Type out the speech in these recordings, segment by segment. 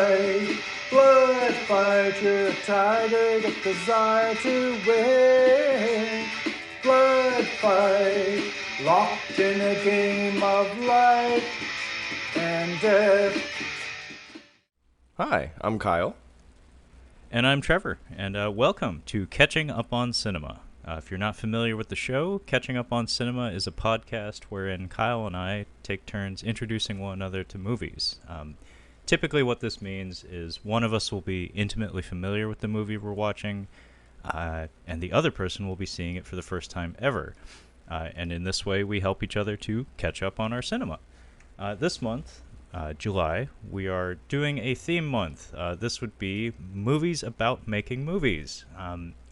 fight, blood fight, you're a tiger, the desire to win. Blood fight, locked in a game of life and death. Hi, I'm Kyle. And I'm Trevor, and welcome to Catching Up on Cinema. If you're not familiar with the show, Catching Up on Cinema is a podcast wherein Kyle and I take turns introducing one another to movies. Typically what this means is one of us will be intimately familiar with the movie we're watching, and the other person will be seeing it for the first time ever. And in this way, we help each other to catch up on our cinema. This month, July, we are doing a theme month. This would be movies about making movies.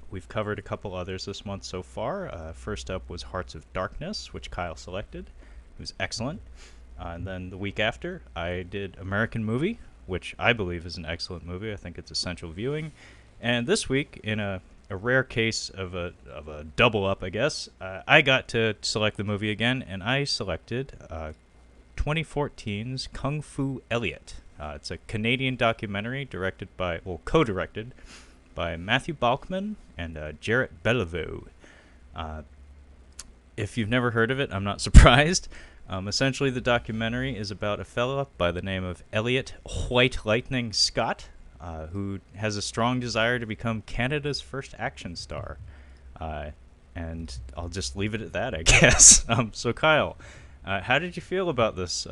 We've covered a couple others this month so far. First up was Hearts of Darkness, which Kyle selected. It was excellent. And then the week after, I did American Movie, which I believe is an excellent movie. I think it's essential viewing. And this week, in a rare case of a double up, I guess, I got to select the movie again, and I selected 2014's Kung Fu Elliot. It's a Canadian documentary co-directed by Matthew Bauckman and Jaret Belliveau. If you've never heard of it, I'm not surprised. Essentially, the documentary is about a fellow by the name of Elliot White Lightning Scott, who has a strong desire to become Canada's first action star. And I'll just leave it at that, I guess. So Kyle, how did you feel about this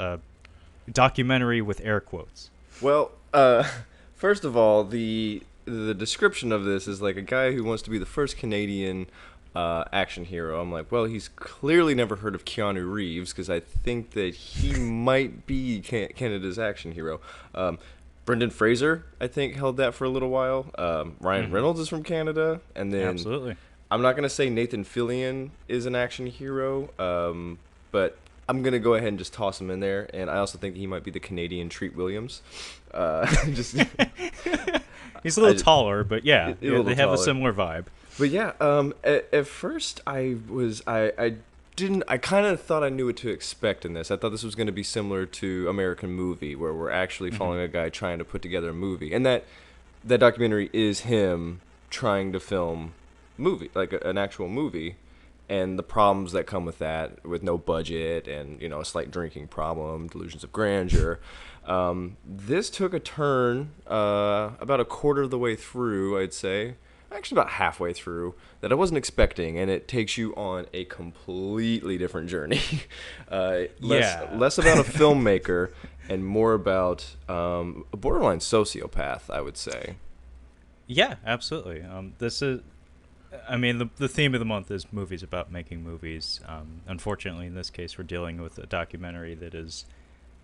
documentary with air quotes? Well, first of all, the description of this is like a guy who wants to be the first Canadian action hero. I'm like, well, he's clearly never heard of Keanu Reeves, because I think that he might be Canada's action hero. Brendan Fraser, I think, held that for a little while. Ryan Reynolds is from Canada. And then Absolutely. I'm not going to say Nathan Fillion is an action hero, but I'm going to go ahead and just toss him in there. And I also think he might be the Canadian Treat Williams. He's a little taller, but yeah, they have taller. a similar vibe. But yeah, at first I kind of thought I knew what to expect in this. I thought this was going to be similar to American Movie, where we're actually following a guy trying to put together a movie. And that documentary is him trying to film an actual movie, and the problems that come with that, with no budget and, a slight drinking problem, delusions of grandeur. This took a turn about a quarter of the way through, I'd say. Actually about halfway through, that I wasn't expecting, and it takes you on a completely different journey. Less about a filmmaker and more about a borderline sociopath, I would say. Yeah, absolutely. The theme of the month is movies about making movies. Unfortunately, in this case, we're dealing with a documentary that is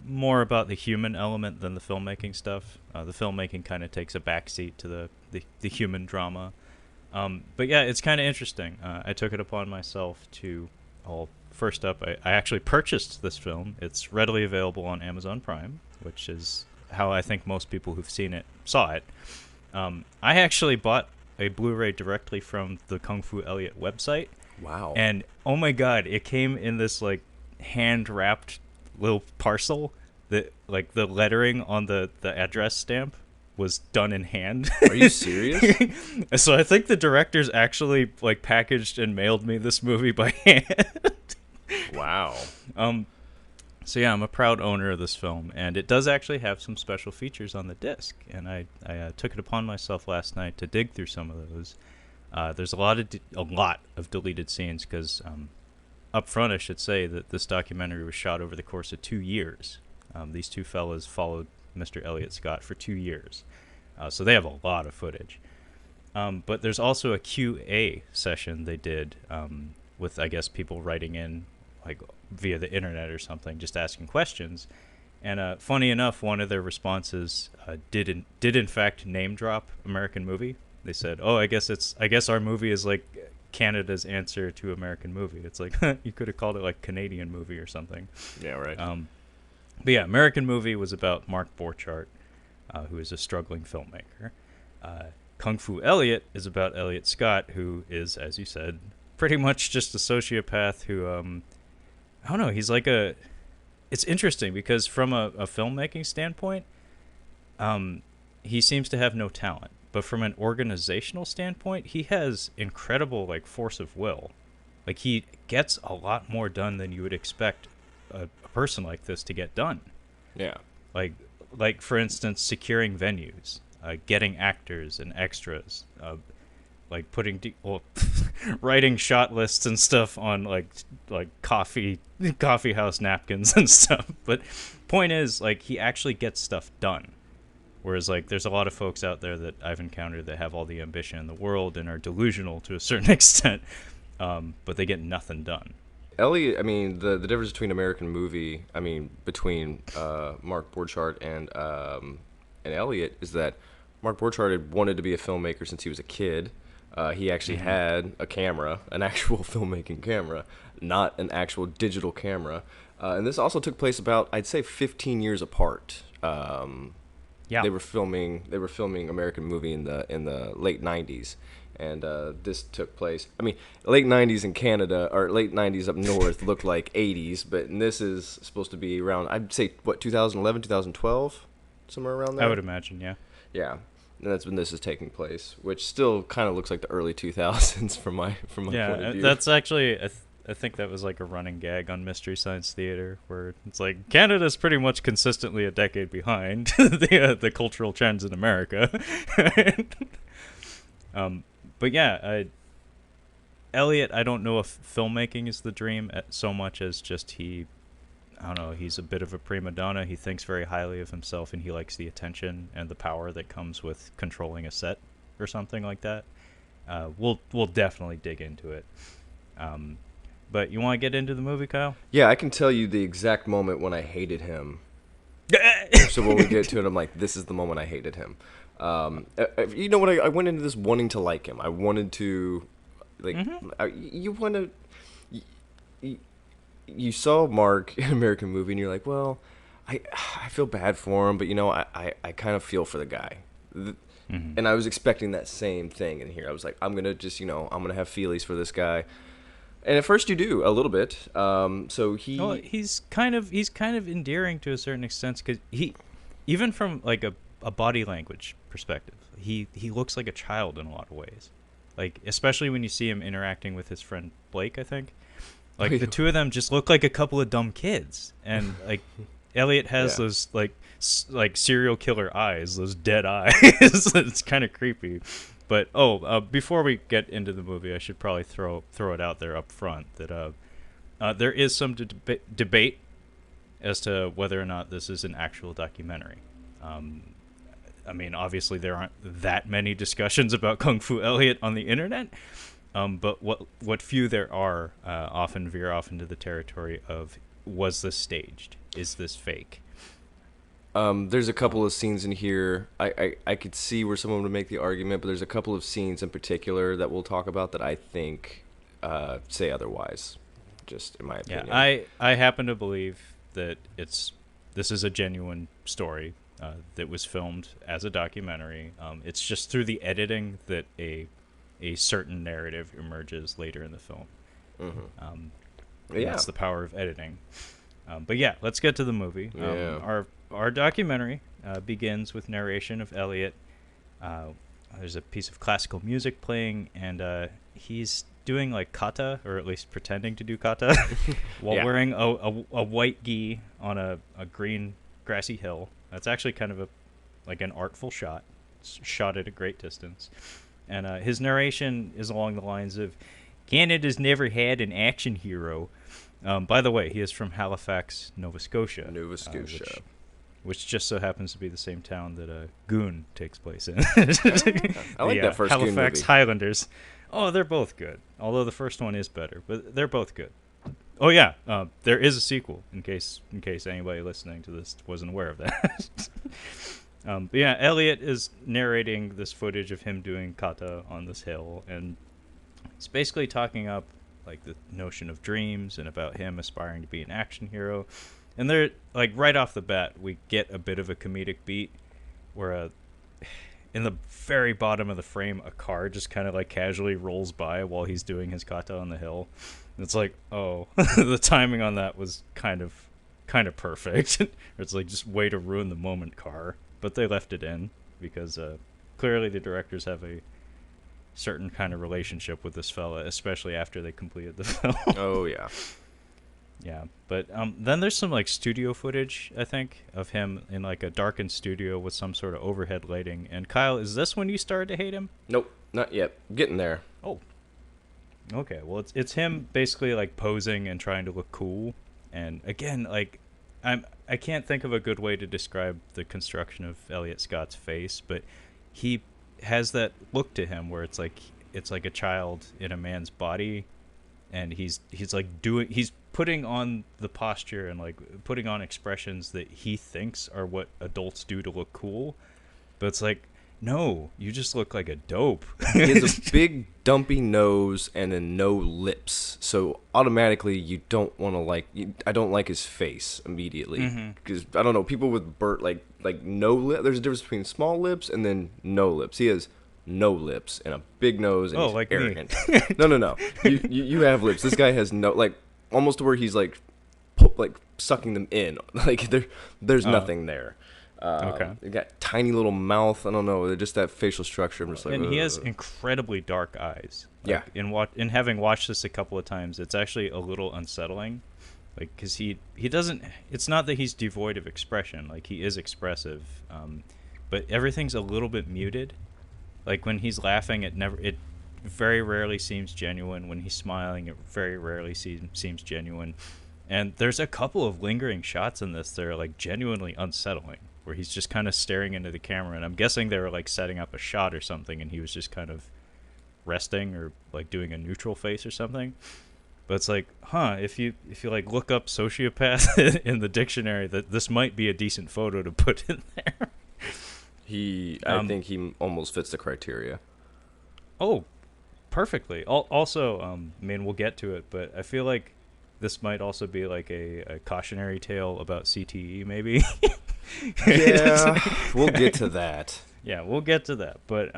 more about the human element than the filmmaking stuff. The filmmaking kind of takes a backseat to the human drama. But yeah, it's kind of interesting. I took it upon myself to, first up, I actually purchased this film. It's readily available on Amazon Prime, which is how I think most people who've seen it saw it. I actually bought a Blu-ray directly from the Kung Fu Elliot website. Wow. And oh my god, it came in this like hand-wrapped little parcel that like the lettering on the address stamp was done in hand. Are you serious? So I think the directors actually like packaged and mailed me this movie by hand. Wow. So yeah, I'm a proud owner of this film, and it does actually have some special features on the disc, and I took it upon myself last night to dig through some of those. There's a lot of deleted scenes because up front I should say that this documentary was shot over the course of 2 years. These two fellas followed Mr. Elliot Scott for 2 years, so they have a lot of footage. But there's also a QA session they did with, I guess, people writing in like via the internet or something, just asking questions. And funny enough, one of their responses did in fact name drop American Movie. They said, "Oh, I guess our movie is like Canada's answer to American Movie." It's like you could have called it like Canadian Movie or something. Yeah, right. But yeah, American Movie was about Mark Borchardt, who is a struggling filmmaker. Kung Fu Elliot is about Elliot Scott, who is, as you said, pretty much just a sociopath who, I don't know, he's like it's interesting because from a filmmaking standpoint, he seems to have no talent, but from an organizational standpoint, he has incredible like force of will. Like he gets a lot more done than you would expect a person like this to get done. Yeah. Like like for instance, securing venues, getting actors and extras, like writing shot lists and stuff on like coffee house napkins and stuff. But point is, like, he actually gets stuff done. Whereas, like, there's a lot of folks out there that I've encountered that have all the ambition in the world and are delusional to a certain extent, but they get nothing done. Elliot, I mean, the difference between American movie, I mean, between Mark Borchardt and Elliot is that Mark Borchardt had wanted to be a filmmaker since he was a kid. He actually had a camera, an actual filmmaking camera, not an actual digital camera. And this also took place about, I'd say, 15 years apart. Yeah. They were filming American movie in the late 90s. And this took place, I mean, late 90s in Canada, or late 90s up north looked like 80s, but this is supposed to be around, I'd say, what, 2011, 2012? Somewhere around there? I would imagine, yeah. Yeah. And that's when this is taking place, which still kind of looks like the early 2000s from my point of view. That's actually, I think that was like a running gag on Mystery Science Theater, where it's like Canada's pretty much consistently a decade behind the cultural trends in America. But yeah, Elliot, I don't know if filmmaking is the dream so much as just I don't know, he's a bit of a prima donna. He thinks very highly of himself, and he likes the attention and the power that comes with controlling a set or something like that. We'll definitely dig into it. But you want to get into the movie, Kyle? Yeah, I can tell you the exact moment when I hated him. So when we get to it, I'm like, this is the moment I hated him. You know what? I went into this wanting to like him. I wanted to, like, you want to. You saw Mark in an American movie, and you're like, well, I feel bad for him, but you know, I kind of feel for the guy. And I was expecting that same thing in here. I was like, I'm gonna just, I'm gonna have feelies for this guy. And at first you do a little bit. So he's kind of endearing to a certain extent, because even from like a body language perspective, he looks like a child in a lot of ways. Like, especially when you see him interacting with his friend Blake, I think. Like, the two of them just look like a couple of dumb kids. And, like, Elliot has those, like serial killer eyes, those dead eyes. It's kind of creepy. But, before we get into the movie, I should probably throw it out there up front that there is some debate as to whether or not this is an actual documentary. I mean, obviously there aren't that many discussions about Kung Fu Elliot on the internet. But what few there are often veer off into the territory of, was this staged? Is this fake? There's a couple of scenes in here. I could see where someone would make the argument, but there's a couple of scenes in particular that we'll talk about that I think say otherwise, just in my opinion. Yeah, I happen to believe that this is a genuine story that was filmed as a documentary. It's just through the editing that a certain narrative emerges later in the film. That's the power of editing. But yeah, let's get to the movie. Our documentary begins with narration of Elliot. There's a piece of classical music playing, and he's doing like kata, or at least pretending to do kata, while wearing a white gi on a green grassy hill. That's actually kind of an artful shot. It's shot at a great distance. And his narration is along the lines of, Canada's never had an action hero. By the way, he is from Halifax, Nova Scotia. Which just so happens to be the same town that Goon takes place in. I like that first Goon movie. Halifax Highlanders. Oh, they're both good. Although the first one is better, but they're both good. Oh yeah, there is a sequel. In case anybody listening to this wasn't aware of that. But yeah, Elliot is narrating this footage of him doing kata on this hill, and he's basically talking up like the notion of dreams and about him aspiring to be an action hero. And they're like, right off the bat, we get a bit of a comedic beat where in the very bottom of the frame, a car just kind of like casually rolls by while he's doing his kata on the hill. And it's like, oh, the timing on that was kind of perfect. It's like, just way to ruin the moment, car. But they left it in. because clearly the directors have a certain kind of relationship with this fella, especially after they completed the film. Oh yeah. Yeah, but then there's some like studio footage, I think, of him in like a darkened studio with some sort of overhead lighting. And Kyle, is this when you started to hate him? Nope, not yet. Getting there. Oh, okay. Well, it's him basically like posing and trying to look cool. And again, like I can't think of a good way to describe the construction of Elliot Scott's face, but he has that look to him where it's like a child in a man's body, and he's putting on the posture and like putting on expressions that he thinks are what adults do to look cool, but it's like, no, you just look like a dope. He has a big dumpy nose and then no lips, so automatically you don't want to I don't like his face immediately, because I don't know, people with like no lip, there's a difference between small lips and then no lips. He has no lips and a big nose, and he's like arrogant. No. You have lips. This guy has no, like, almost to where he's like sucking them in. Like there's nothing there. Okay. They got tiny little mouth. I don't know. Just that facial structure. I'm just like, and he has incredibly dark eyes. Like, yeah. In having watched this a couple of times, it's actually a little unsettling. Like, because he doesn't. It's not that he's devoid of expression. Like, he is expressive, but everything's a little bit muted. Like, when he's laughing, it very rarely seems genuine. When he's smiling, it very rarely seems genuine. And there's a couple of lingering shots in this that are like genuinely unsettling, where he's just kind of staring into the camera, and I'm guessing they were like setting up a shot or something, and he was just kind of resting or like doing a neutral face or something. But it's like, if you like look up sociopath in the dictionary, that this might be a decent photo to put in there. I think he almost fits the criteria. Oh, perfectly. Also, I mean, we'll get to it, but I feel like this might also be like a cautionary tale about CTE, maybe. Yeah, we'll get to that. Yeah, we'll get to that. But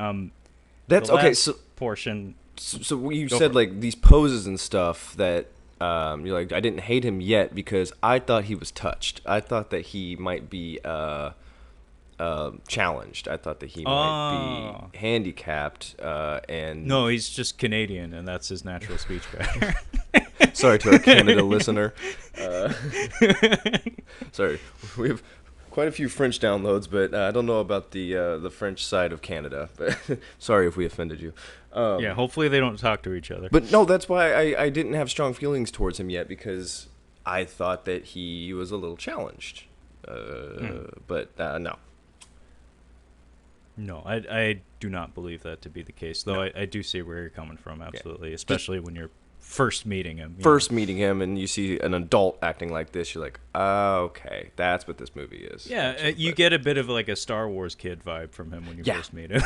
that's okay. So portion. So you said like these poses and stuff that you're like, I didn't hate him yet because I thought he was touched. I thought that he might be challenged. I thought that he might be handicapped. And no, he's just Canadian, and that's his natural speech pattern. Sorry to our Canada listener. Sorry, we have quite a few French downloads, but I don't know about the French side of Canada. But sorry if we offended you. Yeah, hopefully they don't talk to each other. But no, that's why I didn't have strong feelings towards him yet, because I thought that he was a little challenged. But no. No, I do not believe that to be the case, though. No. I do see where you're coming from, absolutely, especially when you're first meeting him. Meeting him, and you see an adult acting like this, you're like, okay, that's what this movie is. Yeah, you get a bit of like a Star Wars kid vibe from him when you first meet him.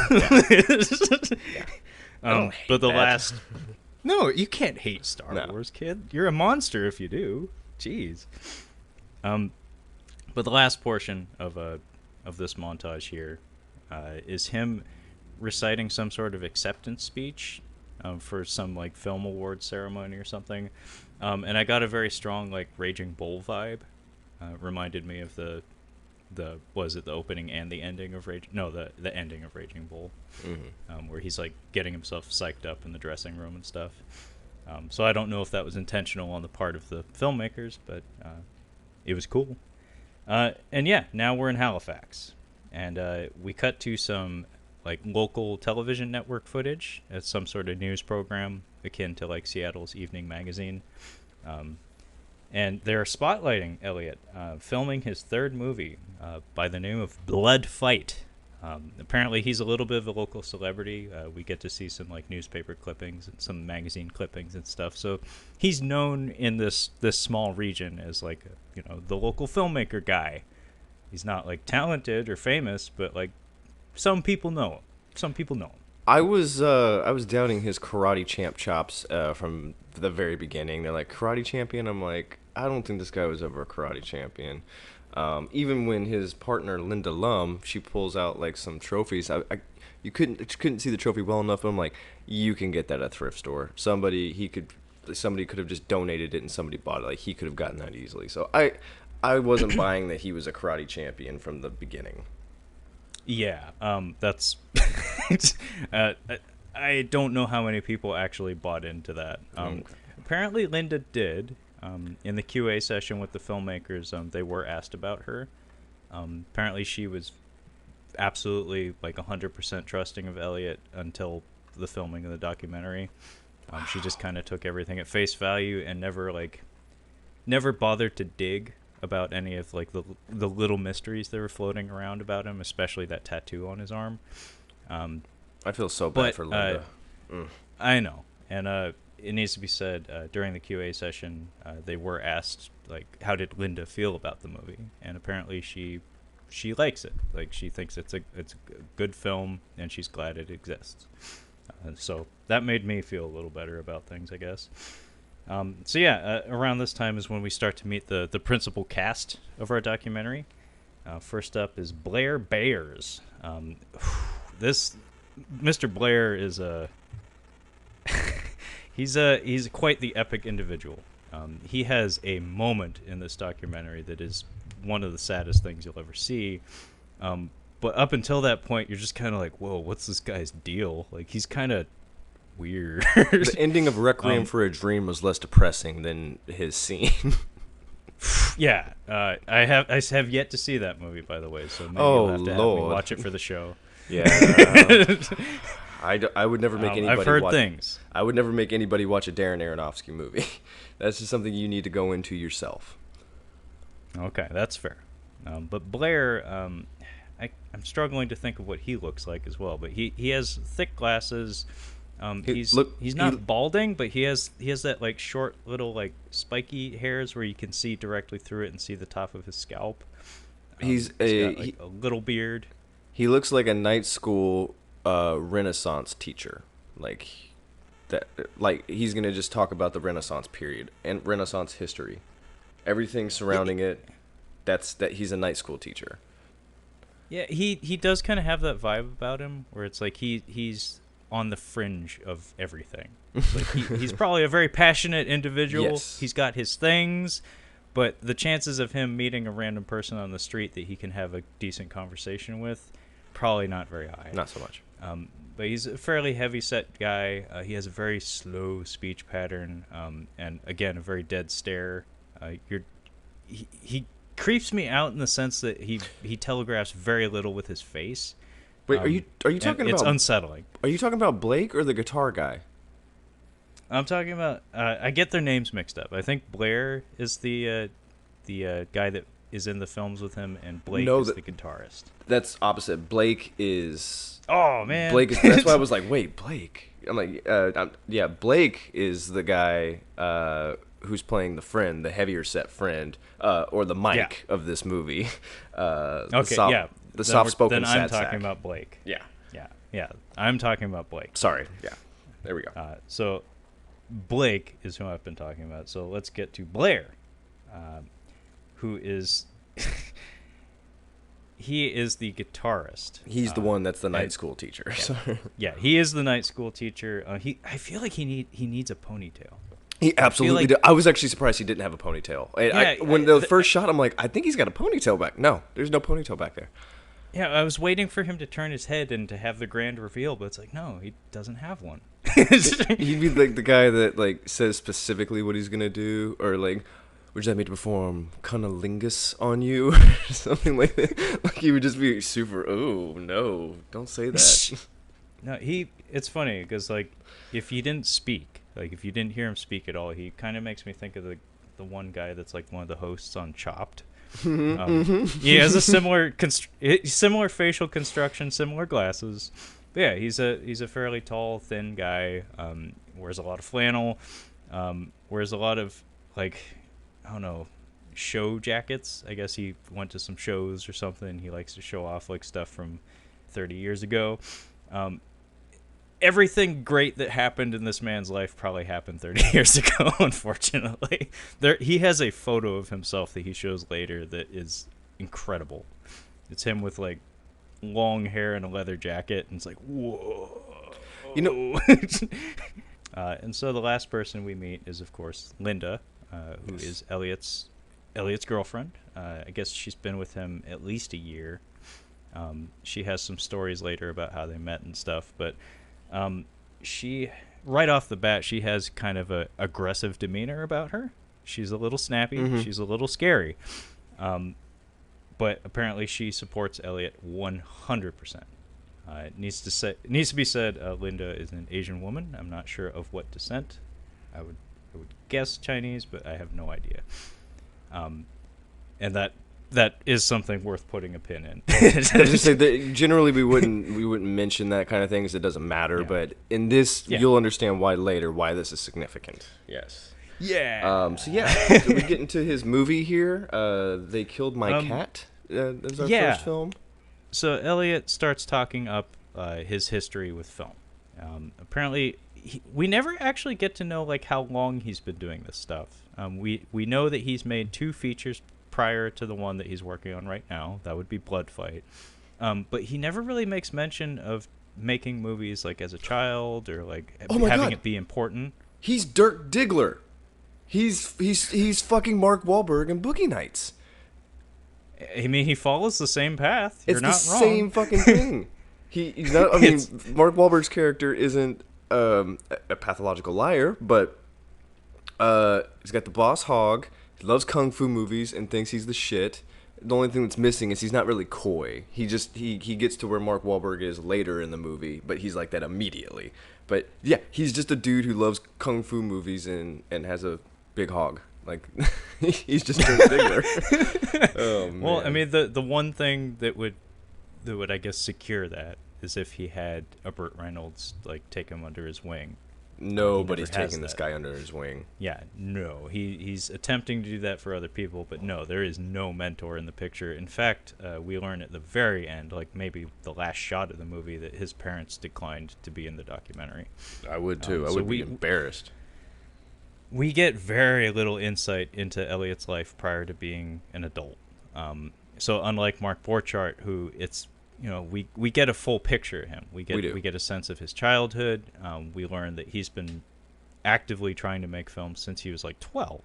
But the last... No, you can't hate Star Wars, kid. You're a monster if you do. Jeez. But the last portion of this montage here is him reciting some sort of acceptance speech for some like film award ceremony or something, and I got a very strong like Raging Bull vibe. Reminded me of the was it the opening and the ending of the ending of Raging Bull, where he's like getting himself psyched up in the dressing room and stuff. So I don't know if that was intentional on the part of the filmmakers, but it was cool. And yeah, now we're in Halifax, and we cut to some like local television network footage at some sort of news program akin to like Seattle's Evening Magazine. And they're spotlighting Elliot filming his third movie by the name of Blood Fight. Apparently he's a little bit of a local celebrity. We get to see some like newspaper clippings and some magazine clippings and stuff. So he's known in this small region as like the local filmmaker guy. He's not like talented or famous, but like some people know him. I was doubting his karate champ chops from the very beginning. They're like, karate champion? I'm like, I don't think this guy was ever a karate champion. Even when his partner Linda Lum, she pulls out like some trophies. You couldn't see the trophy well enough. But I'm like, you can get that at a thrift store. Somebody could have just donated it and somebody bought it. Like he could have gotten that easily. So I wasn't buying that he was a karate champion from the beginning. Yeah, that's. uh, I don't know how many people actually bought into that. Apparently, Linda did. In the QA session with the filmmakers, they were asked about her. Apparently, she was absolutely like 100% trusting of Elliot until the filming of the documentary. She just kind of took everything at face value and never bothered to dig about any of like the little mysteries that were floating around about him, especially that tattoo on his arm. I feel so bad for Linda. I know, and it needs to be said during the QA session, they were asked like, how did Linda feel about the movie, and apparently she likes it. Like she thinks it's a good film, and she's glad it exists. So that made me feel a little better about things, I guess. So yeah, around this time is when we start to meet the principal cast of our documentary. First up is Blair Bayers. This Mr. Blair is he's quite the epic individual. He has a moment in this documentary that is one of the saddest things you'll ever see. But up until that point, you're just kind of like, whoa, what's this guy's deal? Like, he's kind of weird. The ending of Requiem for a Dream was less depressing than his scene. Yeah, I have yet to see that movie, by the way, so maybe you'll have to have me watch it for the show. Yeah. I would never make anybody I've heard watch things. I would never make anybody watch a Darren Aronofsky movie. That's just something you need to go into yourself. Okay, that's fair. But Blair, I'm struggling to think of what he looks like as well. But he has thick glasses. He's not balding, but he has that like short little like spiky hairs where you can see directly through it and see the top of his scalp. He's got a little beard. He looks like a night school Renaissance teacher, like that. Like he's gonna just talk about the Renaissance period and Renaissance history, everything surrounding it. That he's a night school teacher. Yeah, he does kind of have that vibe about him, where it's like he's on the fringe of everything. Like he's probably a very passionate individual. Yes. He's got his things, but the chances of him meeting a random person on the street that he can have a decent conversation with, probably not very high. Not so much. But he's a fairly heavy-set guy. He has a very slow speech pattern, and again, a very dead stare. He creeps me out in the sense that he telegraphs very little with his face. Wait, are you talking about? It's unsettling. Are you talking about Blake or the guitar guy? I'm talking about. I get their names mixed up. I think Blair is the guy that is in the films with him, and Blake is the guitarist. That's opposite. Blake is. Oh man. Blake is. That's why I was like, wait, Blake. I'm like, yeah. Blake is the guy who's playing the friend, the heavier set friend, or the Mike of this movie. The soft-spoken Then I'm talking about Blake. Yeah. I'm talking about Blake. Sorry. Yeah. There we go. So Blake is who I've been talking about. So let's get to Blair, who is he is the guitarist. He's the one that's the night school teacher. Yeah, he is the night school teacher. I feel like he needs a ponytail. He absolutely did. I was actually surprised he didn't have a ponytail. When the first shot, I'm like, I think he's got a ponytail back. No, there's no ponytail back there. Yeah, I was waiting for him to turn his head and to have the grand reveal, but it's like, no, he doesn't have one. He'd be like the guy that like says specifically what he's gonna do, or like, would you like me to perform cunnilingus on you, or something like that. Like he would just be super. Oh no, don't say that. No, it's funny because like if you didn't speak, like if you didn't hear him speak at all, he kind of makes me think of the one guy that's like one of the hosts on Chopped. He has a similar facial construction, similar glasses. But yeah, he's a fairly tall, thin guy. Wears a lot of flannel. Wears a lot of like, I don't know, show jackets. I guess he went to some shows or something. He likes to show off like stuff from 30 years ago. Everything great that happened in this man's life probably happened 30 years ago, unfortunately. He has a photo of himself that he shows later that is incredible. It's him with, like, long hair and a leather jacket, and it's like, whoa. You know... and so the last person we meet is, of course, Linda, who is Elliot's girlfriend. I guess she's been with him at least a year. She has some stories later about how they met and stuff, but she, right off the bat, she has kind of a aggressive demeanor about her. She's a little snappy. Mm-hmm. She's a little scary. But apparently she supports Elliot 100%. It needs to be said, Linda is an Asian woman. I'm not sure of what descent. I would guess Chinese, but I have no idea. And that is something worth putting a pin in. I was just say that generally we wouldn't mention that kind of thing because it doesn't matter. Yeah. But in this, Yeah. you'll understand why this is significant. Yes. Yeah. So we get into his movie here. They Killed My Cat. Is our first film. So Elliot starts talking up his history with film. Apparently, we never actually get to know like how long he's been doing this stuff. We know that he's made 2 features prior to the one that he's working on right now. That would be Blood Fight. But he never really makes mention of making movies like as a child or like having it be important. He's Dirk Diggler. He's fucking Mark Wahlberg in Boogie Nights. I mean, he follows the same path. You're not the wrong. same fucking thing. He's not. I mean, Mark Wahlberg's character isn't a pathological liar, but he's got the boss hog. He loves kung fu movies and thinks he's the shit. The only thing that's missing is he's not really coy. He gets to where Mark Wahlberg is later in the movie, but he's like that immediately. But yeah, he's just a dude who loves kung fu movies and has a big hog. Like he's just Dirk Diggler. Oh, man. Well, I mean, the one thing that would I guess secure that is if he had a Burt Reynolds like take him under his wing. Nobody's He never has taking this that. guy under his wing. Yeah, no, he's attempting to do that for other people, but no, there is no mentor in the picture. In fact, we learn at the very end, like maybe the last shot of the movie, that his parents declined to be in the documentary. I would too. I so would be embarrassed. We get very little insight into Elliot's life prior to being an adult. So unlike Mark Borchardt, who we get a full picture of him. We get a sense of his childhood. We learn that he's been actively trying to make films since he was like 12.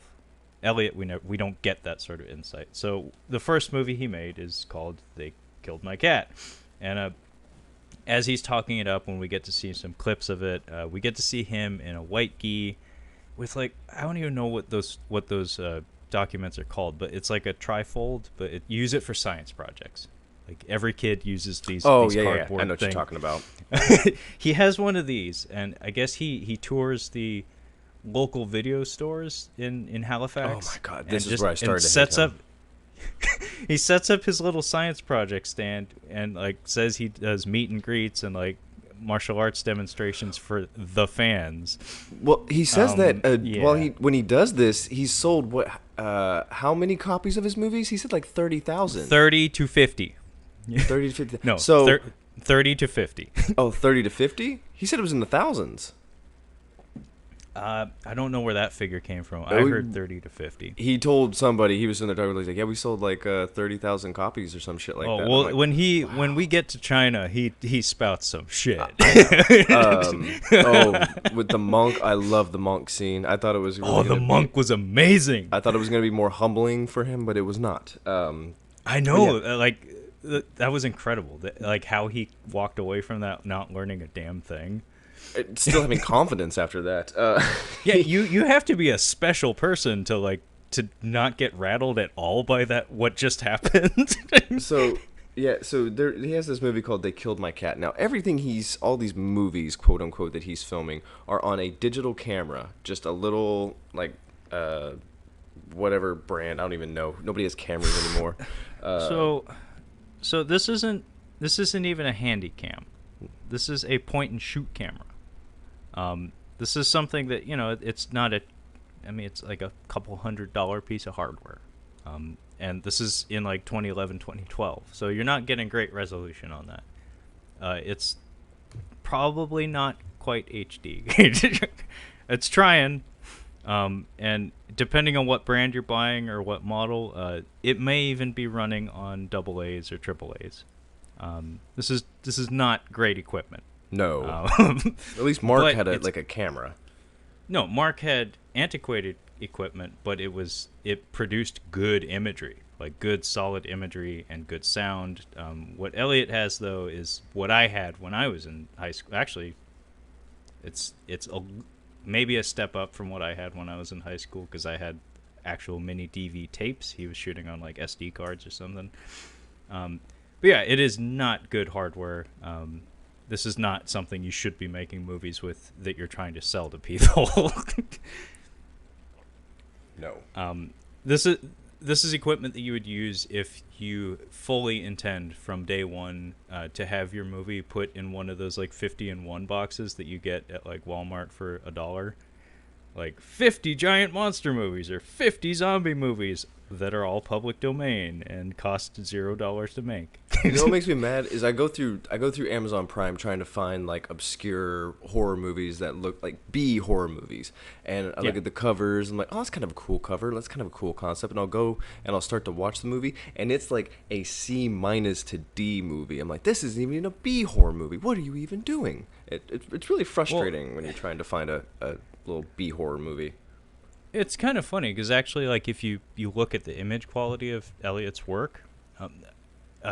Elliot, we don't get that sort of insight. So the first movie he made is called They Killed My Cat, and as he's talking it up, when we get to see some clips of it, we get to see him in a white gi with like, I don't even know what those documents are called, but it's like a trifold, but use it for science projects. Like every kid uses these cardboard I know what you're talking about. He has one of these, and I guess he tours the local video stores in Halifax. Oh my god, this is where I started to hate him. He sets up his little science project stand and like says he does meet and greets and like martial arts demonstrations for the fans. Well, he says that yeah. when he does this, he's sold how many copies of his movies? He said like 30,000. 30 to 50. 30 to 50. No, so 30 to 50. Oh, 30 to 50? He said it was in the thousands. I don't know where that figure came from. I heard 30 to 50. He told somebody, he was in there talking, he's like, yeah, we sold like 30,000 copies or some shit like that. Well, like, when we get to China, he spouts some shit. With the monk, I love the monk scene. I thought it was really the monk was amazing. I thought it was going to be more humbling for him, but it was not. I know, that was incredible. Like how he walked away from that not learning a damn thing. Still having confidence after that. Yeah, you have to be a special person to not get rattled at all by that what just happened. So he has this movie called They Killed My Cat. Now all these movies, quote unquote, that he's filming are on a digital camera, just a little like whatever brand, I don't even know. Nobody has cameras anymore. So this isn't even a handy cam. This is a point and shoot camera. This is something that, it's not it's like a couple $100 piece of hardware. And this is in like 2011, 2012. So you're not getting great resolution on that. It's probably not quite HD. It's trying. And depending on what brand you're buying or what model, it may even be running on AA's or AAA's. This is not great equipment. No. At least Mark had a camera. No, Mark had antiquated equipment, but it produced good imagery. like good solid imagery and good sound. What Elliot has though is what I had when I was in high school. Actually, it's maybe a step up from what I had when I was in high school, because I had actual mini DV tapes. He was shooting on like SD cards or something. But yeah, it is not good hardware. This is not something you should be making movies with that you're trying to sell to people. No. This is equipment that you would use if you fully intend from day one to have your movie put in one of those like 50-in-1 boxes that you get at like Walmart for $1. Like 50 giant monster movies or 50 zombie movies that are all public domain and cost $0 to make. You know what makes me mad is I go through Amazon Prime trying to find like obscure horror movies that look like B horror movies, and I look at the covers and I'm like, oh, that's kind of a cool cover, that's kind of a cool concept, and I'll go and I'll start to watch the movie, and it's like a C- to D movie. I'm like, this isn't even a B horror movie. What are you even doing? It's really frustrating when you're trying to find a little B horror movie. It's kind of funny because actually, like, if you look at the image quality of Elliot's work,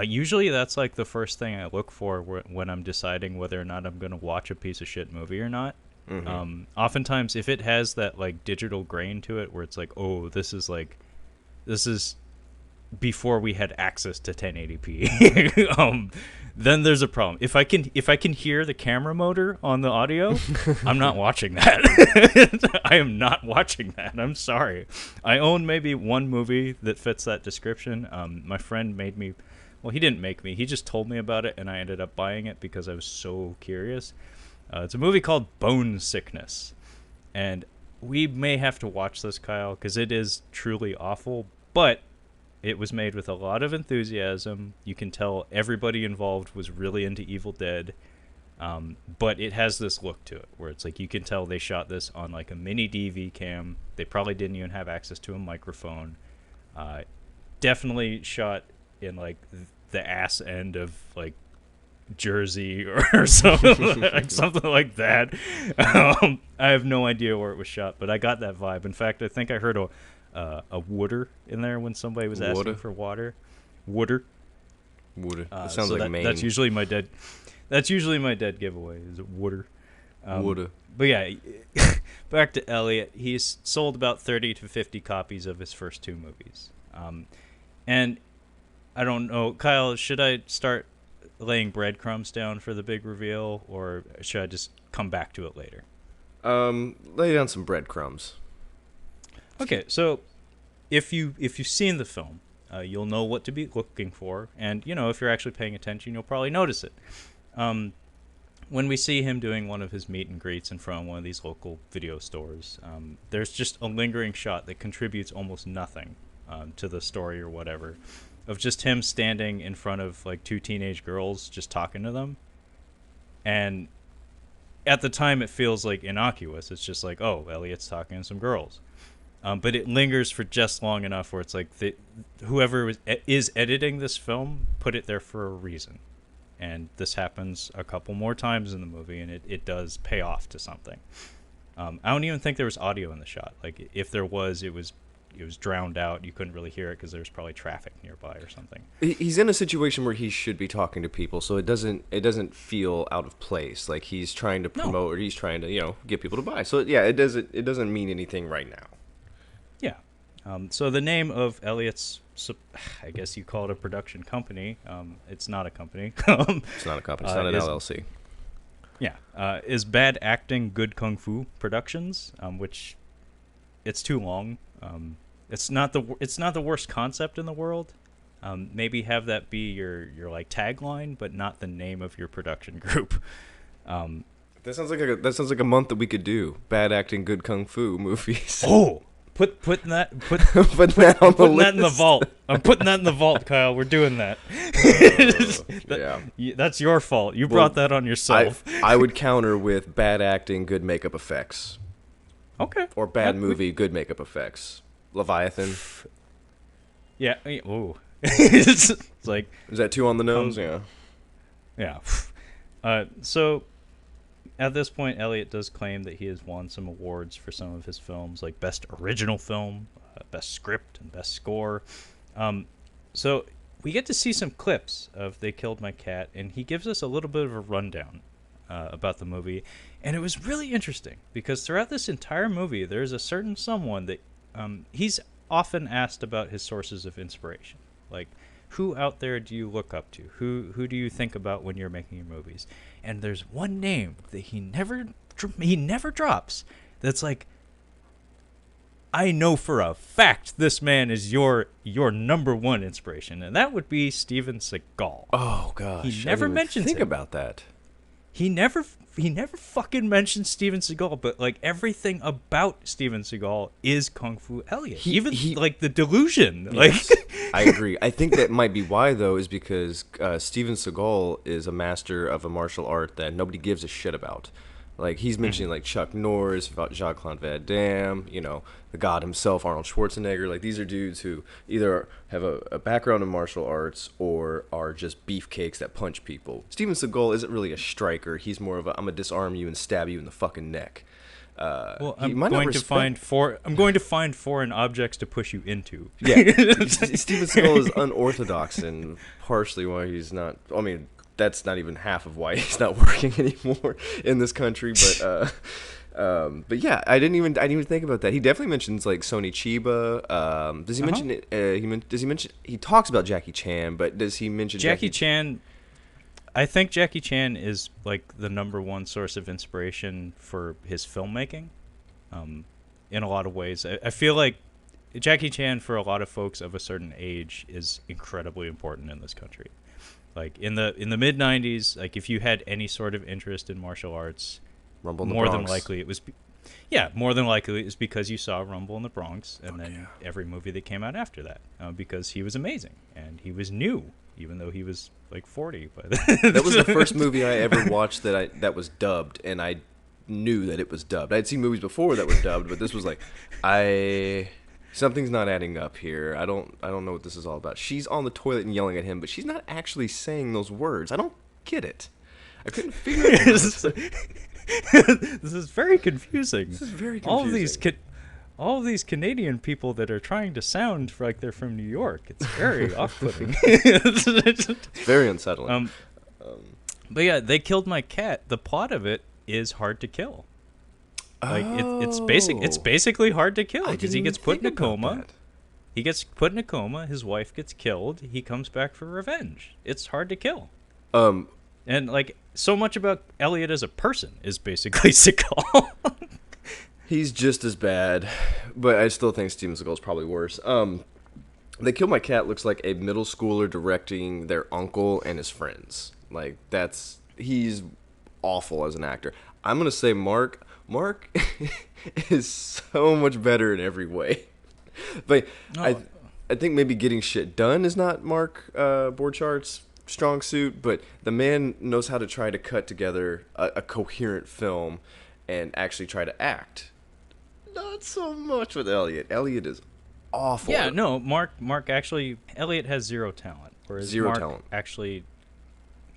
usually that's like the first thing I look for when I'm deciding whether or not I'm going to watch a piece of shit movie or not. Mm-hmm. Oftentimes, if it has that like digital grain to it, where it's like, oh, this is before we had access to 1080p, then there's a problem. If I can hear the camera motor on the audio, I'm not watching that. I am not watching that. I'm sorry. I own maybe one movie that fits that description. My friend made me. Well, he didn't make me. He just told me about it, and I ended up buying it because I was so curious. It's a movie called Bone Sickness, and we may have to watch this, Kyle, because it is truly awful, but it was made with a lot of enthusiasm. You can tell everybody involved was really into Evil Dead, but it has this look to it where it's like you can tell they shot this on like a mini DV cam. They probably didn't even have access to a microphone. Definitely shot in like the ass end of like Jersey or something, something like that. I have no idea where it was shot, but I got that vibe. In fact, I think I heard a wooder in there when somebody was asking for water. Wooder. It sounds like Maine. That's usually my dead. That's usually my dead giveaway. Is it wooder? Wooder. But yeah, back to Elliot. He's sold about 30 to 50 copies of his first two movies. And I don't know, Kyle, should I start laying breadcrumbs down for the big reveal, or should I just come back to it later? Lay down some breadcrumbs. Okay, so if you've seen the film, you'll know what to be looking for, and if you're actually paying attention, you'll probably notice it. When we see him doing one of his meet and greets in front of one of these local video stores, there's just a lingering shot that contributes almost nothing to the story or whatever, of just him standing in front of like two teenage girls just talking to them. And at the time it feels like innocuous. It's just like, oh, Elliot's talking to some girls. But it lingers for just long enough where it's like whoever is editing this film put it there for a reason. And this happens a couple more times in the movie, and it does pay off to something. I don't even think there was audio in the shot. Like, if there was, it was drowned out. You couldn't really hear it because there's probably traffic nearby or something. He's in a situation where he should be talking to people, so it doesn't feel out of place. Like he's trying to promote, or he's trying to get people to buy. So yeah, it doesn't mean anything right now. Yeah. So the name of Elliot's, I guess you call it a production company. It's not a company. It's not a company. It's not an LLC. Yeah. Is Bad Acting Good Kung Fu Productions, which it's too long. It's not the worst concept in the world. Maybe have that be your like tagline, but not the name of your production group. That sounds like a month that we could do. Bad Acting Good Kung Fu movies. Oh. Put that in the vault. I'm putting that in the vault, Kyle. We're doing that. That's your fault. You brought that on yourself. I would counter with bad acting, good makeup effects. Okay. Or bad movie, good makeup effects. Leviathan. Yeah. Ooh. It's like. Is that too on the nose? Yeah. Yeah. So. At this point, Elliot does claim that he has won some awards for some of his films, like Best Original Film, Best Script, and Best Score. So we get to see some clips of They Killed My Cat, and he gives us a little bit of a rundown about the movie. And it was really interesting because throughout this entire movie, there's a certain someone that he's often asked about his sources of inspiration. Like, who out there do you look up to? Who do you think about when you're making your movies? And there's one name that he never drops. That's like, I know for a fact this man is your number one inspiration, and that would be Steven Seagal. Oh gosh, he never mentions think him. about that. He never fucking mentions Steven Seagal, but like everything about Steven Seagal is Kung Fu Elliot. Even like the delusion. Yes, like I agree. I think that might be why though, is because Steven Seagal is a master of a martial art that nobody gives a shit about. Like he's mentioning like Chuck Norris, Jean-Claude Van Damme, you know, the God himself, Arnold Schwarzenegger. Like these are dudes who either have a background in martial arts or are just beefcakes that punch people. Steven Seagal isn't really a striker. He's more of a I'm gonna disarm you and stab you in the fucking neck. Well, I'm going to find foreign objects to push you into. Yeah, Steven Seagal is unorthodox and partially why he's not. I mean, that's not even half of why he's not working anymore in this country. But yeah, I didn't even think about that. He definitely mentions like Sonny Chiba. Does he mention it? Does he mention? He talks about Jackie Chan, but does he mention Jackie Chan? I think Jackie Chan is like the number one source of inspiration for his filmmaking. In a lot of ways, I feel like Jackie Chan for a lot of folks of a certain age is incredibly important in this country. Like in the mid '90s, like if you had any sort of interest in martial arts, more than likely it was because you saw Rumble in the Bronx, and then every movie that came out after that, because he was amazing and he was new, even though he was like 40. But that was the first movie I ever watched that was dubbed, and I knew that it was dubbed. I'd seen movies before that were dubbed, but this was like something's not adding up here. I don't know what this is all about. She's on the toilet and yelling at him, but she's not actually saying those words. I don't get it. I couldn't figure it out. This is very confusing. This is very confusing. All of these Canadian people that are trying to sound like they're from New York. It's very off-putting. It's very unsettling. But yeah, They Killed My Cat. The plot of it is hard to kill. Like it's basically hard to kill because he gets put in a coma. He gets put in a coma. His wife gets killed. He comes back for revenge. It's hard to kill. And like so much about Elliot as a person is basically Seagal. He's just as bad, but I still think Steven Seagal's probably worse. They Killed My Cat looks like a middle schooler directing their uncle and his friends. Like he's awful as an actor. I'm gonna say Mark is so much better in every way. But I think maybe getting shit done is not Mark Borchart's strong suit, but the man knows how to try to cut together a coherent film and actually try to act. Not so much with Elliot. Elliot is awful. Yeah, no, Mark actually, Elliot has zero talent. Whereas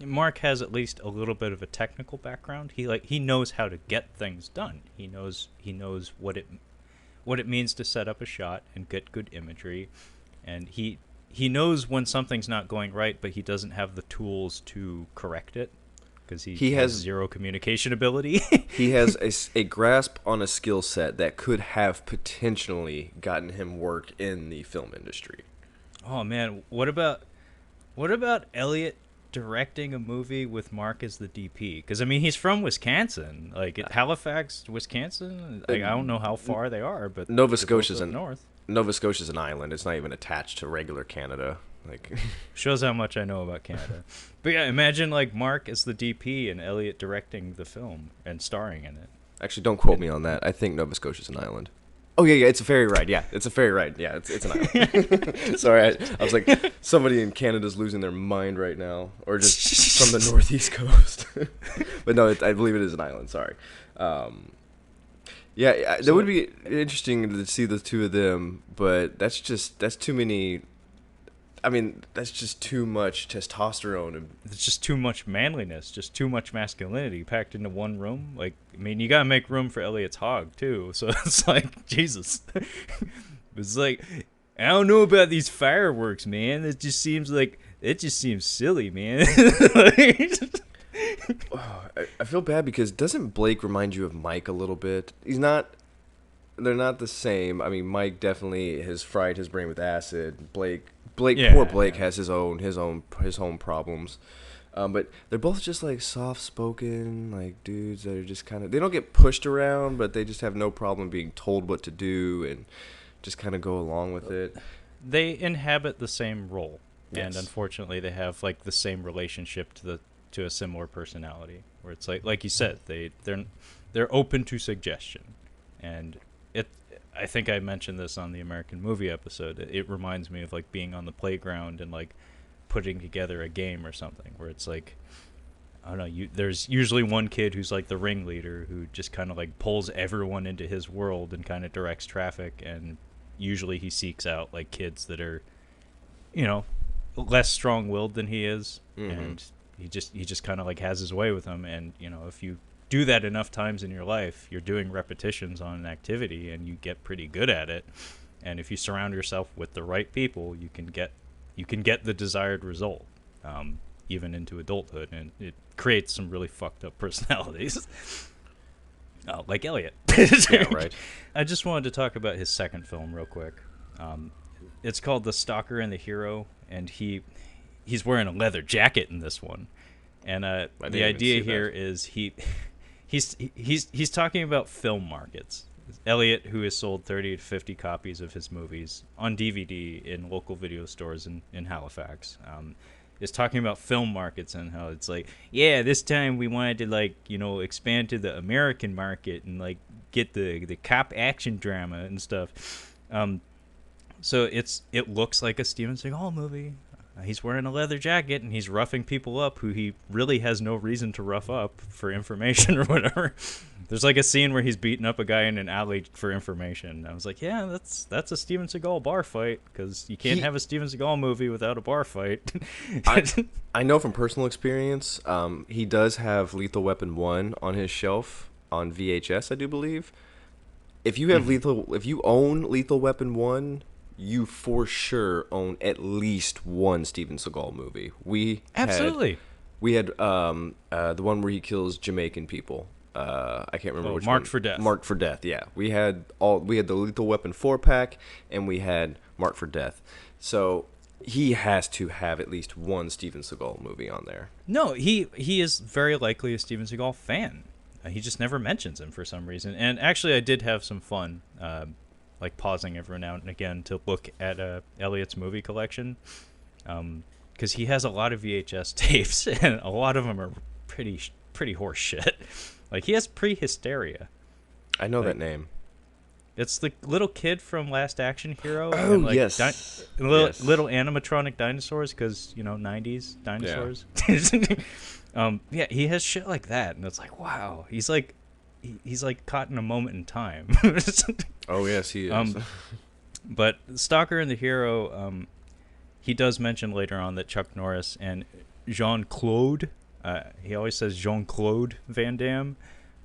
Mark has at least a little bit of a technical background. He knows how to get things done. He knows what it means to set up a shot and get good imagery, and he knows when something's not going right, but he doesn't have the tools to correct it because he has zero communication ability. He has a grasp on a skill set that could have potentially gotten him work in the film industry. Oh man, what about Elliot directing a movie with Mark as the DP? Because I mean, he's from Wisconsin, like Halifax, Wisconsin. Like I don't know how far they are, but Nova Scotia's north. Nova Scotia's an island. It's not even attached to regular Canada. Like shows how much I know about Canada. But yeah, imagine like Mark as the DP and Elliot directing the film and starring in it. Actually, don't quote me on that. I think Nova Scotia's an island. Oh yeah, it's a ferry ride. Yeah, it's a ferry ride. Yeah, it's an island. Sorry, I was like, somebody in Canada's losing their mind right now, or just from the northeast coast. But no, I believe it is an island. Sorry. That would be interesting to see the two of them, but that's too many. I mean, that's just too much testosterone. It's just too much manliness, just too much masculinity packed into one room. Like, I mean, you gotta make room for Elliot's hog too. So it's like, Jesus. It's like, I don't know about these fireworks, man. It just seems silly, man. I feel bad because doesn't Blake remind you of Mike a little bit? They're not the same. I mean, Mike definitely has fried his brain with acid. Poor Blake has his own problems. But they're both just like soft-spoken, like dudes that are just kind of, they don't get pushed around, but they just have no problem being told what to do and just kind of go along with it. They inhabit the same role, Yes. and unfortunately, they have like the same relationship to a similar personality, where it's like you said, they're open to suggestion, and I think I mentioned this on the American movie episode. It reminds me of like being on the playground and like putting together a game or something, where it's like, I don't know, there's usually one kid who's like the ringleader who just kind of like pulls everyone into his world and kind of directs traffic, and usually he seeks out like kids that are, less strong-willed than he is, and he just kind of like has his way with them. And if you do that enough times in your life, you're doing repetitions on an activity and you get pretty good at it. And if you surround yourself with the right people, you can get the desired result, even into adulthood, and it creates some really fucked up personalities. Like Elliot. Yeah, right. I just wanted to talk about his second film real quick. It's called The Stalker and the Hero, and he's wearing a leather jacket in this one. And the idea here is he's talking about film markets. Elliot, who has sold 30 to 50 copies of his movies on DVD in local video stores in Halifax, is talking about film markets and how it's like, yeah, this time we wanted to expand to the American market and like get the cop action drama and stuff. So it looks like a Steven Seagal movie. He's wearing a leather jacket and he's roughing people up who he really has no reason to rough up for information or whatever. There's like a scene where he's beating up a guy in an alley for information. I was like, yeah, that's a Steven Seagal bar fight, because you can't have a Steven Seagal movie without a bar fight. I know from personal experience, he does have Lethal Weapon 1 on his shelf on VHS, I do believe. If you have if you own Lethal Weapon 1, you for sure own at least one Steven Seagal movie. We had the one where he kills Jamaican people. I can't remember which Marked one. for Death. Marked for Death. Yeah, we had the Lethal Weapon 4-pack, and we had Marked for Death. So he has to have at least one Steven Seagal movie on there. No, he is very likely a Steven Seagal fan. He just never mentions him for some reason. And actually, I did have some fun, like pausing every now and again to look at Elliot's movie collection, because he has a lot of VHS tapes, and a lot of them are pretty horse shit. Like, he has Pre-Hysteria. I know that name. It's the little kid from Last Action Hero. Oh, and like yes. Little animatronic dinosaurs, because 90s dinosaurs. Yeah, he has shit like that, and it's like, wow, he's like caught in a moment in time. Oh yes, he is. But Stalker and the Hero, he does mention later on that Chuck Norris and Jean-Claude, he always says Jean-Claude Van Damme,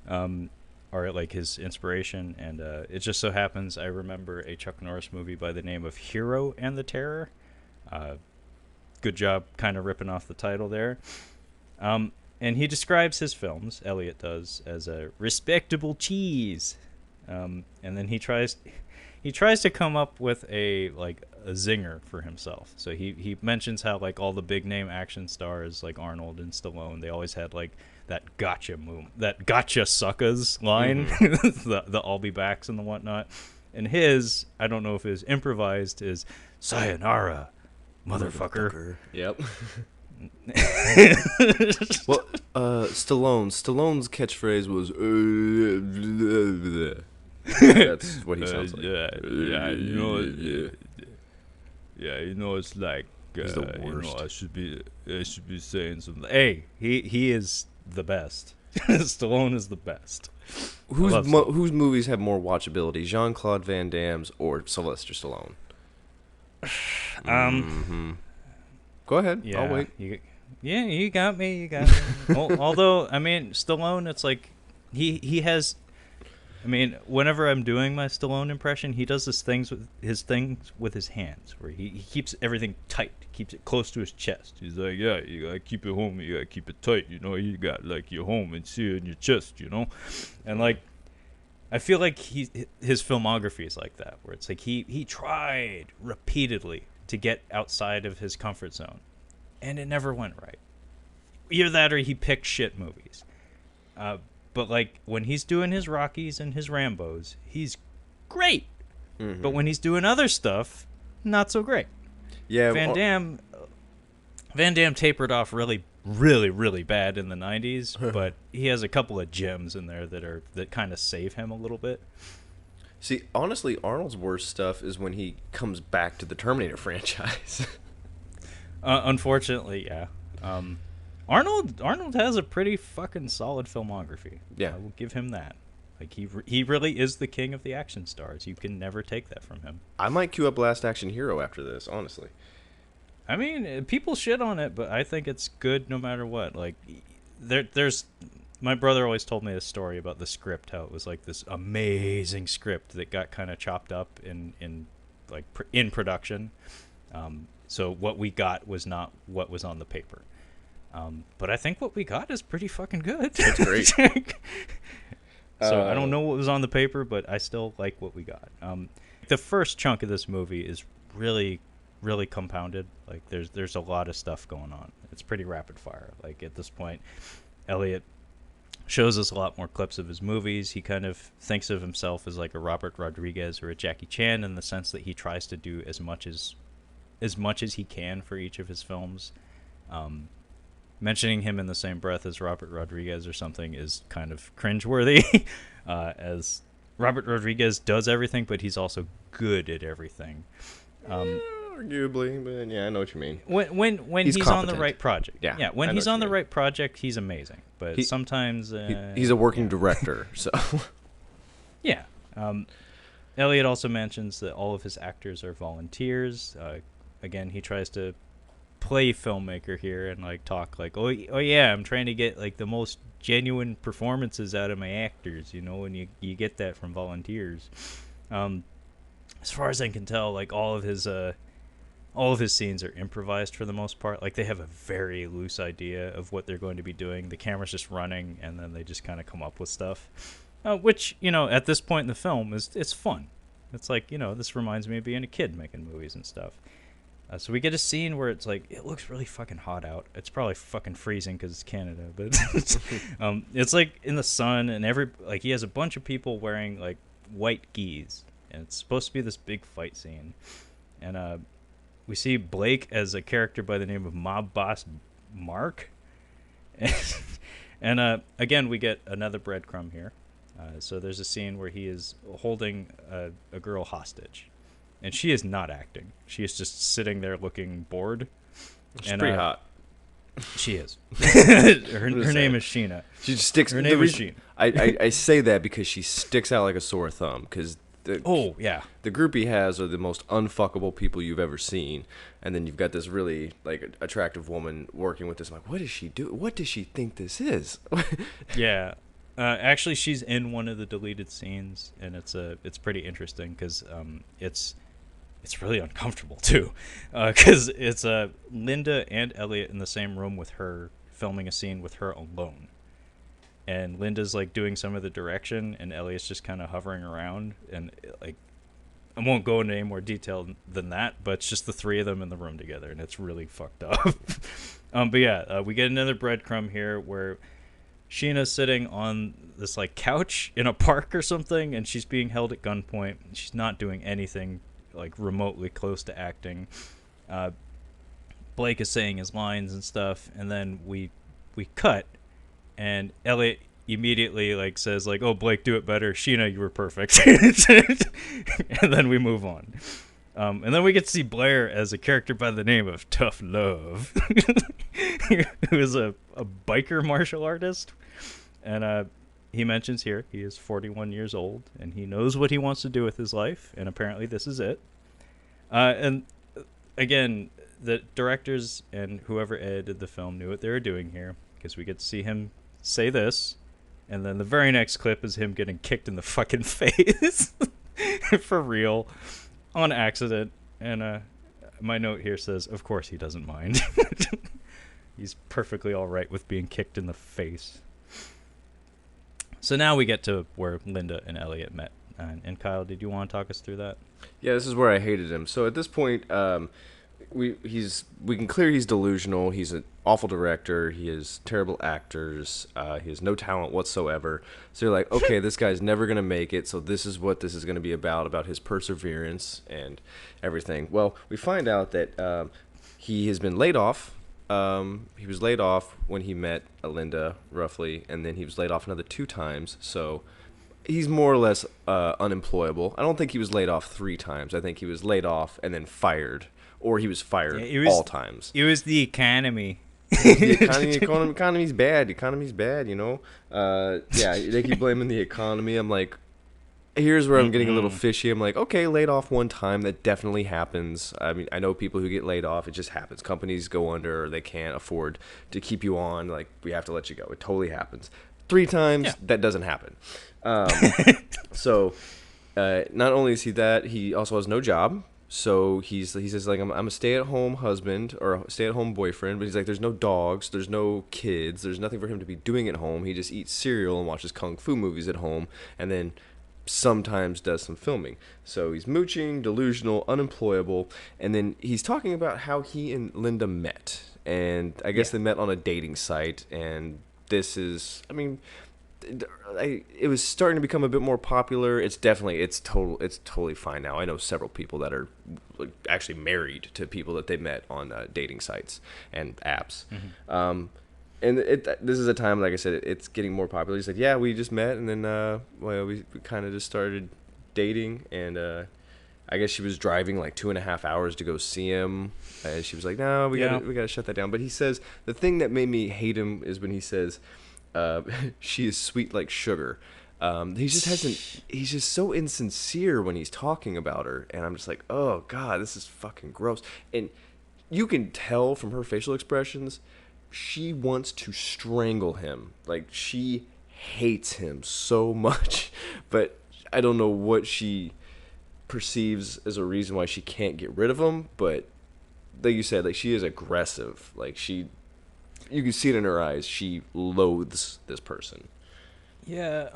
are like his inspiration, and it just so happens I remember a Chuck Norris movie by the name of Hero and the Terror. Good job kind of ripping off the title there. And he describes his films, Elliot does, as a respectable cheese. And then he tries to come up with a zinger for himself. So he mentions how like all the big name action stars like Arnold and Stallone, they always had like that gotcha suckers line, the I'll be backs and the whatnot. And his, I don't know if it was improvised, is sayonara, motherfucker. Yep. Well, Stallone's catchphrase was that's what he sounds like. It's like He's the worst. I should be saying something. Hey, he is the best. Stallone is the best. Whose movies have more watchability, Jean-Claude Van Damme's or Sylvester Stallone? Go ahead. Yeah, I'll wait. You got me. Although, I mean, Stallone, it's like he has I mean, whenever I'm doing my Stallone impression, he does things with his hands, where he keeps everything tight, keeps it close to his chest. He's like, yeah, you gotta keep it home, you gotta keep it tight, you know. You got like your home and see it in your chest, you know. And like, I feel like his filmography is like that, where it's like he tried repeatedly to get outside of his comfort zone, and it never went right. Either that or he picked shit movies. But like when he's doing his Rockies and his Rambos, he's great. Mm-hmm. But when he's doing other stuff, not so great. Yeah, Van Damme tapered off really, really, really bad in the 90s, but he has a couple of gems in there that kind of save him a little bit. See, honestly, Arnold's worst stuff is when he comes back to the Terminator franchise. Unfortunately, yeah. Arnold has a pretty fucking solid filmography. Yeah, I will give him that. Like he really is the king of the action stars. You can never take that from him. I might queue up Last Action Hero after this, honestly. I mean, people shit on it, but I think it's good no matter what. Like, there's my brother always told me this story about the script, how it was like this amazing script that got kind of chopped up in production. So what we got was not what was on the paper. But I think what we got is pretty fucking good. That's great. So I don't know what was on the paper, but I still like what we got. The first chunk of this movie is really, really compounded. Like there's a lot of stuff going on. It's pretty rapid fire. Like at this point, Elliot shows us a lot more clips of his movies. He kind of thinks of himself as like a Robert Rodriguez or a Jackie Chan in the sense that he tries to do as much as he can for each of his films. Mentioning him in the same breath as Robert Rodriguez or something is kind of cringeworthy, as Robert Rodriguez does everything, but he's also good at everything. Arguably, but yeah, I know what you mean. When he's on the right project, yeah. When he's on the right project, he's amazing. But sometimes he's a working director, so yeah. Elliot also mentions that all of his actors are volunteers. Again, he tries to play filmmaker here and like talk like, oh yeah, I'm trying to get like the most genuine performances out of my actors, you know, and you get that from volunteers. As far as I can tell, like all of his scenes are improvised for the most part. Like they have a very loose idea of what they're going to be doing. The camera's just running, and then they just kind of come up with stuff, which, you know, at this point in the film it's fun. It's like, you know, this reminds me of being a kid making movies and stuff. So we get a scene where it's like, it looks really fucking hot out. It's probably fucking freezing because it's Canada, but it's like in the sun, and he has a bunch of people wearing like white gis, and it's supposed to be this big fight scene. And we see Blake as a character by the name of Mob Boss Mark. And again, we get another breadcrumb here. So there's a scene where he is holding a girl hostage. And she is not acting. She is just sitting there looking bored. She's pretty hot. She is. her name is Sheena. She just sticks. Her name is Sheena. I say that because she sticks out like a sore thumb. Because the group he has are the most unfuckable people you've ever seen. And then you've got this really like attractive woman working with this. I'm like, what does she do? What does she think this is? Yeah. Actually, she's in one of the deleted scenes, and it's pretty interesting because it's really uncomfortable too, because it's Linda and Elliot in the same room with her, filming a scene with her alone, and Linda's like doing some of the direction, and Elliot's just kind of hovering around, and like I won't go into any more detail than that, but it's just the three of them in the room together, and it's really fucked up. But yeah, we get another breadcrumb here where Sheena's sitting on this like couch in a park or something, and she's being held at gunpoint. She's not doing anything like remotely close to acting. Blake is saying his lines and stuff, and then we cut, and Elliot immediately like says like, "Oh, Blake, do it better. Sheena, you were perfect." And then we move on. And then we get to see Blair as a character by the name of Tough Love, who is a biker martial artist. And he mentions here he is 41 years old, and he knows what he wants to do with his life, and apparently this is it. And again, the directors and whoever edited the film knew what they were doing here, because we get to see him say this, And then the very next clip is him getting kicked in the fucking face. For real. On accident. And my note here says, of course he doesn't mind. He's perfectly all right with being kicked in the face. So now we get to where Linda and Elliot met. And Kyle, did you want to talk us through that? Yeah, this is where I hated him. So at this point, we can clear he's delusional. He's an awful director. He has terrible actors. He has no talent whatsoever. So you're like, okay, this guy's never gonna make it. So this is what this is gonna be about his perseverance and everything. Well, we find out that he has been laid off. He was laid off when he met Linda, roughly, and then he was laid off another 2 times. So he's more or less unemployable. I don't think he was laid off 3 times. I think he was laid off and then fired. Or he was fired all times. It was the economy. The economy's bad. The economy's bad, you know? Yeah, they keep blaming the economy. I'm like, here's where I'm getting a little fishy. I'm like, okay, laid off 1 time. That definitely happens. I mean, I know people who get laid off. It just happens. Companies go under or they can't afford to keep you on. Like, we have to let you go. It totally happens. 3 times, that doesn't happen. So, not only is he that, he also has no job. So he says, like, I'm a stay-at-home husband or a stay-at-home boyfriend, but he's like, there's no dogs, there's no kids, there's nothing for him to be doing at home. He just eats cereal and watches kung fu movies at home, and then sometimes does some filming. So he's mooching, delusional, unemployable, and then he's talking about how he and Linda met, and I guess they met on a dating site, and this is, I mean, it was starting to become a bit more popular. It's totally fine now. I know several people that are actually married to people that they met on dating sites and apps. Mm-hmm. And this is a time, like I said, it's getting more popular. He's like, yeah, we just met, and then we kind of just started dating, and I guess she was driving like 2.5 hours to go see him, and she was like, no, we gotta shut that down. But he says the thing that made me hate him is when he says, she is sweet like sugar. He's just so insincere when he's talking about her, and I'm just like, oh god, this is fucking gross. And you can tell from her facial expressions, she wants to strangle him. Like, she hates him so much, but I don't know what she perceives as a reason why she can't get rid of him. But like you said, like, she is aggressive. Like, you can see it in her eyes. She loathes this person. Yeah,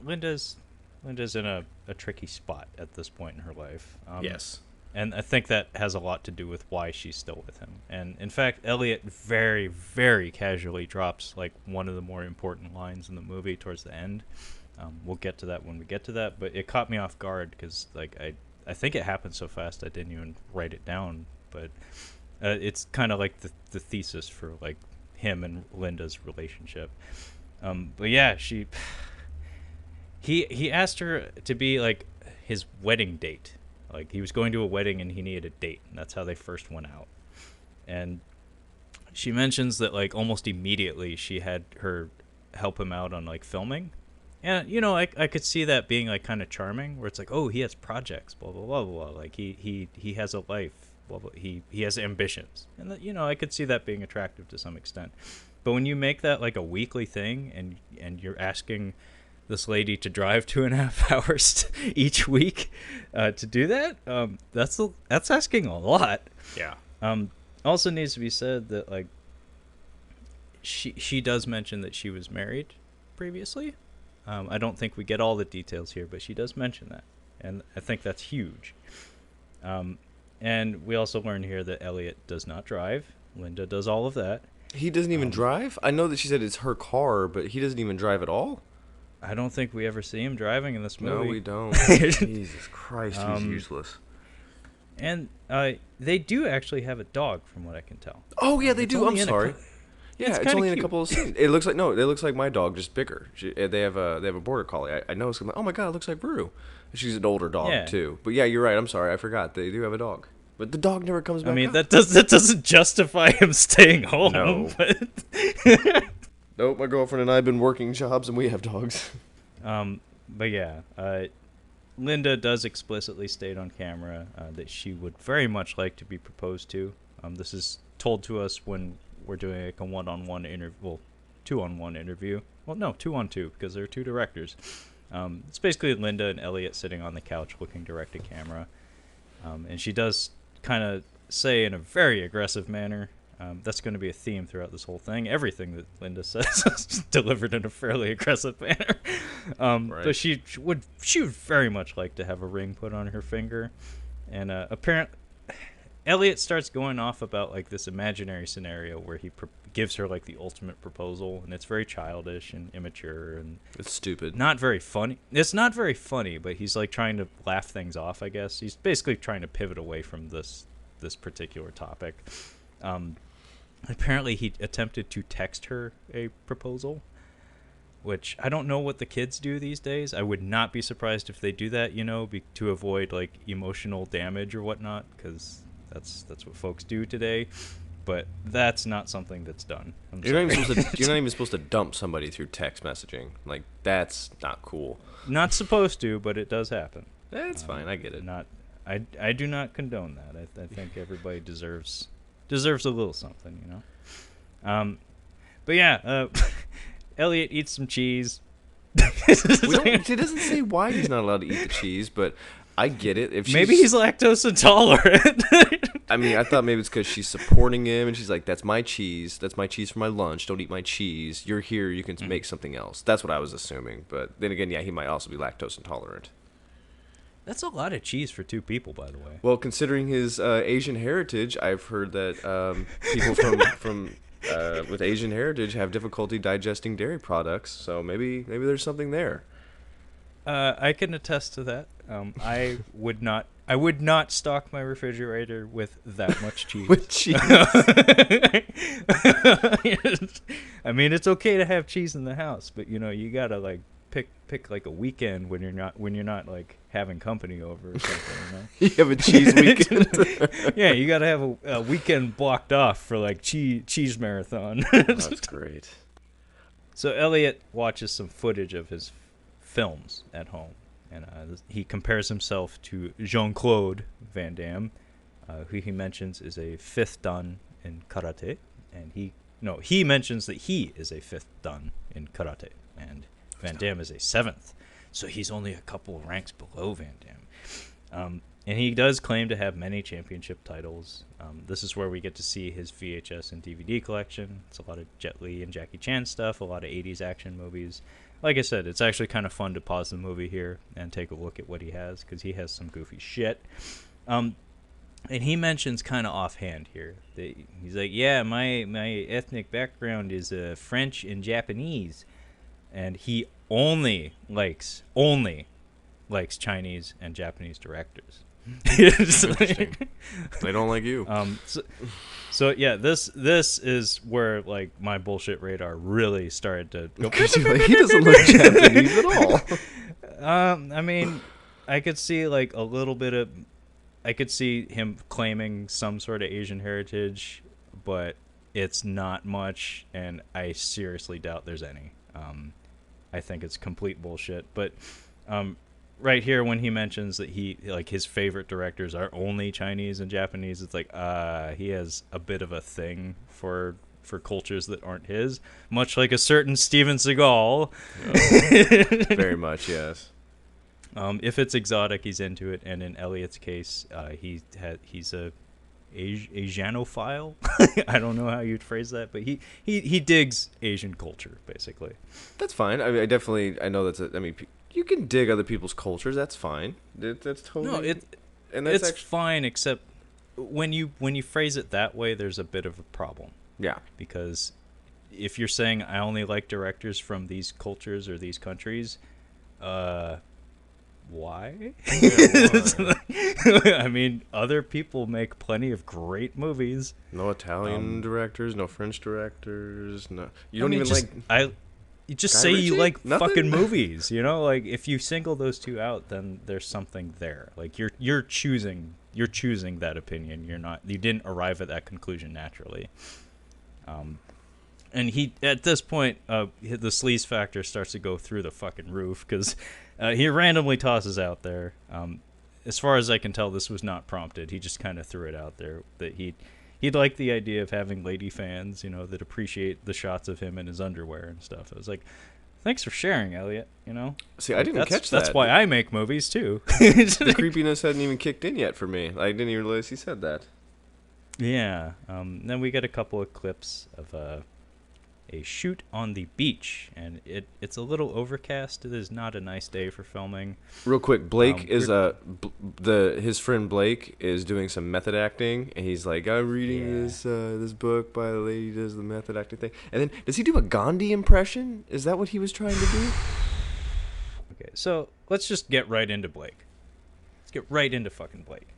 Linda's in a tricky spot at this point in her life. Yes. And I think that has a lot to do with why she's still with him. And in fact, Elliot very, very casually drops like one of the more important lines in the movie towards the end. We'll get to that when we get to that, but it caught me off guard because like I think it happened so fast I didn't even write it down. But it's kind of like the thesis for like him and Linda's relationship. But yeah, he asked her to be like his wedding date. Like, he was going to a wedding and he needed a date, and that's how they first went out. And she mentions that like almost immediately she had her help him out on like filming. And you know, I could see that being like kind of charming, where it's like, oh, he has projects, blah blah blah blah, like he has a life, blah blah, he has ambitions, and that, you know, I could see that being attractive to some extent. But when you make that like a weekly thing, and you're asking this lady to drive 2.5 hours each week to do that, that's asking a lot. Yeah. Also needs to be said that like she does mention that she was married previously. I don't think we get all the details here, but she does mention that, and I think that's huge. And we also learn here that Elliot does not drive. Linda does all of that. He doesn't even drive? I know that she said it's her car, but he doesn't even drive at all? I don't think we ever see him driving in this movie. No, we don't. Jesus Christ, he's useless. And they do actually have a dog, from what I can tell. Oh, yeah, they do. I'm sorry. Yeah, it's only in a cute. couple of scenes. It looks like my dog, just bigger. They have a border collie. I know. It's like, oh my god, it looks like Brew. She's an older dog too. But yeah, you're right. I'm sorry, I forgot. They do have a dog. But the dog never comes back. I mean, up. that doesn't justify him staying home. No. But Nope, my girlfriend and I have been working jobs, and we have dogs. But yeah, Linda does explicitly state on camera that she would very much like to be proposed to. This is told to us when we're doing like a 1-on-1 interview, well, 2-on-1 interview. Well, no, 2-on-2 because there are two directors. It's basically Linda and Elliot sitting on the couch looking direct to camera. And she does kind of say in a very aggressive manner, that's going to be a theme throughout this whole thing. Everything that Linda says is delivered in a fairly aggressive manner. Right. But she would very much like to have a ring put on her finger. And apparently, Elliot starts going off about like this imaginary scenario where he gives her like the ultimate proposal, and it's very childish and immature and It's stupid. not very funny. It's not very funny, but he's like trying to laugh things off, I guess. He's basically trying to pivot away from this particular topic. Apparently he attempted to text her a proposal, which I don't know what the kids do these days. I would not be surprised if they do that, to avoid like emotional damage or whatnot, because that's what folks do today. But that's not something that's done. You're not even supposed to dump somebody through text messaging. Like, that's not cool. Not supposed to, but it does happen. It's fine. I get it. I do not condone that. I think everybody deserves a little something, But yeah, Elliot eats some cheese. It doesn't say why he's not allowed to eat the cheese, but I get it. If maybe he's lactose intolerant. I mean, I thought maybe it's because she's supporting him, and she's like, "That's my cheese. That's my cheese for my lunch. Don't eat my cheese. You're here. You can make something else." That's what I was assuming. But then again, yeah, he might also be lactose intolerant. That's a lot of cheese for two people, by the way. Well, considering his Asian heritage, I've heard that people from with Asian heritage have difficulty digesting dairy products. So maybe there's something there. I can attest to that. I would not stock my refrigerator with that much cheese. With cheese. I mean, it's okay to have cheese in the house, but you gotta like pick like a weekend when you're not like having company over or something. You have a cheese weekend. Yeah, you gotta have a weekend blocked off for like cheese marathon. That's great. So Elliot watches some footage of his films at home, and he compares himself to Jean-Claude Van Damme, who he mentions is a fifth dan in karate, and he mentions that he is a fifth dan in karate, and Van Damme is a seventh, so he's only a couple of ranks below Van Damme. And he does claim to have many championship titles. This is where we get to see his VHS and DVD collection. It's a lot of Jet Li and Jackie Chan stuff, a lot of 80s action movies. Like I said, it's actually kind of fun to pause the movie here and take a look at what he has, because he has some goofy shit. And he mentions kind of offhand here that he's like, yeah, my ethnic background is French and Japanese, and he only likes Chinese and Japanese directors. Interesting. They don't like you. So yeah, this is where like my bullshit radar really started to go. He doesn't look Japanese at all. I mean, I could see like a little bit of, I could see him claiming some sort of Asian heritage, but it's not much, and I seriously doubt there's any. I think it's complete bullshit. But right here, when he mentions that his favorite directors are only Chinese and Japanese, it's like he has a bit of a thing for cultures that aren't his, much like a certain Steven Seagal. Oh, very much, yes. If it's exotic, he's into it, and in Elliot's case, he's a Asianophile. I don't know how you'd phrase that, but he digs Asian culture, basically. That's fine. I mean, I know that's you can dig other people's cultures. That's fine. That's totally it's fine, except when you phrase it that way, there's a bit of a problem. Yeah. Because if you're saying I only like directors from these cultures or these countries, why? Yeah, why? I mean, other people make plenty of great movies. No Italian directors, no French directors. No, you don't You just Guy say Ritchie? you like Nothing? fucking movies, like if you single those two out, then there's something there. Like you're choosing that opinion. You didn't arrive at that conclusion naturally. And he, at this point, the sleaze factor starts to go through the fucking roof, because he randomly tosses out there. As far as I can tell, this was not prompted. He just kind of threw it out there that he'd like the idea of having lady fans, that appreciate the shots of him in his underwear and stuff. I was like, Thanks for sharing, Elliot. You know. See, I didn't catch that. That's why I make movies too. The creepiness hadn't even kicked in yet for me. I didn't even realize he said that. Yeah. Then we get a couple of clips of a shoot on the beach, and it's a little overcast. It is not a nice day for filming. Real quick, Blake is his friend Blake is doing some method acting, and he's like, I'm reading this book by the lady who does the method acting thing. And then does he do a Gandhi impression? Is that what he was trying to do? Okay, so let's just get right into Blake. Let's get right into fucking Blake.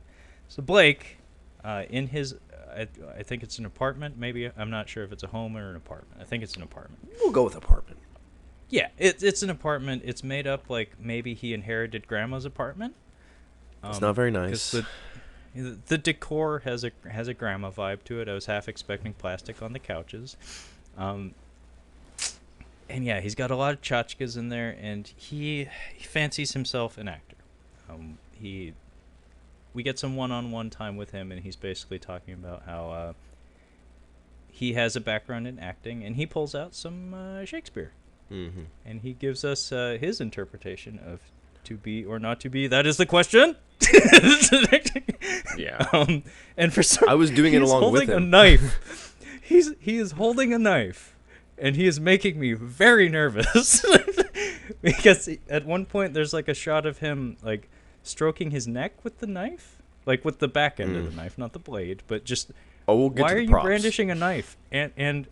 So Blake, in his, I think it's an apartment. Maybe I'm not sure if it's a home or an apartment. I think it's an apartment. We'll go with apartment. Yeah, it's an apartment. It's made up like maybe he inherited grandma's apartment. It's not very nice. The decor has a grandma vibe to it. I was half expecting plastic on the couches. And yeah, he's got a lot of tchotchkes in there, and he fancies himself an actor. We get some one-on-one time with him, and he's basically talking about how he has a background in acting, and he pulls out some Shakespeare. Mm-hmm. And he gives us his interpretation of to be or not to be. That is the question. Yeah. And for some, I was doing it along with him. He's holding a knife. He is holding a knife, and he is making me very nervous because at one point there's like a shot of him like stroking his neck with the knife, like with the back end of the knife, not the blade, but just. We'll get why to the are props. you brandishing a knife? And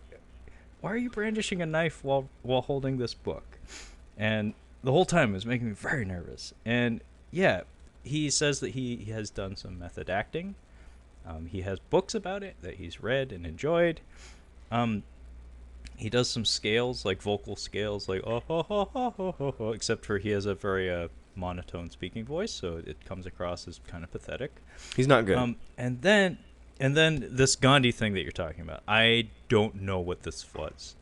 why are you brandishing a knife while holding this book? And the whole time it was making me very nervous. And yeah, he says that he has done some method acting. He has books about it that he's read and enjoyed. He does some scales, like vocal scales, like oh ho ho ho ho ho ho, except for he has a very monotone speaking voice, so it comes across as kind of pathetic. He's not good. And then this Gandhi thing that you're talking about, I don't know what this was.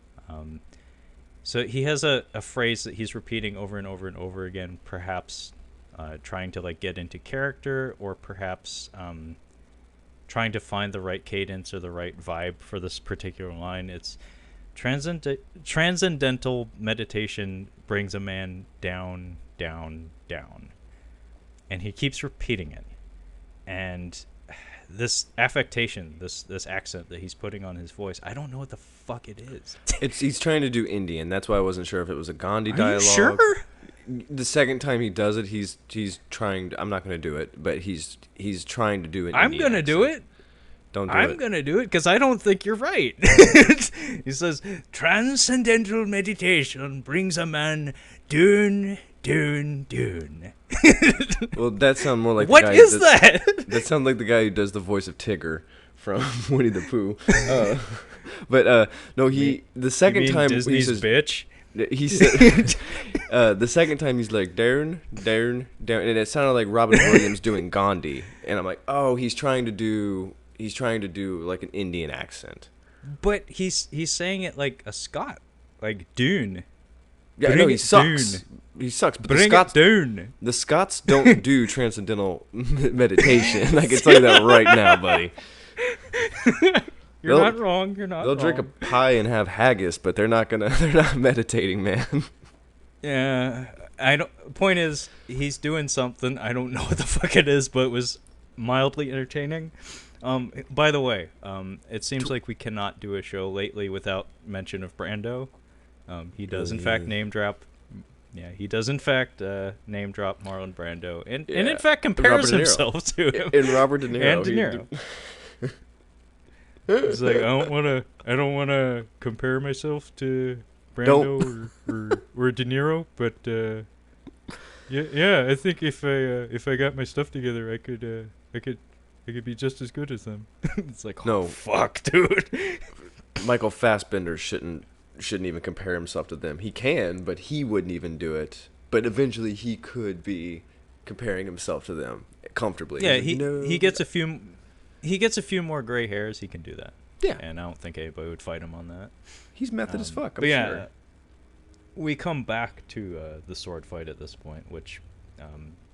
So he has a phrase that he's repeating over and over and over again, perhaps trying to like get into character, or perhaps trying to find the right cadence or the right vibe for this particular line. It's transcendental meditation brings a man down, down, down. And he keeps repeating it. And this affectation, this accent that he's putting on his voice, I don't know what the fuck it is. He's trying to do Indian. That's why I wasn't sure if it was a Gandhi dialogue. You sure? The second time he does it, he's trying to, I'm not going to do it, but he's trying to do it. I'm going to do it. Don't do it. I'm going to do it because I don't think you're right. He says, transcendental meditation brings a man down, down, down. Well, that sounds more like what the guy is that? That sounds like the guy who does the voice of Tigger from Winnie the Pooh. But no, the second time Disney's he says bitch. He said the second time he's like down, down, down, and it sounded like Robin Williams doing Gandhi, and I'm like, oh, he's trying to do like an Indian accent. But he's saying it like a Scot, like Dune. Yeah, no, he sucks. He sucks. But the Scots don't do transcendental meditation. I can tell you that right now, buddy. You're not wrong. You're not. They'll wrong. drink a pie and have haggis, but they're not meditating, man. Yeah, point is, he's doing something. I don't know what the fuck it is, but it was mildly entertaining. By the way, it seems like we cannot do a show lately without mention of Brando. He does in fact name drop. Yeah, he does in fact name drop Marlon Brando, and in fact compares himself to him. And Robert De Niro. And De Niro. He's like, I don't wanna compare myself to Brando or De Niro, but yeah, I think if I got my stuff together, I could be just as good as them. It's like, no, fuck, dude. Michael Fassbender shouldn't even compare himself to them. He can, but he wouldn't even do it. But eventually, he could be comparing himself to them comfortably. Yeah, he gets a few more gray hairs. He can do that. Yeah, and I don't think anybody would fight him on that. He's method as fuck. I'm but yeah, sure. We come back to the sword fight at this point, which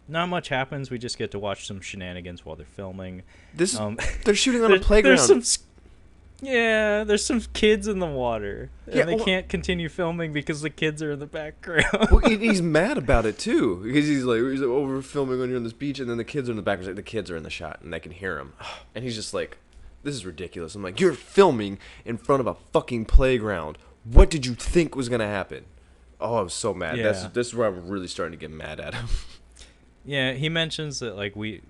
not much happens. We just get to watch some shenanigans while they're filming. They're shooting on a playground. Yeah, there's some kids in the water, and Yeah, they well- can't continue filming because the kids are in the background. Well, he's mad about it too because he's like, oh, we're filming when you're on this beach, and then the kids are in the background. Like, the kids are in the shot, and they can hear him, and he's just like, this is ridiculous. I'm like, you're filming in front of a fucking playground. What did you think was gonna happen? Oh, I was so mad. Yeah. This is where I'm really starting to get mad at him. Yeah, he mentions that like we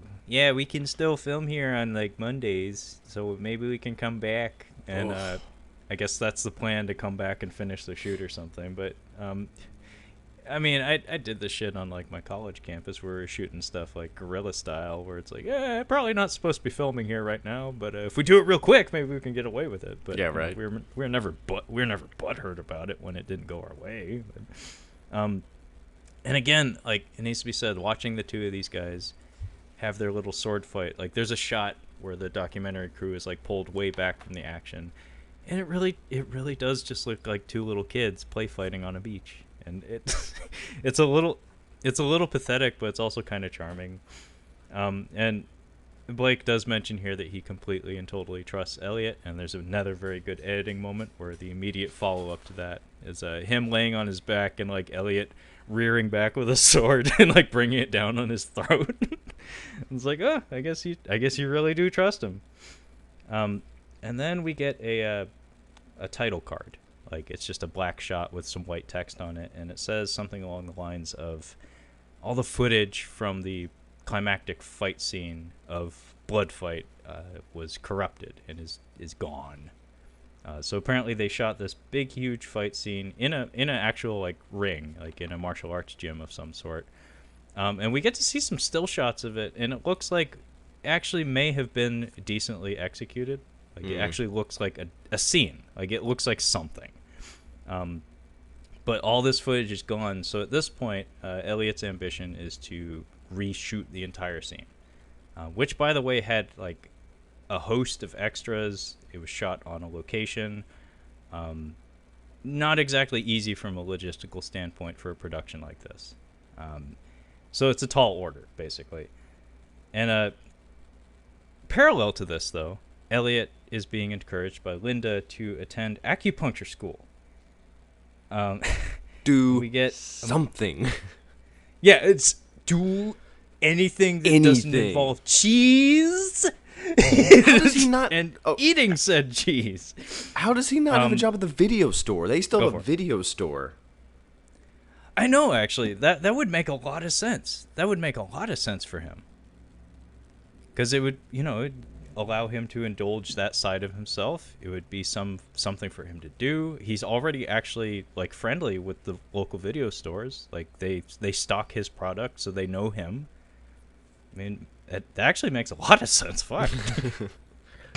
can still film here on like Mondays, so maybe we can come back, and I guess that's the plan, to come back and finish the shoot or something. But I mean, I did this shit on like my college campus where we were shooting stuff like guerrilla style, where it's like, probably not supposed to be filming here right now, but if we do it real quick, maybe we can get away with it. But Yeah, right. We're never butthurt about it when it didn't go our way. But, and again, like, it needs to be said, watching the two of these guys have their little sword fight, like there's a shot where the documentary crew is like pulled way back from the action, and it really does just look like two little kids play fighting on a beach, and it's a little pathetic, but it's also kind of charming. And Blake does mention here that he completely and totally trusts Elliot, and there's another very good editing moment where the immediate follow-up to that is him laying on his back and like Elliot rearing back with a sword and like bringing it down on his throat. It's like, oh, I guess you really do trust him. And then we get a title card. Like, it's just a black shot with some white text on it, and it says something along the lines of, all the footage from the climactic fight scene of Blood Fight was corrupted and is gone. So apparently they shot this big, huge fight scene in an actual like ring, like in a martial arts gym of some sort. And we get to see some still shots of it, and it looks like actually may have been decently executed. Like, it actually looks like a scene. Like, it looks like something. But all this footage is gone. So at this point, Elliot's ambition is to reshoot the entire scene, which, by the way, had like a host of extras. It was shot on a location. Not exactly easy from a logistical standpoint for a production like this. So it's a tall order, basically. And parallel to this, though, Elliot is being encouraged by Linda to attend acupuncture school. Do we get something. Yeah, it's do anything that doesn't involve cheese. How does he not? And eating said cheese. How does he not have a job at the video store? They still have a it. video store. I know, actually. That would make a lot of sense. That would make a lot of sense for him. Because it would, it'd allow him to indulge that side of himself. It would be something for him to do. He's already actually like friendly with the local video stores. Like, they stock his product, so they know him. I mean, that actually makes a lot of sense. Fuck.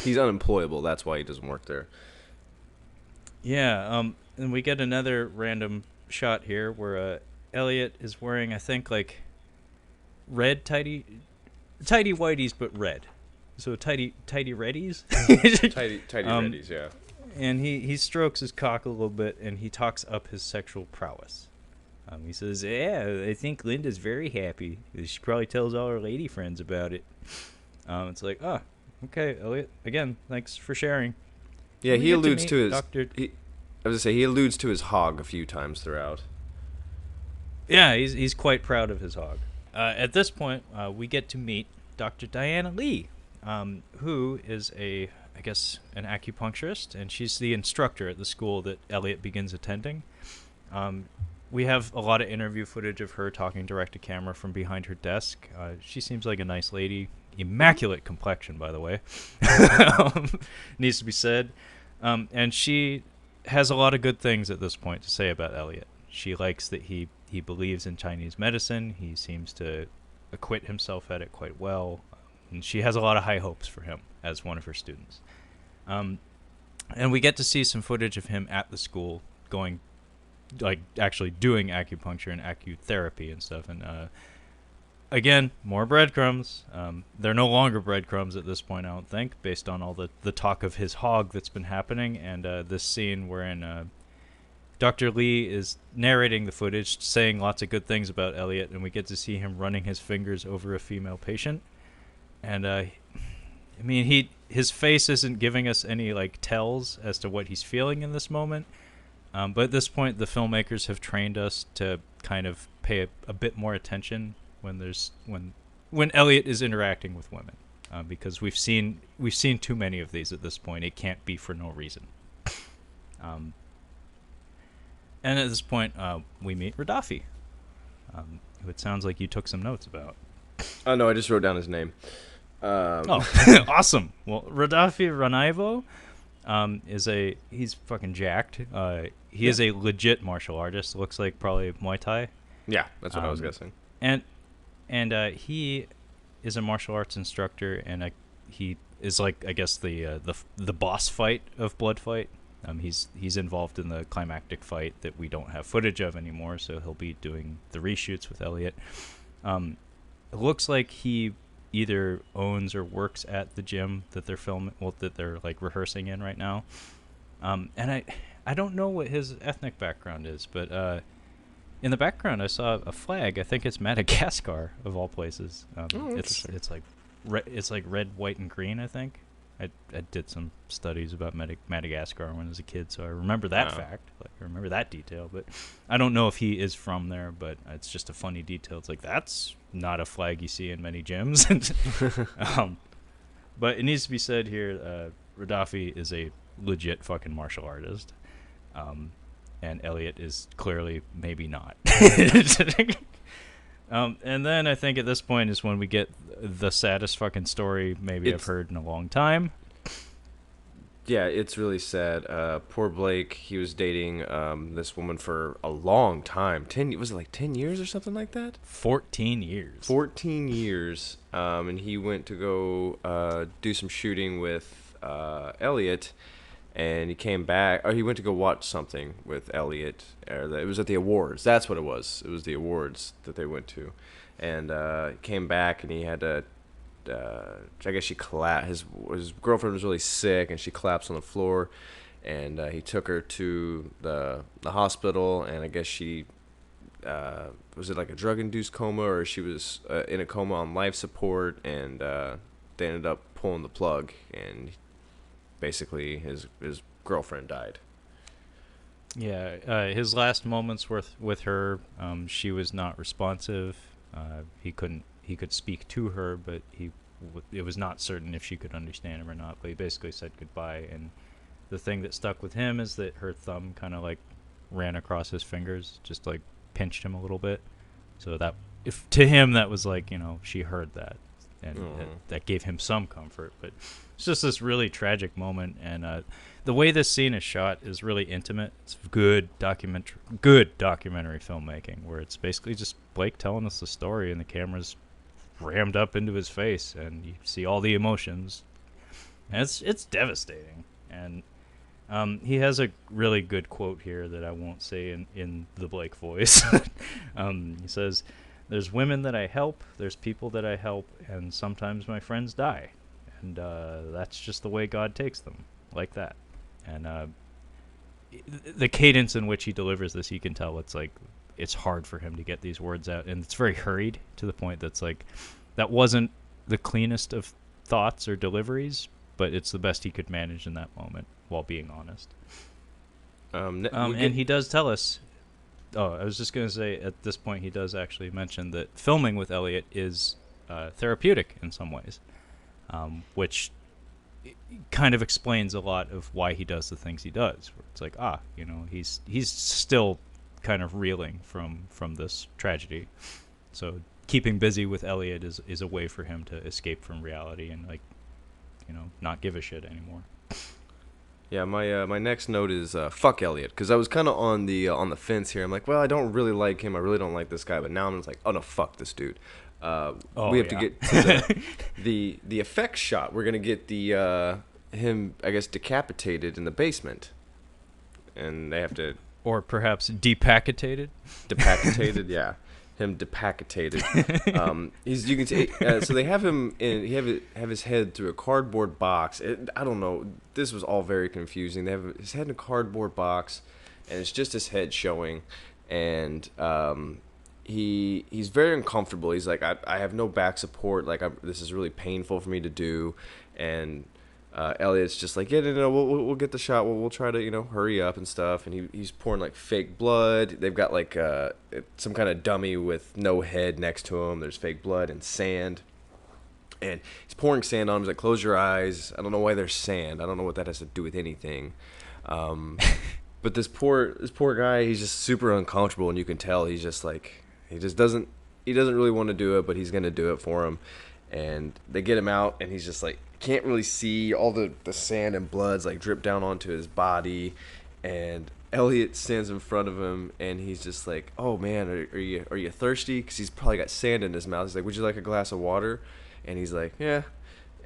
He's unemployable. That's why he doesn't work there. Yeah. And we get another random shot here where Elliot is wearing, I think, like red tidy whities, but red. So tidy reddies. Tidy reddies, yeah. And he strokes his cock a little bit, and he talks up his sexual prowess. He says, "Yeah, I think Linda's very happy. She probably tells all her lady friends about it." It's like, oh, okay, Elliot. Again, thanks for sharing. Yeah, he alludes to his. Dr. I was gonna say he alludes to his hog a few times throughout. Yeah, he's quite proud of his hog. At this point, we get to meet Dr. Diana Lee, who is I guess, an acupuncturist, and she's the instructor at the school that Elliot begins attending. We have a lot of interview footage of her talking direct to camera from behind her desk. She seems like a nice lady. Immaculate complexion, by the way. Needs to be said. And she has a lot of good things at this point to say about Elliot. She likes that he believes in Chinese medicine. He seems to acquit himself at it quite well. And she has a lot of high hopes for him as one of her students. And we get to see some footage of him at the school going, like, actually doing acupuncture and acutherapy and stuff. And again, more breadcrumbs. They're no longer breadcrumbs at this point, I don't think, based on all the talk of his hog that's been happening. And this scene wherein Dr. Lee is narrating the footage, saying lots of good things about Elliot, and we get to see him running his fingers over a female patient. And I mean, his face isn't giving us any like tells as to what he's feeling in this moment. But at this point, the filmmakers have trained us to kind of pay a bit more attention when Elliot is interacting with women, because we've seen too many of these at this point. It can't be for no reason. And at this point, we meet Radafi, who it sounds like you took some notes about. Oh no, I just wrote down his name. Awesome. Well, Radafi Ranaivo he's fucking jacked. He is a legit martial artist. Looks like probably Muay Thai. Yeah, that's what I was guessing. And he is a martial arts instructor, and he is like, I guess, the boss fight of Blood Fight. He's involved in the climactic fight that we don't have footage of anymore, so he'll be doing the reshoots with Elliot. It looks like he either owns or works at the gym that they're like rehearsing in right now. And I don't know what his ethnic background is, but in the background I saw a flag. I think it's Madagascar of all places. It's like red, white, and green. I think I did some studies about Madagascar when I was a kid, so I remember that fact. Like, I remember that detail, but I don't know if he is from there. But it's just a funny detail. It's like, that's not a flag you see in many gyms. But it needs to be said here, Radafi is a legit fucking martial artist, and Elliot is clearly maybe not. And then I think at this point is when we get the saddest fucking story I've heard in a long time. Yeah, it's really sad. Poor Blake, he was dating this woman for a long time. Was it like 10 years or something like that? 14 years. 14 years. And he went to go do some shooting with Elliot, and he came back. Or he went to go watch something with Elliot. It was at the awards. That's what it was. It was the awards that they went to. And came back, and he had to... I guess she collapsed. His girlfriend was really sick, and she collapsed on the floor. And he took her to the hospital, and I guess she was it like a drug-induced coma, or she was in a coma on life support, and they ended up pulling the plug, and basically his girlfriend died. Yeah, his last moments with her, she was not responsive. He could speak to her, but it was not certain if she could understand him or not. But he basically said goodbye, and the thing that stuck with him is that her thumb kind of like ran across his fingers, just like pinched him a little bit. So that, if to him that was like, she heard that, and that gave him some comfort. But it's just this really tragic moment, and the way this scene is shot is really intimate. It's good documentary filmmaking, where it's basically just Blake telling us the story, and the camera's rammed up into his face, and you see all the emotions. And it's devastating. And he has a really good quote here that I won't say in the Blake voice. He says, "There's women that I help, there's people that I help, and sometimes my friends die. And that's just the way God takes them, like that." And the cadence in which he delivers this, you can tell it's hard for him to get these words out, and it's very hurried, to the point that's like, that wasn't the cleanest of thoughts or deliveries, but it's the best he could manage in that moment, while being honest. And he does tell us, I was just going to say, at this point he does actually mention that filming with Elliot is therapeutic in some ways, which kind of explains a lot of why he does the things he does. Where it's like, he's still kind of reeling from this tragedy, so keeping busy with Elliot is a way for him to escape from reality and not give a shit anymore. Yeah, my next note is fuck Elliot, because I was kind of on the fence here. I'm like, well, I don't really like him. I really don't like this guy. But now I'm just like, oh no, fuck this dude. We have to get to the effects shot. We're gonna get the him, I guess, decapitated in the basement, and they have to, or perhaps decapitated. Decapitated, yeah, him decapitated. You can see. So they have him in. Have his head through a cardboard box. I don't know. This was all very confusing. They have his head in a cardboard box, and it's just his head showing, and he's very uncomfortable. He's like, I have no back support. Like, this is really painful for me to do, and Elliot's just like, yeah, no, we'll get the shot. We'll try to, hurry up and stuff. And he's pouring like fake blood. They've got like some kind of dummy with no head next to him. There's fake blood and sand. And he's pouring sand on him. He's like, close your eyes. I don't know why there's sand. I don't know what that has to do with anything. But this poor guy, he's just super uncomfortable, and you can tell he's just like, he doesn't really want to do it, but he's gonna do it for him. And they get him out, and he's just like, can't really see, all the sand and blood's like drip down onto his body. And Elliot stands in front of him, and he's just like, oh man, are you thirsty? Because he's probably got sand in his mouth. He's like, would you like a glass of water? And he's like, yeah.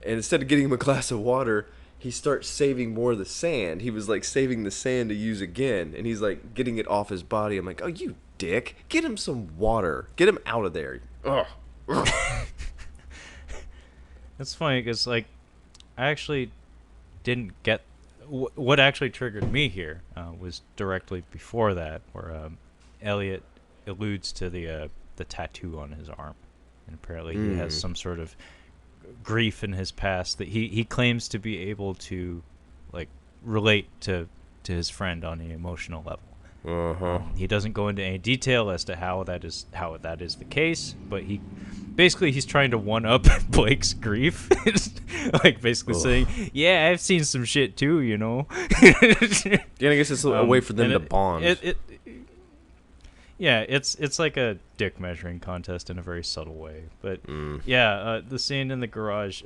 And instead of getting him a glass of water, he starts saving more of the sand. He was like saving the sand to use again, and he's like getting it off his body. I'm like, oh, you dick, get him some water, get him out of there. Ugh. It's funny because like I actually didn't get what actually triggered me here was directly before that, where Elliot alludes to the tattoo on his arm, and apparently he has some sort of grief in his past that he claims to be able to like relate to his friend on an emotional level. He doesn't go into any detail as to how that is the case, but he's trying to one up Blake's grief. Like basically saying, yeah, I've seen some shit too, Yeah, I guess it's a way for them to bond. Yeah, it's like a dick measuring contest in a very subtle way. But yeah, the scene in the garage.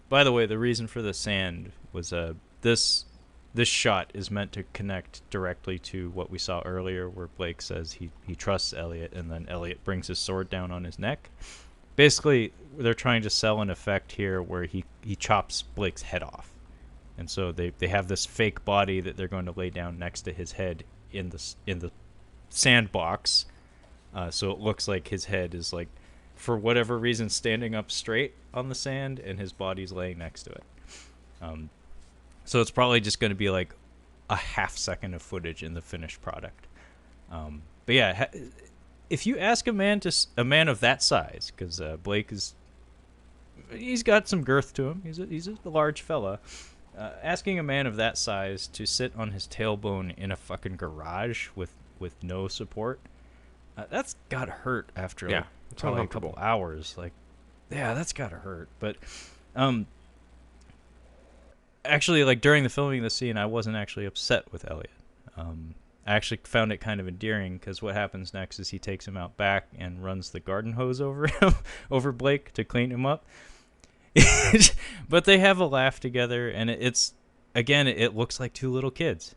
By the way, the reason for the sand was this shot is meant to connect directly to what we saw earlier, where Blake says he trusts Elliot, and then Elliot brings his sword down on his neck. Basically, they're trying to sell an effect here where he chops Blake's head off, and so they have this fake body that they're going to lay down next to his head in the sandbox, so it looks like his head is like, for whatever reason, standing up straight on the sand, and his body's laying next to it. So it's probably just going to be like a half second of footage in the finished product. But yeah, if you ask a man of that size, because Blake he's got some girth to him. He's a large fella. Asking a man of that size to sit on his tailbone in a fucking garage with no support, that's gotta hurt after probably a couple hours. Like, yeah, that's gotta hurt. But actually, like during the filming of the scene, I wasn't actually upset with Elliot. I actually found it kind of endearing, because what happens next is he takes him out back and runs the garden hose over him, over Blake, to clean him up. But they have a laugh together, and it looks like two little kids.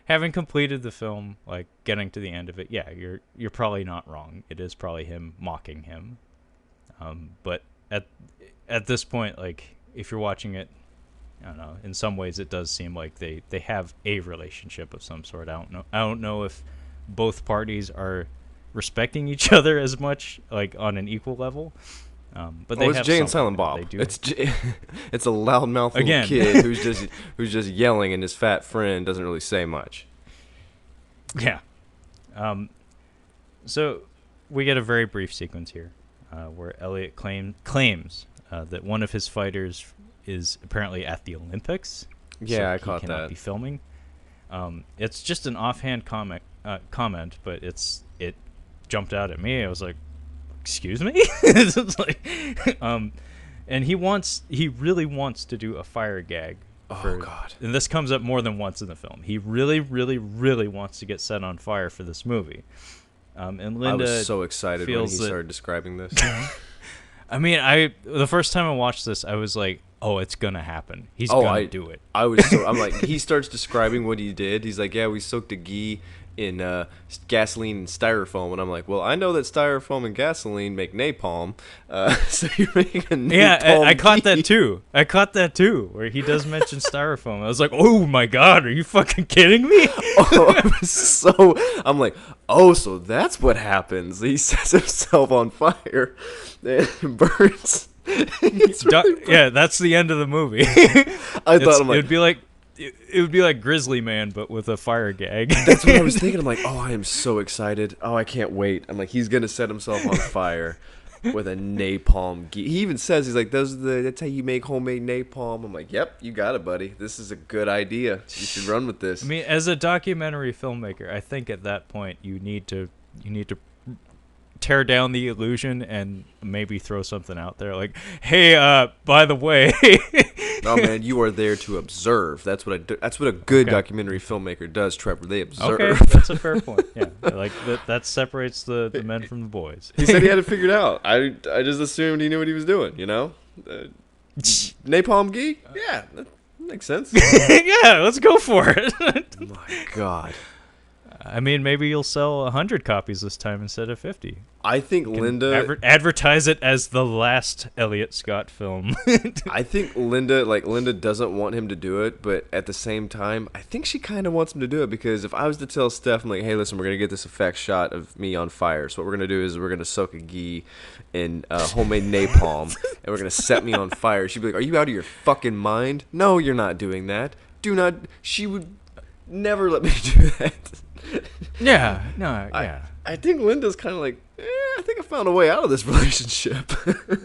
Having completed the film, like getting to the end of it, yeah, you're probably not wrong. It is probably him mocking him. But at this point, like if you're watching it, I don't know, in some ways it does seem like they have a relationship of some sort. I don't know if both parties are respecting each other as much, like on an equal level. But they it's have Jay and Silent Bob. It's a loudmouth little kid who's just yelling, and his fat friend doesn't really say much. Yeah. So we get a very brief sequence here where Elliot claims that one of his fighters is apparently at the Olympics. Yeah, so I caught he cannot that. be filming. It's just an offhand comment, but it jumped out at me. I was like, excuse me? It's like, and he really wants to do a fire gag. Oh God! And this comes up more than once in the film. He really, really, really wants to get set on fire for this movie. And Linda, I was so excited when he started describing this. I mean, the first time I watched this, I was like, oh, it's gonna happen. He's gonna do it. I'm like, he starts describing what he did. He's like, yeah, we soaked a ghee in gasoline and styrofoam, and I'm like, well, I know that styrofoam and gasoline make napalm, so you're making a napalm. Yeah, I caught that too. Where he does mention styrofoam. I was like, oh my God, are you fucking kidding me? I'm like, oh, so that's what happens. He sets himself on fire and burns. Yeah, that's the end of the movie. It would be like Grizzly Man, but with a fire gag. That's what I was thinking. I'm like, oh, I am so excited. Oh, I can't wait. I'm like, he's gonna set himself on fire. with a napalm gi. He even says, he's like, that's how you make homemade napalm. I'm like, yep, you got it, buddy. This is a good idea. You should run with this. I mean, as a documentary filmmaker, I think at that point you need to tear down the illusion and maybe throw something out there like, hey, by the way. No, man, you are there to observe. That's what a good documentary filmmaker does, Trevor. They observe. Okay, that's a fair point. Yeah, like that separates the men from the boys. He said he had it figured out. I just assumed he knew what he was doing, you know? Napalm gi? Yeah, that makes sense. Yeah, let's go for it. Oh my God. I mean, maybe you'll sell 100 copies this time instead of 50. I think Linda... advertise it as the last Elliot Scott film. I think Linda doesn't want him to do it, but at the same time, I think she kind of wants him to do it, because if I was to tell Steph, I'm like, hey, listen, we're going to get this effect shot of me on fire. So what we're going to do is we're going to soak a gi in homemade napalm, and we're going to set me on fire. She'd be like, are you out of your fucking mind? No, you're not doing that. Do not... She would never let me do that. Yeah, no, yeah. I think Linda's kind of like, I think I found a way out of this relationship.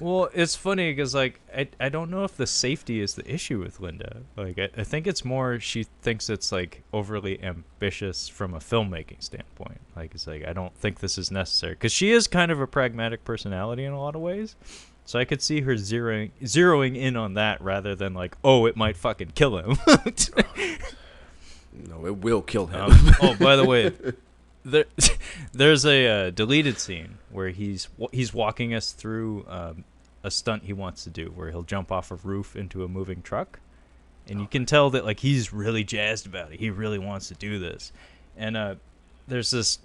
Well, it's funny because, like, I don't know if the safety is the issue with Linda. Like, I think it's more she thinks it's, like, overly ambitious from a filmmaking standpoint. Like, it's like, I don't think this is necessary. Because she is kind of a pragmatic personality in a lot of ways. So I could see her zeroing in on that rather than, like, oh, it might fucking kill him. No, it will kill him. Oh, by the way, there's a deleted scene where he's walking us through a stunt he wants to do, where he'll jump off a roof into a moving truck, and you can tell that, like, he's really jazzed about it. He really wants to do this, and there's this.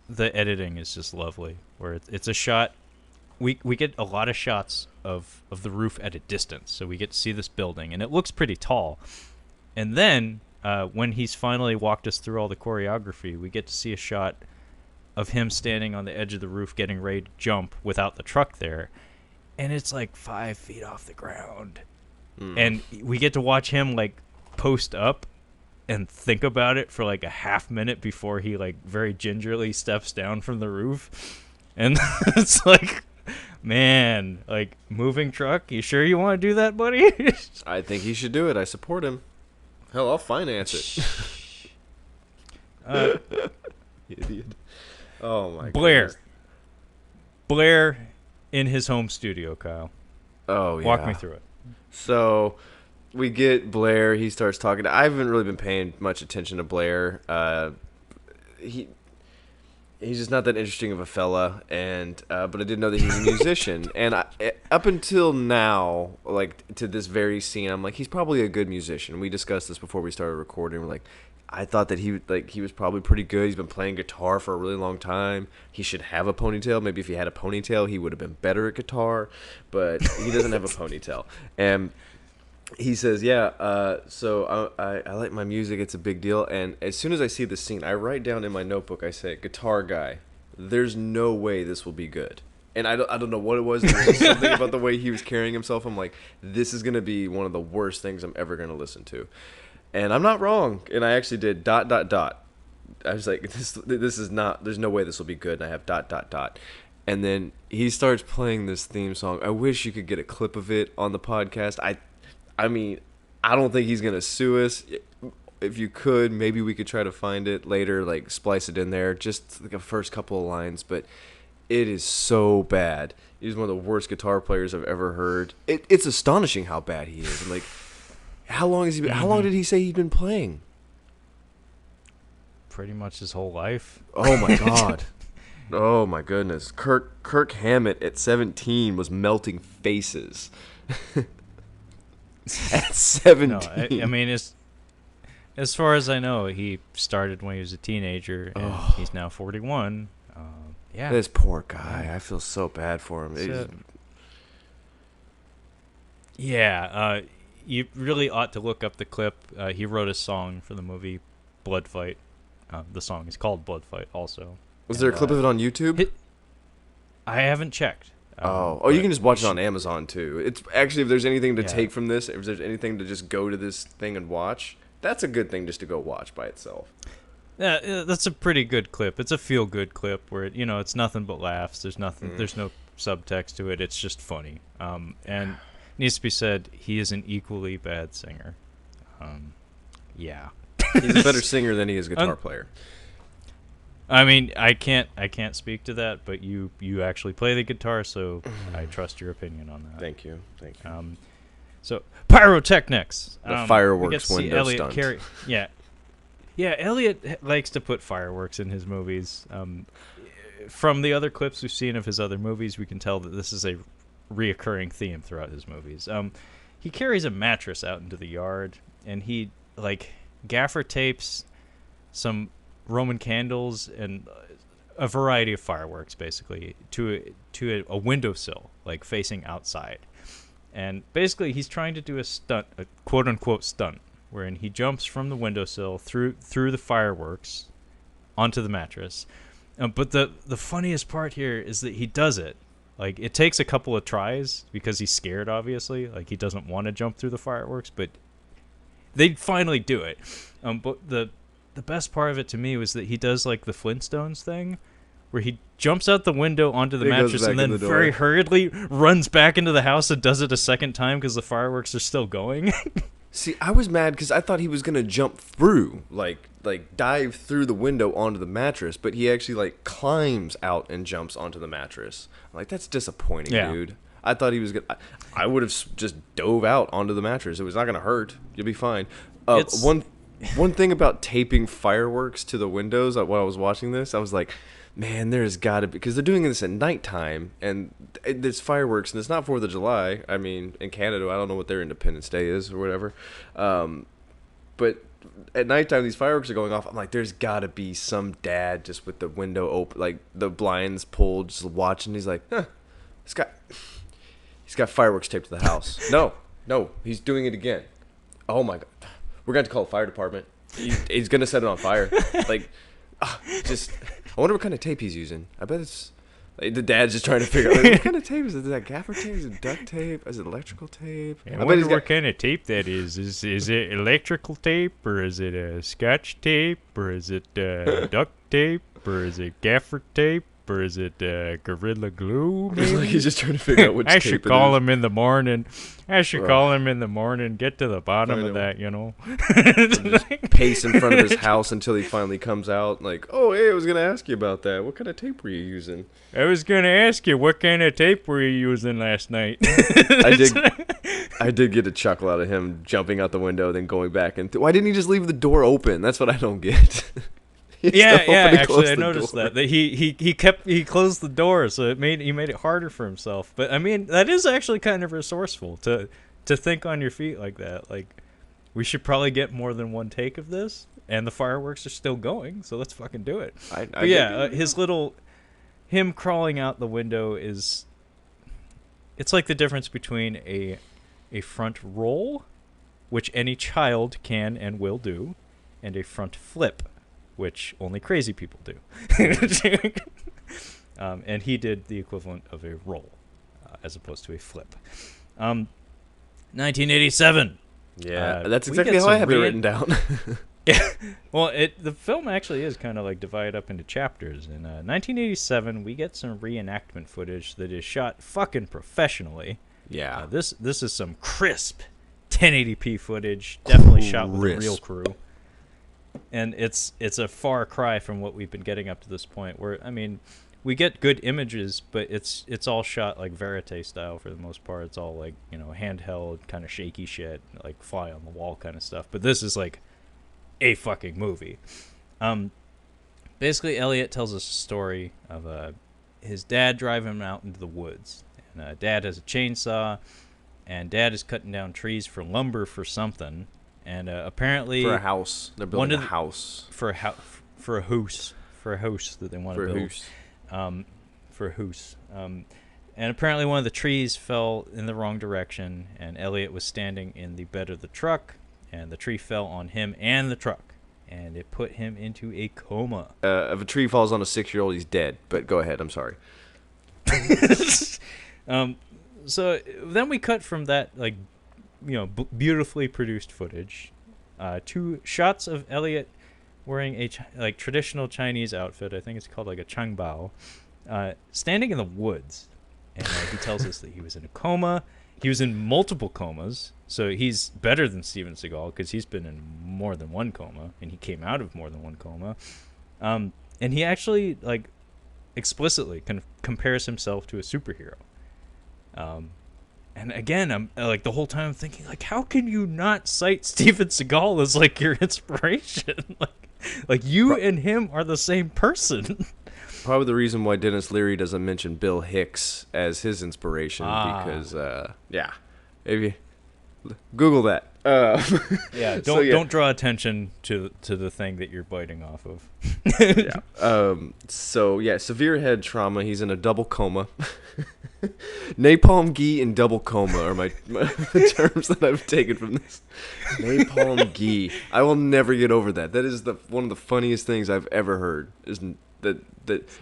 The editing is just lovely, where it's a shot. We get a lot of shots of the roof at a distance, so we get to see this building, and it looks pretty tall, and then. When he's finally walked us through all the choreography, we get to see a shot of him standing on the edge of the roof getting ready to jump without the truck there. And it's like 5 feet off the ground. And we get to watch him, like, post up and think about it for, like, a half minute before he, like, very gingerly steps down from the roof. And it's like, man, like, moving truck, you sure you want to do that, buddy? I think he should do it. I support him. Hell, I'll finance it. Idiot. Oh, my god. Blair in his home studio, Kyle. Oh, yeah. Walk me through it. So, we get Blair. He starts talking. I haven't really been paying much attention to Blair. He's just not that interesting of a fella, and but I did know that he was a musician. And up until now, like, to this very scene, I'm like, he's probably a good musician. We discussed this before we started recording. We're like, I thought that he was probably pretty good. He's been playing guitar for a really long time. He should have a ponytail. Maybe if he had a ponytail, he would have been better at guitar. But he doesn't have a ponytail. And he says, yeah, so I like my music. It's a big deal. And as soon as I see this scene, I write down in my notebook, I say, guitar guy, there's no way this will be good. And I don't know what it was. There was just something about the way he was carrying himself. I'm like, this is going to be one of the worst things I'm ever going to listen to. And I'm not wrong. And I actually did ... I was like, this is not, there's no way this will be good. And I have ... And then he starts playing this theme song. I wish you could get a clip of it on the podcast. I mean, I don't think he's going to sue us. If you could, maybe we could try to find it later, like splice it in there, just like a first couple of lines. But it is so bad. He's one of the worst guitar players I've ever heard. It's astonishing how bad he is. I'm like, how long has he been, how long did he say he'd been playing? Pretty much his whole life. Oh my god. Oh my goodness. Kirk Hammett at 17 was melting faces. At 17. No, I mean, as far as I know, he started when he was a teenager, and he's now 41. Yeah. This poor guy. I feel so bad for him. You really ought to look up the clip. He wrote a song for the movie Blood Fight. The song is called Blood Fight also. Was there a clip of it on YouTube? I haven't checked. You can just watch it on Amazon too. It's actually, if there's anything to take from this, if there's anything to just go to this thing and watch, that's a good thing just to go watch by itself. Yeah, that's a pretty good clip. It's a feel-good clip where it's nothing but laughs. There's nothing. There's no subtext to it. It's just funny. And needs to be said, he is an equally bad singer. Yeah. He's a better singer than he is guitar player. I mean, I can't speak to that, but you actually play the guitar, so I trust your opinion on that. Thank you. So pyrotechnics. The We fireworks get to see window Elliot stunt. Yeah, Elliot likes to put fireworks in his movies. From the other clips we've seen of his other movies, we can tell that this is a reoccurring theme throughout his movies. He carries a mattress out into the yard, and he gaffer tapes some Roman candles and a variety of fireworks, basically, to a windowsill, facing outside. And basically, he's trying to do a stunt, a quote-unquote stunt, wherein he jumps from the windowsill through the fireworks onto the mattress. But the funniest part here is that he does it. It takes a couple of tries because he's scared, obviously. He doesn't want to jump through the fireworks, but they finally do it. But the best part of it to me was that he does the Flintstones thing, where he jumps out the window onto the mattress and then very hurriedly runs back into the house and does it a second time because the fireworks are still going. See, I was mad because I thought he was gonna jump through, dive through the window onto the mattress, but he actually climbs out and jumps onto the mattress. I'm that's disappointing, dude. I thought he was gonna. I would have just dove out onto the mattress. It was not gonna hurt. You'll be fine. One thing about taping fireworks to the windows while I was watching this, I was like, man, there's got to be, because they're doing this at nighttime, and there's fireworks, and it's not 4th of July. I mean, in Canada, I don't know what their Independence Day is or whatever. But at nighttime, these fireworks are going off. I'm like, there's got to be some dad just with the window open, the blinds pulled, just watching. He's like, he's got fireworks taped to the house. No, he's doing it again. Oh my God. We're going to call the fire department. He's going to set it on fire. I wonder what kind of tape he's using. I bet it's the dad's just trying to figure out what kind of tape is it? Is that gaffer tape? Is it duct tape? Is it electrical tape? I wonder what kind of tape that is. Is it electrical tape, or is it Scotch tape, or is it duct tape, or is it gaffer tape, or is it Gorilla Glue? Maybe? He's just trying to figure out which tape I should call him in the morning. Get to the bottom of that, Just pace in front of his house until he finally comes out. Oh, hey, I was going to ask you about that. What kind of tape were you using? I was going to ask you, what kind of tape were you using last night? I did get a chuckle out of him jumping out the window, then going back. Why didn't he just leave the door open? That's what I don't get. Actually, I noticed that he closed the door, so he made it harder for himself. But I mean, that is actually kind of resourceful to think on your feet like that. We should probably get more than one take of this, and the fireworks are still going, so let's fucking do it. Him crawling out the window it's like the difference between a front roll, which any child can and will do, and a front flip, which only crazy people do. And he did the equivalent of a roll, as opposed to a flip. 1987. Yeah, that's exactly how I have it written down. Yeah, well, the film actually is kind of divided up into chapters. In 1987, we get some reenactment footage that is shot fucking professionally. Yeah. This is some crisp 1080p footage, definitely shot with a real crew. And it's a far cry from what we've been getting up to this point, where, I mean, we get good images, but it's all shot verite style for the most part. It's all handheld, kind of shaky shit, fly on the wall kind of stuff. But this is a fucking movie. Basically, Elliot tells us a story of his dad driving him out into the woods. And Dad has a chainsaw, and Dad is cutting down trees for lumber for something. And apparently for a house, they're building a house for a house that they want to build. For a house. And apparently one of the trees fell in the wrong direction, and Elliot was standing in the bed of the truck, and the tree fell on him and the truck, and it put him into a coma. If a tree falls on a 6-year-old, he's dead. But go ahead. I'm sorry. So then we cut from that beautifully produced footage to shots of Elliot wearing a traditional Chinese outfit. I think it's called a changbao, standing in the woods. and he tells us that he was in a coma. He was in multiple comas, so he's better than Steven Seagal because he's been in more than one coma, and he came out of more than one coma. And he actually like explicitly compares himself to a superhero. And again, I'm like the whole time I'm thinking like, how can you not cite Steven Seagal as like your inspiration? like you and him are the same person. Probably the reason why Dennis Leary doesn't mention Bill Hicks as his inspiration because, if you Google that. Don't draw attention to the thing that you're biting off of. Severe head trauma. He's in a double coma. Napalm ghee and double coma are my the terms that I've taken from this. Napalm ghee. I will never get over that. That is one of the funniest things I've ever heard. Is that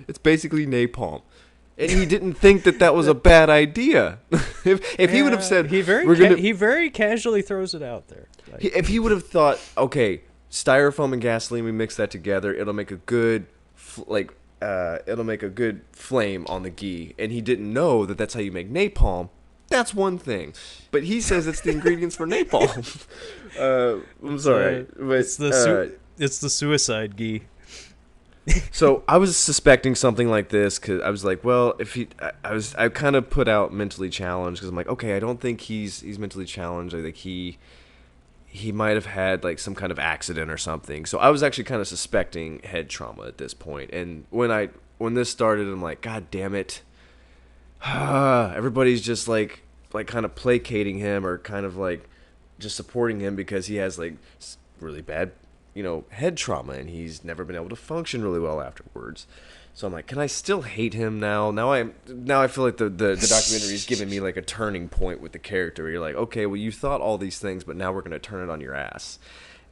it's basically napalm. And he didn't think that was a bad idea. if he would have said he very casually throws it out there. If he would have thought, okay, styrofoam and gasoline, we mix that together, it'll make a good flame on the ghee, and he didn't know that that's how you make napalm. That's one thing, but he says it's the ingredients for napalm. I'm sorry, but it's the suicide ghee. So I was suspecting something like this because I was like, well, I kind of put out mentally challenged because I'm like, okay, I don't think he's mentally challenged. I think he might have had like some kind of accident or something. So I was actually kind of suspecting head trauma at this point. And when this started, I'm like, God damn it, everybody's just like kind of placating him or kind of like just supporting him because he has like really bad, head trauma, and he's never been able to function really well afterwards. So I'm like, can I still hate him now? Now I feel like the documentary is giving me like a turning point with the character. Where you're like, okay, well, you thought all these things, but now we're gonna turn it on your ass.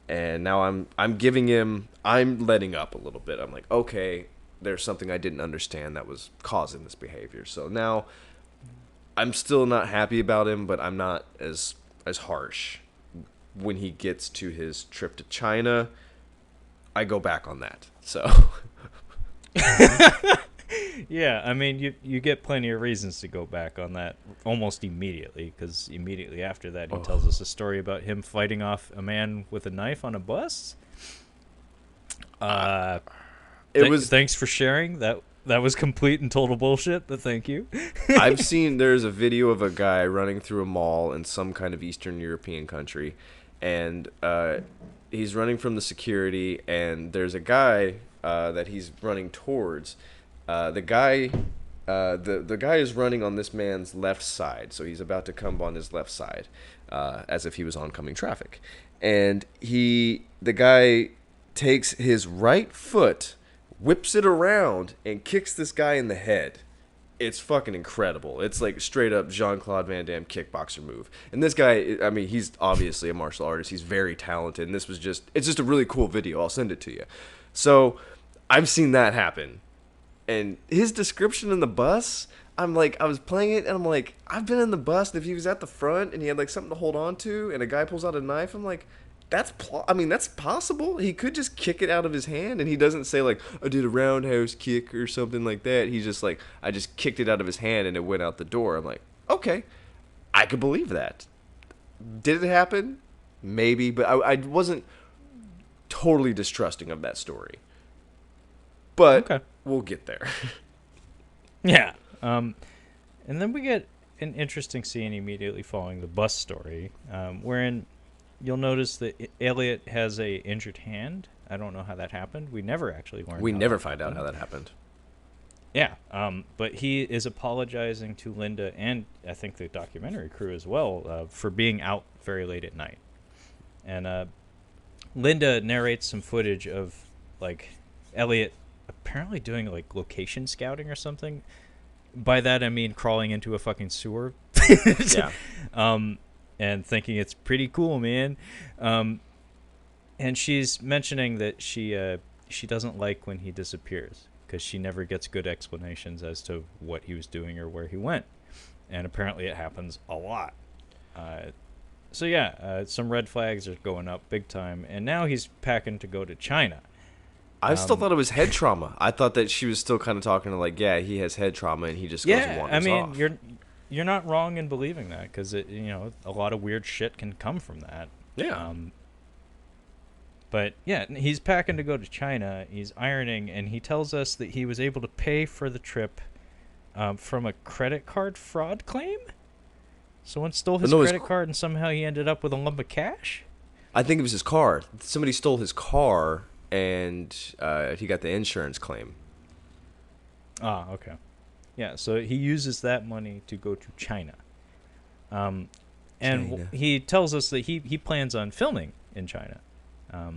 And now I'm letting up a little bit. I'm like, okay, there's something I didn't understand that was causing this behavior. So now I'm still not happy about him, but I'm not as harsh. When he gets to his trip to China, I go back on that. So, yeah, I mean, you get plenty of reasons to go back on that almost immediately, because immediately after that, he tells us a story about him fighting off a man with a knife on a bus. Thanks for sharing that. That was complete and total bullshit, but thank you. I've seen there's a video of a guy running through a mall in some kind of Eastern European country, and he's running from the security, and there's a guy that he's running towards. The guy is running on this man's left side, so he's about to come on his left side, as if he was oncoming traffic. And the guy takes his right foot, whips it around, and kicks this guy in the head. It's fucking incredible. It's like straight up Jean-Claude Van Damme kickboxer move. And this guy, I mean, he's obviously a martial artist. He's very talented. And it's just a really cool video. I'll send it to you. So I've seen that happen. And his description in the bus, I was playing it and I'm like, I've been in the bus, and if he was at the front and he had like something to hold on to and a guy pulls out a knife, I'm like, that's possible. He could just kick it out of his hand, and he doesn't say like, I did a roundhouse kick or something like that. He's just like, I just kicked it out of his hand and it went out the door. I'm like, okay, I could believe that. Did it happen? Maybe, but I wasn't totally distrusting of that story. But okay, we'll get there. Yeah. And then we get an interesting scene immediately following the bus story, wherein you'll notice that Elliot has a injured hand. I don't know how that happened. We never actually learned. We never find out how that happened. Yeah, but he is apologizing to Linda and I think the documentary crew as well for being out very late at night. And Linda narrates some footage of like Elliot apparently doing like location scouting or something. By that I mean crawling into a fucking sewer. Yeah. And thinking it's pretty cool, man. And she's mentioning that she doesn't like when he disappears because she never gets good explanations as to what he was doing or where he went. And apparently it happens a lot. So some red flags are going up big time. And now he's packing to go to China. I still thought it was head trauma. I thought that she was still kind of talking to like, yeah, he has head trauma and he just goes and wanders off. You're not wrong in believing that, because a lot of weird shit can come from that. Yeah. But yeah, he's packing to go to China. He's ironing, and he tells us that he was able to pay for the trip from a credit card fraud claim. Someone stole his credit card, and somehow he ended up with a lump of cash. I think it was his car. Somebody stole his car, and he got the insurance claim. Ah, okay. Yeah, so he uses that money to go to China. And he tells us that he plans on filming in China.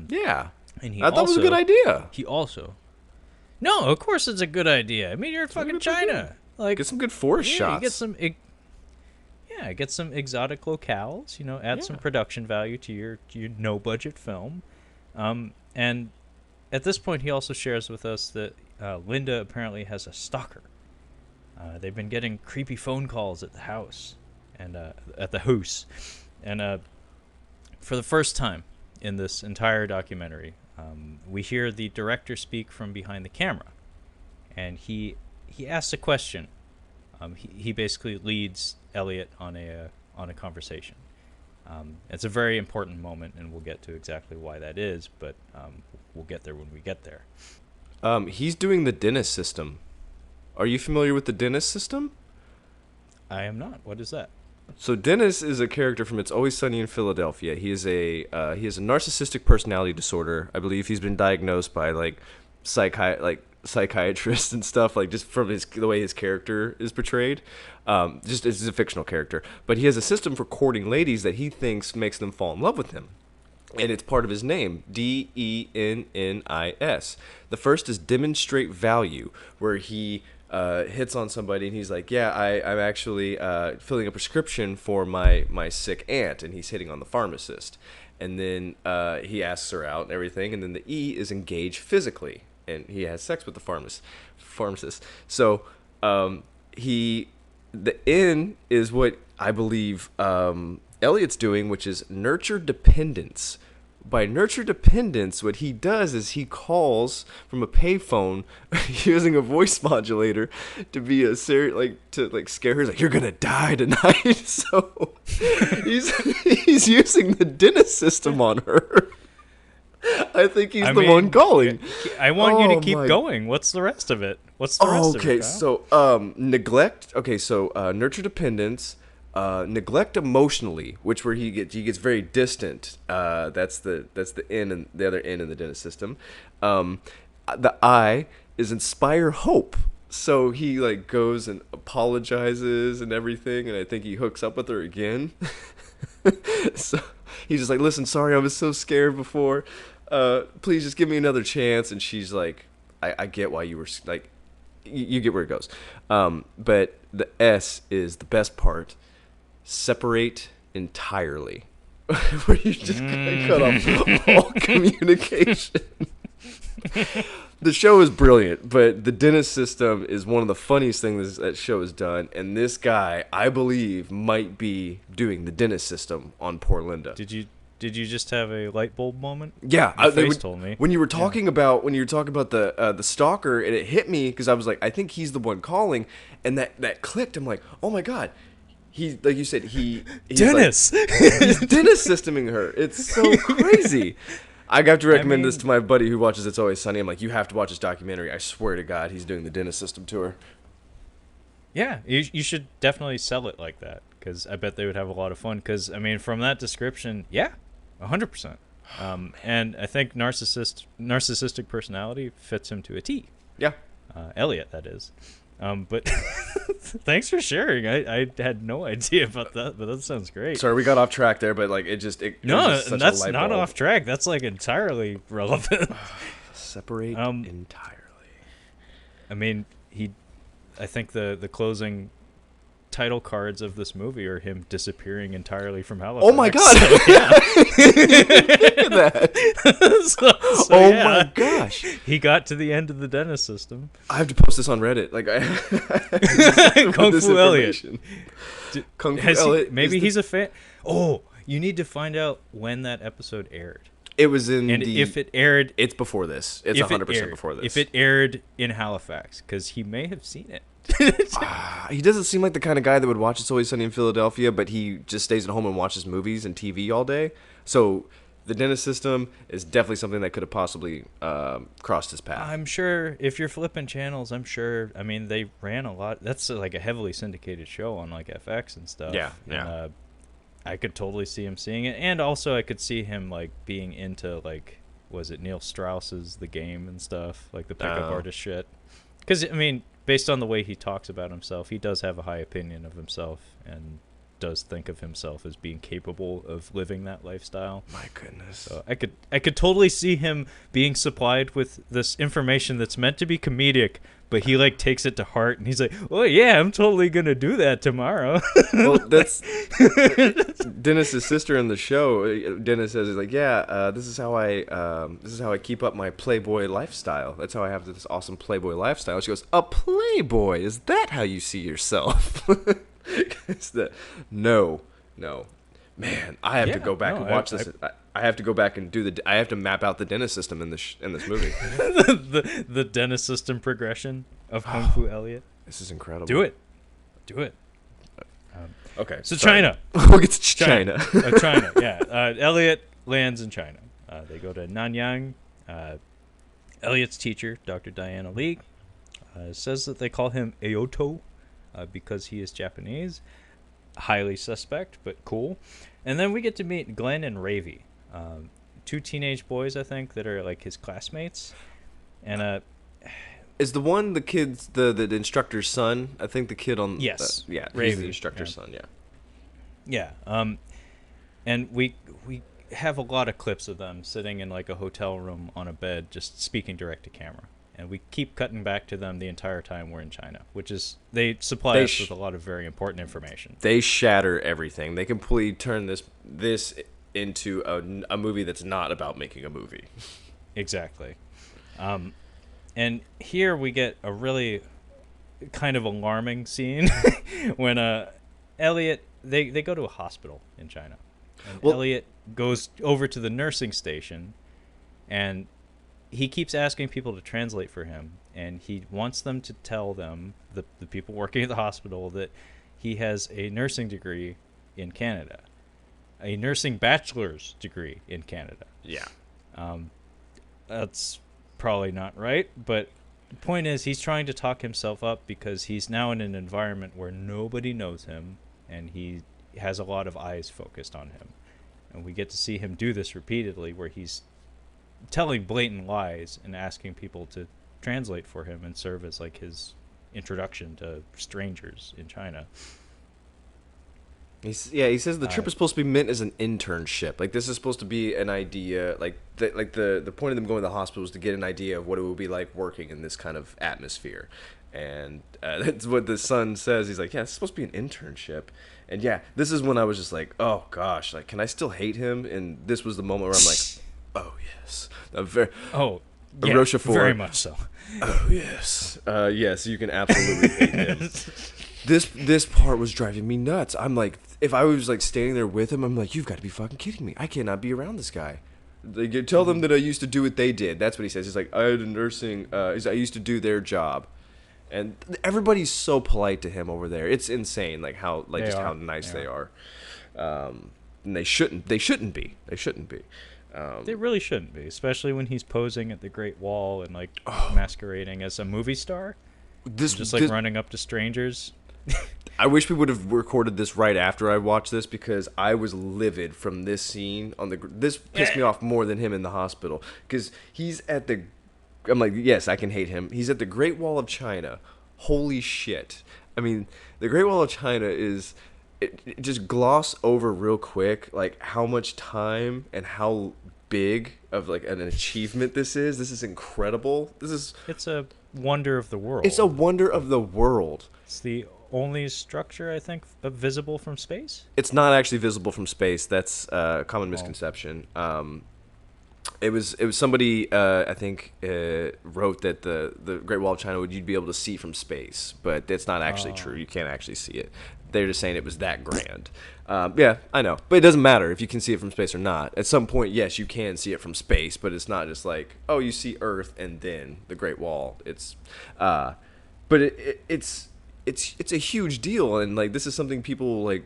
Yeah. And I thought it was a good idea. He also... No, of course it's a good idea. I mean, you're in fucking China. Like, get some good forest shots. Get some exotic locales, add some production value to your no-budget film. And at this point, he also shares with us that Linda apparently has a stalker. They've been getting creepy phone calls at the house, and at the house. And for the first time in this entire documentary, we hear the director speak from behind the camera. And he asks a question. He basically leads Elliot on a conversation. It's a very important moment, and we'll get to exactly why that is, but we'll get there when we get there. He's doing the Dennis system. Are you familiar with the Dennis system? I am not. What is that? So Dennis is a character from It's Always Sunny in Philadelphia. He has a narcissistic personality disorder. I believe he's been diagnosed by psychiatrists and stuff, like just from the way his character is portrayed. Just it's a fictional character, but he has a system for courting ladies that he thinks makes them fall in love with him. And it's part of his name, Dennis. The first is demonstrate value, where he hits on somebody and he's like, yeah, I'm actually filling a prescription for my sick aunt, and he's hitting on the pharmacist. And then he asks her out and everything, and then the E is engage physically, and he has sex with the pharmacist. So the N is what I believe Elliot's doing, which is nurture dependence. By nurture dependence, what he does is he calls from a payphone using a voice modulator to be to scare her. He's like, you're gonna die tonight. So he's using the Dennis system on her. I think he's the one calling. I want you to keep going. What's the rest of it? Okay, so neglect. Okay, so nurture dependence. Neglect emotionally, where he gets very distant. That's the N and the other N in the Dennis system. The I is inspire hope. So he goes and apologizes and everything, and I think he hooks up with her again. So he's just like, listen, sorry, I was so scared before. Please just give me another chance. And she's like, I get why you were like, you get where it goes. But the S is the best part. Separate entirely. Where you just cut off all communication. The show is brilliant, but the Dennis system is one of the funniest things that show has done, and this guy, I believe, might be doing the Dennis system on poor Linda. Did you just have a light bulb moment? Yeah, Your face told me. When you were talking about the stalker, and it hit me because I was like, I think he's the one calling, and that clicked. I'm like, oh my god. He, like you said, he's Dennis. He's Dennis systeming her. It's so crazy. I got to recommend this to my buddy who watches It's Always Sunny. I'm like, you have to watch this documentary. I swear to God, he's doing the Dennis system to her. Yeah, you should definitely sell it like that, because I bet they would have a lot of fun. Because from that description, yeah, 100%. And I think narcissistic personality fits him to a T. Yeah, Elliot, that is. But thanks for sharing. I had no idea about that, but that sounds great. Sorry, we got off track there, but that's not off track. That's entirely relevant. Separate entirely. I think the closing title cards of this movie are him disappearing entirely from Halifax. Oh my god! So, yeah. Look at that! My gosh! He got to the end of the Dennis system. I have to post this on Reddit. Kung Fu Elliot. Kung Fu Elliot. Maybe he's a fan. Oh, you need to find out when that episode aired. It was in And if it aired, it's before this. It's 100% before this. If it aired in Halifax, because he may have seen it. He doesn't seem like the kind of guy that would watch It's Always Sunny in Philadelphia, but he just stays at home and watches movies and TV all day. So the dentist system is definitely something that could have possibly crossed his path. I'm sure if you're flipping channels, I mean, they ran a lot. That's like a heavily syndicated show on like FX and stuff. Yeah. And, I could totally see him seeing it. And also I could see him like being into like, was it Neil Strauss's The Game and stuff? Like the pickup artist shit. Because, I mean, based on the way he talks about himself, he does have a high opinion of himself and does think of himself as being capable of living that lifestyle. My goodness. So I could totally see him being supplied with this information that's meant to be comedic, but he like takes it to heart and he's like, "Oh yeah, I'm totally gonna do that tomorrow." Well, that's Dennis's sister in the show. Dennis says, "He's like, yeah, this is how I keep up my Playboy lifestyle. That's how I have this awesome Playboy lifestyle." She goes, "A Playboy? Is that how you see yourself?" No, man. I have to go back and watch this. I have to go back and I have to map out the dentist system in this movie. the dentist system progression of Kung Fu Elliot. This is incredible. Do it. Okay. So sorry. China. We'll get to China. China. Yeah. Elliot lands in China. They go to Nanyang. Elliot's teacher, Dr. Diana Lee, says that they call him Aoto because he is Japanese. Highly suspect, but cool. And then we get to meet Glenn and Ravi, two teenage boys, I think, that are like his classmates. And is the one the kid's the instructor's son? I think the kid on yes, yeah, Ravi, he's the instructor's son. Yeah. And we have a lot of clips of them sitting in like a hotel room on a bed, just speaking direct to camera. And we keep cutting back to them the entire time we're in China, which is they supply us with a lot of very important information. They shatter everything. They completely turn this into a movie that's not about making a movie. Exactly. And here we get a really kind of alarming scene when Elliot they go to a hospital in China. And Elliot goes over to the nursing station and he keeps asking people to translate for him, and he wants them to tell them, the people working at the hospital, that he has a nursing degree in Canada, a nursing bachelor's degree in Canada. Yeah. That's probably not right, but the point is he's trying to talk himself up because he's now in an environment where nobody knows him, and he has a lot of eyes focused on him. And we get to see him do this repeatedly, where he's telling blatant lies and asking people to translate for him and serve as like his introduction to strangers in China. He says the trip is supposed to be meant as an internship. Like this is supposed to be an idea. Like the point of them going to the hospital was to get an idea of what it would be like working in this kind of atmosphere. And that's what the son says. He's like, yeah, it's supposed to be an internship. And yeah, this is when I was just like, oh gosh, like can I still hate him? And this was the moment where I'm like, oh yes, Rochefort, very much so. Oh yes, yes, you can absolutely hate him. This part was driving me nuts. I'm like, if I was like standing there with him, I'm like, you've got to be fucking kidding me. I cannot be around this guy. Like, you tell them that I used to do what they did. That's what he says. He's like, I had a nursing. I used to do their job, and everybody's so polite to him over there. It's insane, like how how nice they are. And they shouldn't be. They shouldn't be. They really shouldn't be, especially when he's posing at the Great Wall and like masquerading as a movie star. Running up to strangers. I wish we would have recorded this right after I watched this because I was livid from this scene this pissed me off more than him in the hospital because he's at the. I'm like, yes, I can hate him. He's at the Great Wall of China. Holy shit! I mean, the Great Wall of China is. It just gloss over real quick like how much time and how big of like an achievement this is. This is incredible. It's a wonder of the world. It's a wonder of the world. It's the only structure I think visible from space. It's not actually visible from space. That's a common misconception. It was somebody I think wrote that the Great Wall of China you'd be able to see from space, but that's not actually true. You can't actually see it. they're just saying it was that grand. Yeah, I know. But it doesn't matter if you can see it from space or not. At some point, yes, you can see it from space, but it's not just like, oh, you see Earth and then the Great Wall. It's a huge deal, and like this is something people like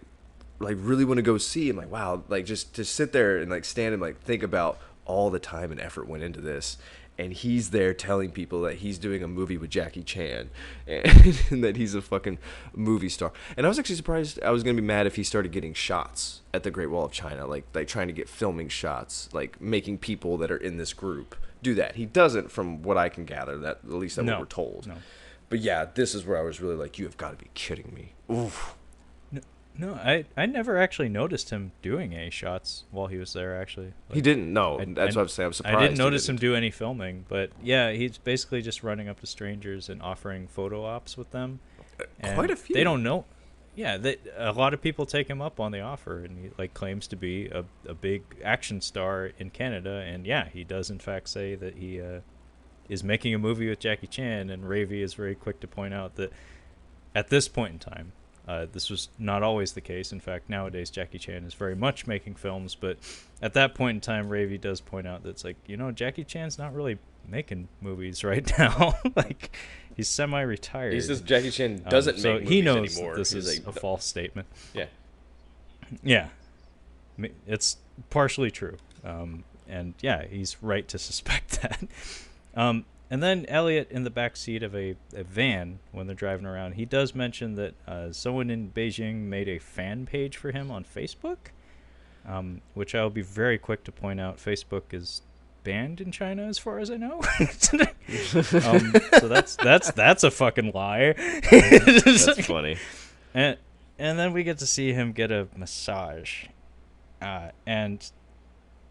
really want to go see. I'm like, wow, like just to sit there and like stand and like think about all the time and effort went into this. And he's there telling people that he's doing a movie with Jackie Chan and that he's a fucking movie star. And I was actually surprised. I was going to be mad if he started getting shots at the Great Wall of China, like trying to get filming shots, like making people that are in this group do that. He doesn't, from what I can gather, that at least that's what we're told. No. But yeah, this is where I was really like, you have got to be kidding me. Oof. No, I never actually noticed him doing any shots while he was there, actually. Like, he didn't. No, that's what I'm saying. I'm surprised. I didn't notice him do any filming, but yeah, he's basically just running up to strangers and offering photo ops with them. Quite a few. They don't know. Yeah, a lot of people take him up on the offer, and he like claims to be a big action star in Canada. And yeah, he does in fact say that he is making a movie with Jackie Chan, and Ravi is very quick to point out that at this point in time, this was not always the case. In fact, nowadays Jackie Chan is very much making films, but at that point in time, Ravi does point out that it's like, Jackie Chan's not really making movies right now. Like, he's semi-retired. He says Jackie Chan doesn't make movies anymore. So he knows this is a false statement. Yeah. Yeah. It's partially true. And yeah, he's right to suspect that. And then Elliot, in the back seat of a van when they're driving around, he does mention that someone in Beijing made a fan page for him on Facebook, which I'll be very quick to point out Facebook is banned in China as far as I know. So that's a fucking lie. That's funny. And then we get to see him get a massage, and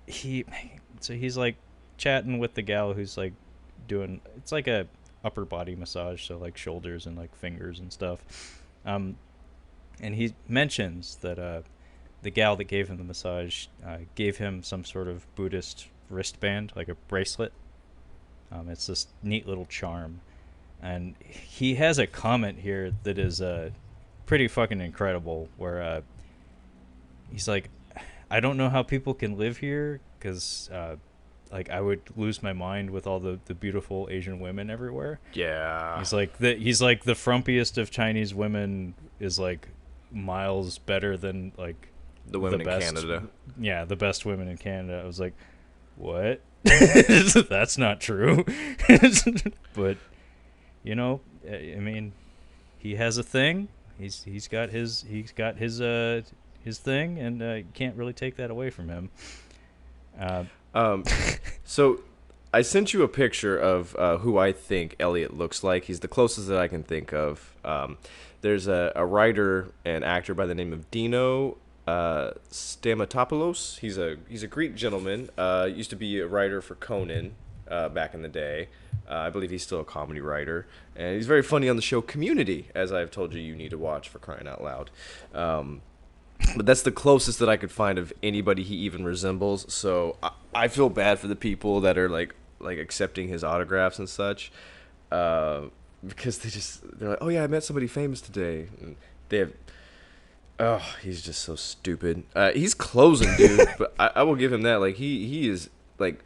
he's like chatting with the gal who's like doing, it's like a upper body massage, so like shoulders and like fingers and stuff, and he mentions that the gal that gave him the massage gave him some sort of Buddhist wristband, like a bracelet. It's this neat little charm, and he has a comment here that is pretty fucking incredible, where he's like, I don't know how people can live here, because like I would lose my mind with all the beautiful Asian women everywhere. Yeah. He's like the frumpiest of Chinese women is like miles better than like the women in Canada. Yeah, the best women in Canada. I was like, what? That's not true. But I mean, he has a thing. He's got his thing, and you can't really take that away from him. So I sent you a picture of who I think Elliot looks like. He's the closest that I can think of. There's a writer and actor by the name of Dino Stamatopoulos. He's a Greek gentleman. Used to be a writer for Conan back in the day. I believe he's still a comedy writer, and he's very funny on the show Community, as I've told you need to watch, for crying out loud. But that's the closest that I could find of anybody he even resembles. So I feel bad for the people that are like accepting his autographs and such, because they're like, oh yeah, I met somebody famous today. And they have, oh, he's just so stupid. He's closing, dude. But I will give him that. Like he is like,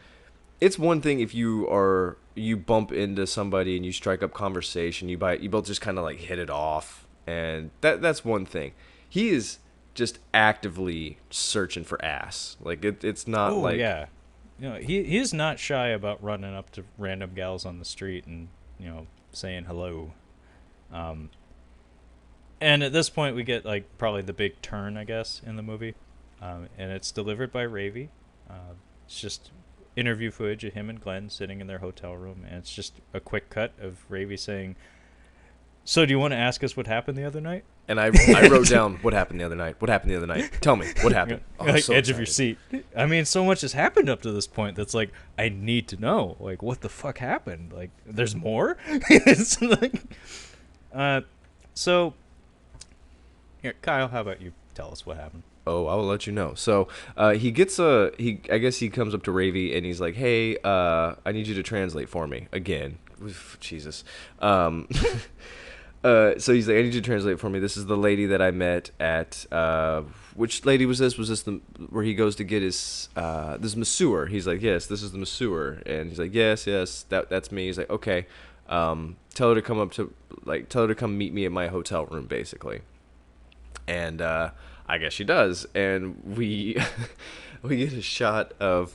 it's one thing if you bump into somebody and you strike up conversation, you both just kind of like hit it off, and that's one thing. He is just actively searching for ass. Like it's not like, yeah, he is not shy about running up to random gals on the street and saying hello. And at this point we get like probably the big turn, I guess, in the movie, and it's delivered by Ravi. It's just interview footage of him and Glenn sitting in their hotel room, and it's just a quick cut of Ravi saying, so do you want to ask us what happened the other night? And I wrote down what happened the other night. What happened the other night? Tell me what happened. Oh, like so edge excited. of your seat. I mean, so much has happened up to this point that's like, I need to know, like, what the fuck happened? Like, there's more. It's like, so here, Kyle, how about you tell us what happened? Oh, I will let you know. So I guess he comes up to Ravi and he's like, hey, I need you to translate for me again. Oof, Jesus. So he's like, I need you to translate for me. This is the lady that I met at, which lady was this? Was this the, where he goes to get his, this masseur? He's like, yes, this is the masseur. And he's like, yes, that's me. He's like, okay, tell her to come tell her to come meet me at my hotel room, basically. And, I guess she does. And we get a shot of,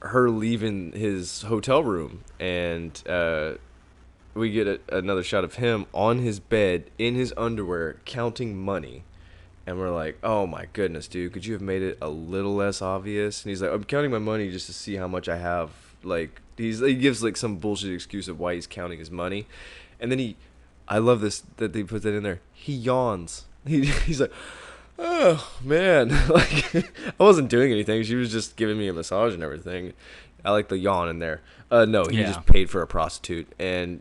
her leaving his hotel room, and, we get another shot of him on his bed in his underwear counting money. And we're like, oh my goodness, dude, could you have made it a little less obvious? And he's like, I'm counting my money just to see how much I have. Like, he gives like some bullshit excuse of why he's counting his money. And then I love this that they put that in there. He yawns. He's like, oh man, like I wasn't doing anything. She was just giving me a massage and everything. I like the yawn in there. No, he just paid for a prostitute. And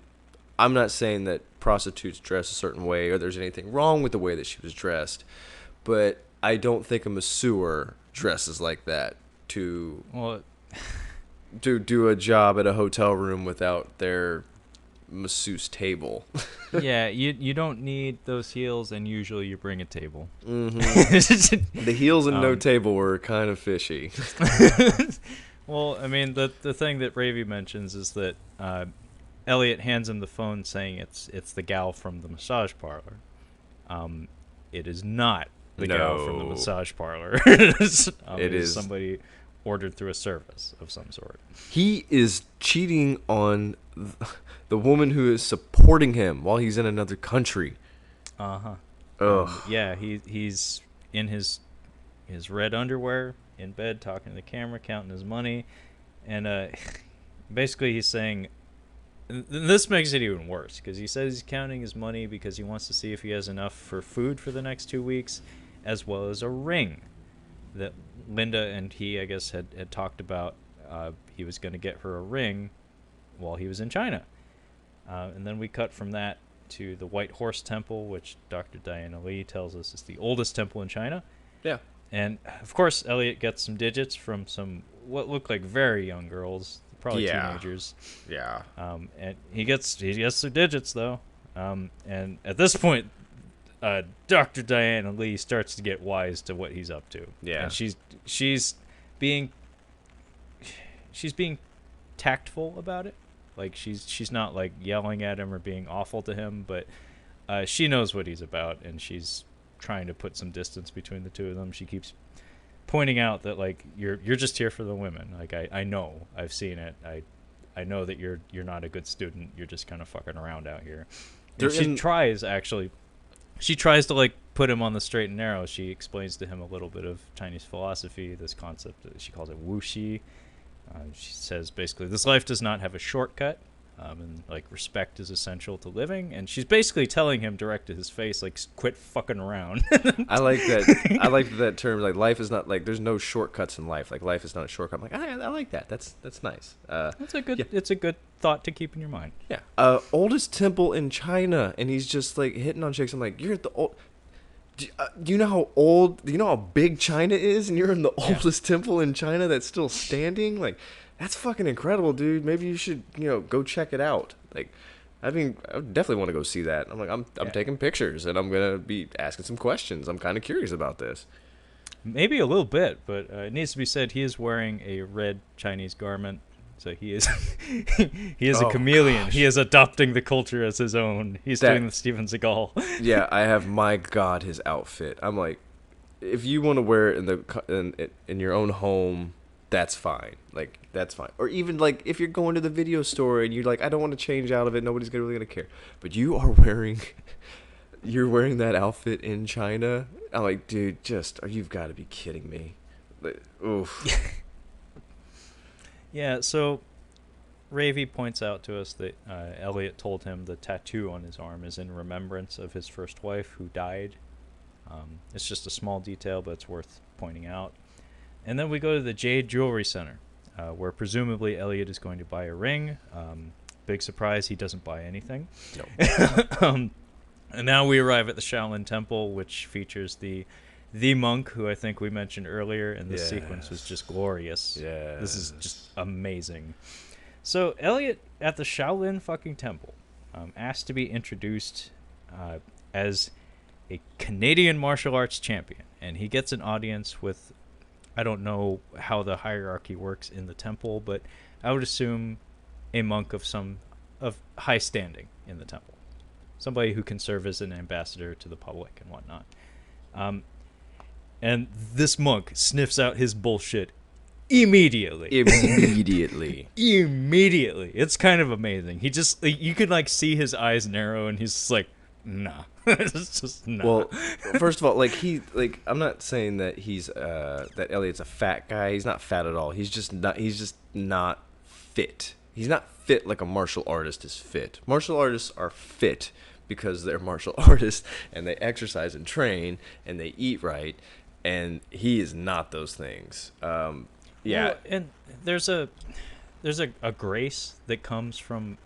I'm not saying that prostitutes dress a certain way or there's anything wrong with the way that she was dressed, but I don't think a masseur dresses like that to do a job at a hotel room without their masseuse table. Yeah, you don't need those heels, and usually you bring a table. Mm-hmm. The heels and no table were kind of fishy. Well, I mean, the thing that Ravy mentions is that Elliot hands him the phone saying it's the gal from the massage parlor. It is not the gal from the massage parlor. It is somebody ordered through a service of some sort. He is cheating on the woman who is supporting him while he's in another country. Uh-huh. Ugh. Yeah, he's in his red underwear in bed talking to the camera, counting his money, and basically he's saying, this makes it even worse, because he says he's counting his money because he wants to see if he has enough for food for the next 2 weeks, as well as a ring that Linda and he, I guess, had talked about. He was going to get her a ring while he was in China. And then we cut from that to the White Horse Temple, which Dr. Diana Lee tells us is the oldest temple in China. Yeah. And, of course, Elliot gets some digits from some what look like very young girls, probably teenagers. Yeah. And he gets the digits, though. And at this point, Dr. Diana Lee starts to get wise to what he's up to. Yeah. And she's being tactful about it. Like, she's not, like, yelling at him or being awful to him, but she knows what he's about, and she's trying to put some distance between the two of them. She keeps pointing out that, like, you're just here for the women. Like, I know. I've seen it. I know that you're not a good student. You're just kind of fucking around out here. And she tries to, like, put him on the straight and narrow. She explains to him a little bit of Chinese philosophy, this concept, she calls it wuxi. She says basically this life does not have a shortcut, and like respect is essential to living. And she's basically telling him direct to his face, like, quit fucking around. I like that. I like that term. Like, life is not, like, there's no shortcuts in life. Like, life is not a shortcut. I'm like, I like that. That's nice. That's a good. Yeah. It's a good thought to keep in your mind. Yeah. Oldest temple in China, and he's just like hitting on chicks. I'm like, you're at the old. Do you know how old? Do you know how big China is? And you're in the oldest temple in China that's still standing. Like, that's fucking incredible, dude. Maybe you should, go check it out. Like, I mean, I definitely want to go see that. I'm like, I'm taking pictures, and I'm gonna be asking some questions. I'm kind of curious about this. Maybe a little bit, but it needs to be said he is wearing a red Chinese garment. So he is a chameleon. Gosh. He is adopting the culture as his own. He's doing the Steven Seagal. Yeah, I have, my God, his outfit. I'm like, if you want to wear it in your own home, that's fine. Like, that's fine. Or even, like, if you're going to the video store and you're like, I don't want to change out of it, nobody's really gonna care. But you are wearing that outfit in China. I'm like, dude, you've got to be kidding me. Like, oof. Yeah, so Ravy points out to us that Elliot told him the tattoo on his arm is in remembrance of his first wife who died. It's just a small detail, but it's worth pointing out. And then we go to the Jade Jewelry Center, where presumably Elliot is going to buy a ring. Big surprise, he doesn't buy anything. No. And now we arrive at the Shaolin Temple, which features the monk who I think we mentioned earlier, and this sequence was just glorious. Yeah, this is just amazing. So Elliot at the Shaolin fucking temple asked to be introduced as a Canadian martial arts champion, and he gets an audience with, I don't know how the hierarchy works in the temple, but I would assume a monk of high standing in the temple, somebody who can serve as an ambassador to the public and whatnot. And this monk sniffs out his bullshit immediately. Immediately. It's kind of amazing. He just, you could like see his eyes narrow, and he's just like, nah. It's just nah. Well, first of all, I'm not saying that that Elliot's a fat guy. He's not fat at all. He's just not fit. He's not fit like a martial artist is fit. Martial artists are fit because they're martial artists, and they exercise and train, and they eat right, and he is not those things. Yeah. Well, and there's a grace that comes from,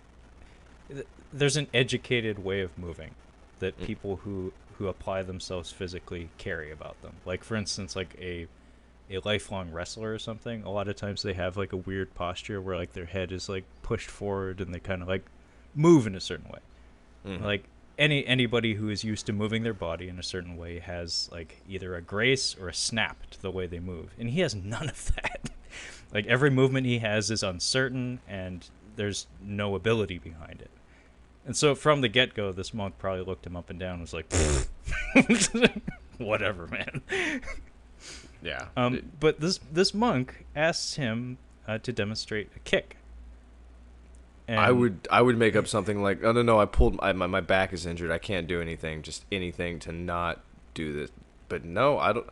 there's an educated way of moving that people who apply themselves physically carry about them. Like, for instance, like a lifelong wrestler or something, a lot of times they have like a weird posture where like their head is like pushed forward, and they kind of like move in a certain way. Mm-hmm. Like anybody who is used to moving their body in a certain way has like either a grace or a snap to the way they move, and he has none of that. Like, every movement he has is uncertain, and there's no ability behind it. And so from the get-go, this monk probably looked him up and down and was like, whatever, man. Yeah. But this monk asks him to demonstrate a kick. And I would make up something like, oh, no, I pulled, my back is injured. I can't do anything. Just anything to not do this. But no, I don't.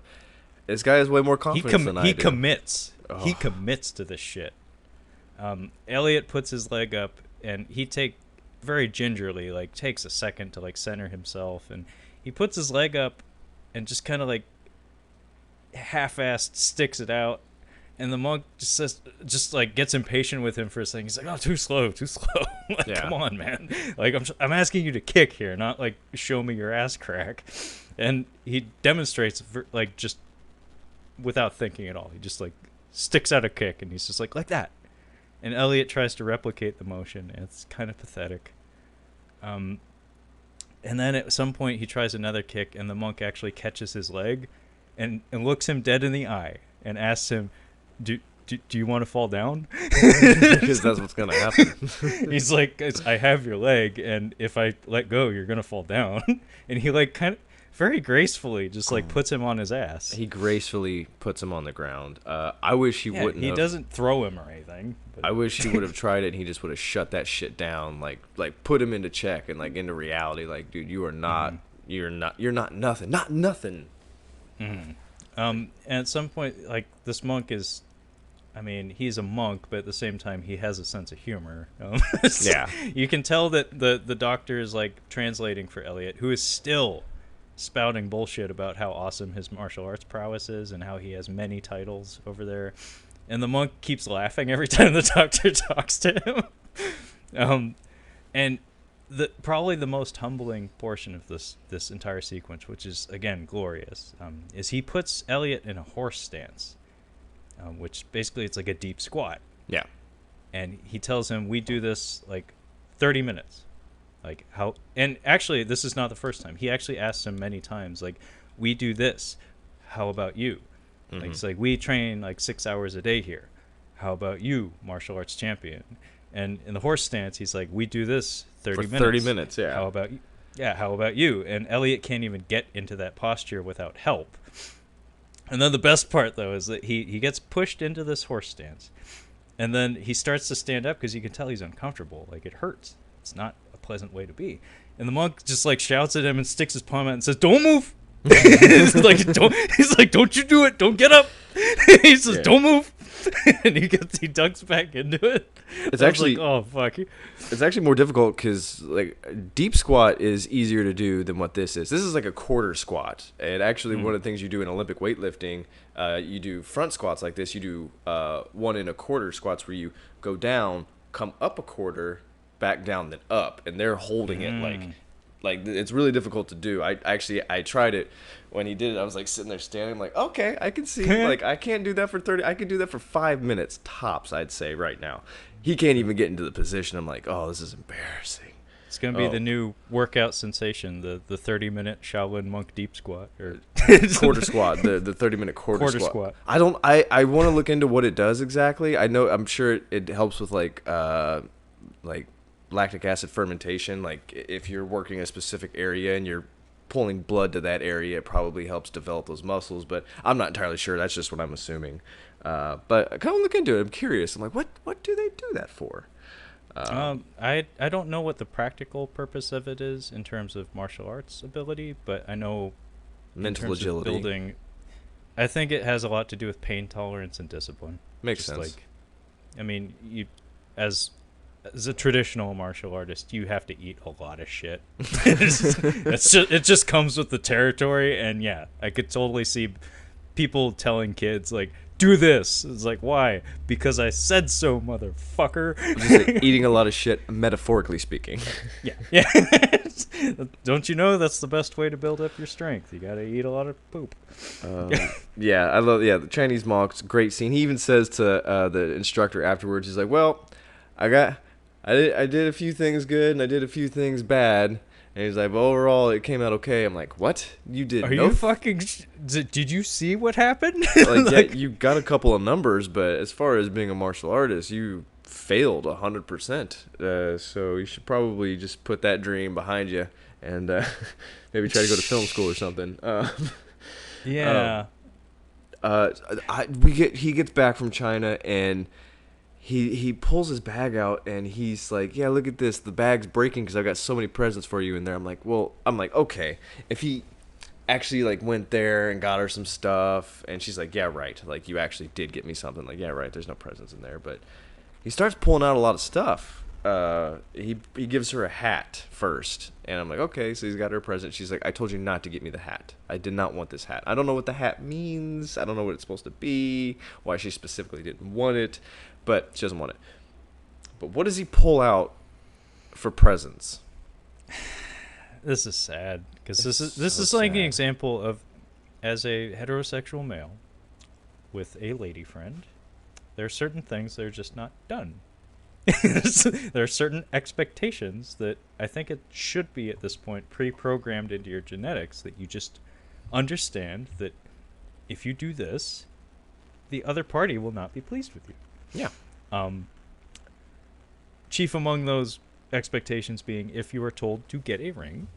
This guy has way more confidence than I do. He commits. Oh. He commits to this shit. Elliot puts his leg up, and he very gingerly, like, takes a second to like center himself, and he puts his leg up and just kind of like half-assed sticks it out, and the monk just like gets impatient with him for a second. He's like, oh, too slow. Like, yeah. Come on, man. Like, I'm asking you to kick here, not like show me your ass crack. And he demonstrates like just without thinking at all. He just like sticks out a kick, and he's just like that. And Elliot tries to replicate the motion, and it's kind of pathetic. And then at some point he tries another kick, and the monk actually catches his leg and looks him dead in the eye and asks him, do you want to fall down? Because that's what's going to happen. He's like, I have your leg, and if I let go, you're going to fall down. And he like kind of very gracefully just like puts him on his ass. He gracefully puts him on the ground. I wish he wouldn't he have. doesn't throw him or anything. But. I wish he would have tried it, and he just would have shut that shit down, like put him into check and like into reality. Like, dude, you are not, you're not nothing, not nothing. Mm-hmm. And at some point, like, this monk is, I mean, he's a monk, but at the same time, he has a sense of humor. Yeah. You can tell that the doctor is like translating for Elliot, who is still spouting bullshit about how awesome his martial arts prowess is and how he has many titles over there. And the monk keeps laughing every time the doctor talks to him. And probably the most humbling portion of this entire sequence, which is, again, glorious, is he puts Elliot in a horse stance, which basically it's like a deep squat. Yeah. And he tells him, we do this like 30 minutes. Like, how, and actually, this is not the first time. He actually asks him many times, like, we do this. How about you? Mm-hmm. Like, it's like, we train like 6 hours a day here. How about you, martial arts champion? And in the horse stance, he's like, we do this 30 minutes. 30 minutes, yeah. How about you? Yeah, how about you? And Elliot can't even get into that posture without help. And then the best part, though, is that he gets pushed into this horse stance. And then he starts to stand up because you can tell he's uncomfortable. Like, it hurts. It's not a pleasant way to be. And the monk just, like, shouts at him and sticks his palm out and says, don't move. He's like, don't you do it. Don't get up. He says, don't move. And he ducks back into it. It's actually like, oh fuck. It's actually more difficult because like deep squat is easier to do than what this is. This is like a quarter squat. And actually, one of the things you do in Olympic weightlifting, you do front squats like this. You do 1 1/4 squats where you go down, come up a quarter, back down, then up, and they're holding it like it's really difficult to do. I tried it when he did it. I was like sitting there standing. I'm like, okay, I can see. Like, I can't do that for 30. I could do that for 5 minutes tops, I'd say right now. He can't even get into the position. I'm like, oh, this is embarrassing. It's gonna be the new workout sensation, the 30-minute Shaolin monk deep squat or quarter squat, the 30-minute quarter squat. I want to look into what it does exactly. I'm sure it helps with like lactic acid fermentation. Like if you're working a specific area and you're pulling blood to that area, it probably helps develop those muscles. But I'm not entirely sure. That's just what I'm assuming. But I kind of look into it. I'm curious. I'm like, what do they do that for? I don't know what the practical purpose of it is in terms of martial arts ability, but I know mental agility. Building, I think it has a lot to do with pain tolerance and discipline. Makes sense. Like, I mean, you as a traditional martial artist, you have to eat a lot of shit. It just comes with the territory, and yeah, I could totally see people telling kids like, do this. It's like, why? Because I said so, motherfucker. Just like eating a lot of shit, metaphorically speaking. Yeah. Don't you know that's the best way to build up your strength? You gotta eat a lot of poop. Yeah, I love. Yeah, the Chinese monks, great scene. He even says to the instructor afterwards, he's like, "Well, I did a few things good and I did a few things bad." And he's like, well, overall, it came out okay. I'm like, what? You did? Are you fucking? Did you see what happened? Yeah, you got a couple of numbers, but as far as being a martial artist, you failed 100%. So you should probably just put that dream behind you and maybe try to go to film school or something. Yeah. He gets back from China and. He pulls his bag out and he's like, yeah, look at this. The bag's breaking because I've got so many presents for you in there. I'm like, okay. If he actually like went there and got her some stuff and she's like, yeah, right. Like you actually did get me something. Like, yeah, right. There's no presents in there. But he starts pulling out a lot of stuff. He gives her a hat first. And I'm like, okay, so he's got her a present. She's like, I told you not to get me the hat. I did not want this hat. I don't know what the hat means. I don't know what it's supposed to be. Why she specifically didn't want it. But she doesn't want it. But what does he pull out for presents? This is sad because this is like an example of, as a heterosexual male with a lady friend, there are certain things that are just not done. There are certain expectations that I think it should be at this point pre-programmed into your genetics that you just understand that if you do this, the other party will not be pleased with you. Yeah. Chief among those expectations being, if you are told to get a ring,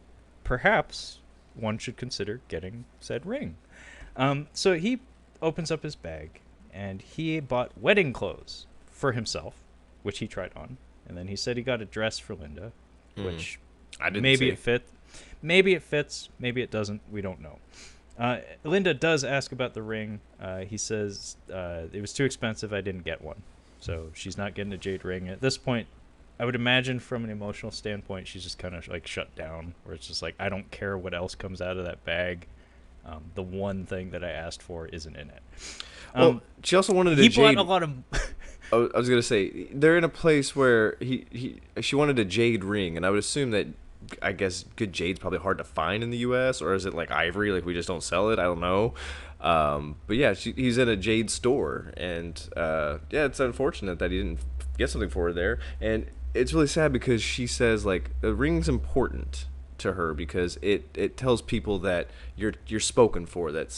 perhaps one should consider getting said ring. So he opens up his bag and he bought wedding clothes for himself, which he tried on, and then he said he got a dress for Linda, which maybe it fits, maybe it doesn't. We don't know. Linda does ask about the ring. He says it was too expensive. I didn't get one. So she's not getting a jade ring. At this point, I would imagine from an emotional standpoint, she's just kind of like shut down, where it's just like, I don't care what else comes out of that bag. The one thing that I asked for isn't in it. Well, she also wanted a jade. He bought a lot of... I was going to say, they're in a place where she wanted a jade ring, and I would assume that, I guess, good jade's probably hard to find in the U.S., or is it like ivory, like we just don't sell it? I don't know. But yeah, he's in a jade store, and yeah, it's unfortunate that he didn't get something for her there. And it's really sad because she says, like, the ring's important to her because it tells people that you're spoken for, that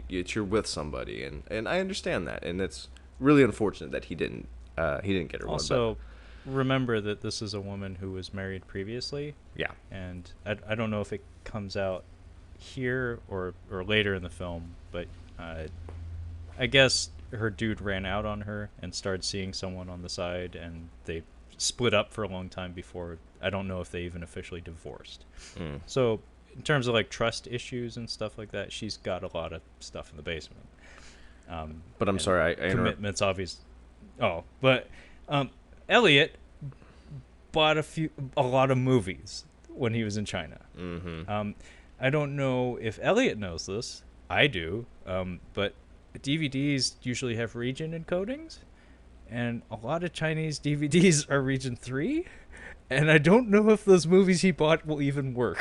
you're with somebody, and I understand that, and it's really unfortunate that he didn't get her one. Also, remember that this is a woman who was married previously. Yeah. And I don't know if it comes out here or later in the film, but I guess her dude ran out on her and started seeing someone on the side, and they split up for a long time before. I don't know if they even officially divorced. So in terms of like trust issues and stuff like that, she's got a lot of stuff in the basement. But I'm sorry, I commitments obvious. Oh, but Elliot bought a lot of movies when he was in China. I don't know if Elliot knows this. I do, but DVDs usually have region encodings, and a lot of Chinese DVDs are region 3, and I don't know if those movies he bought will even work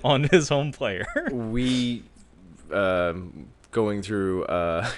on his home player. We going through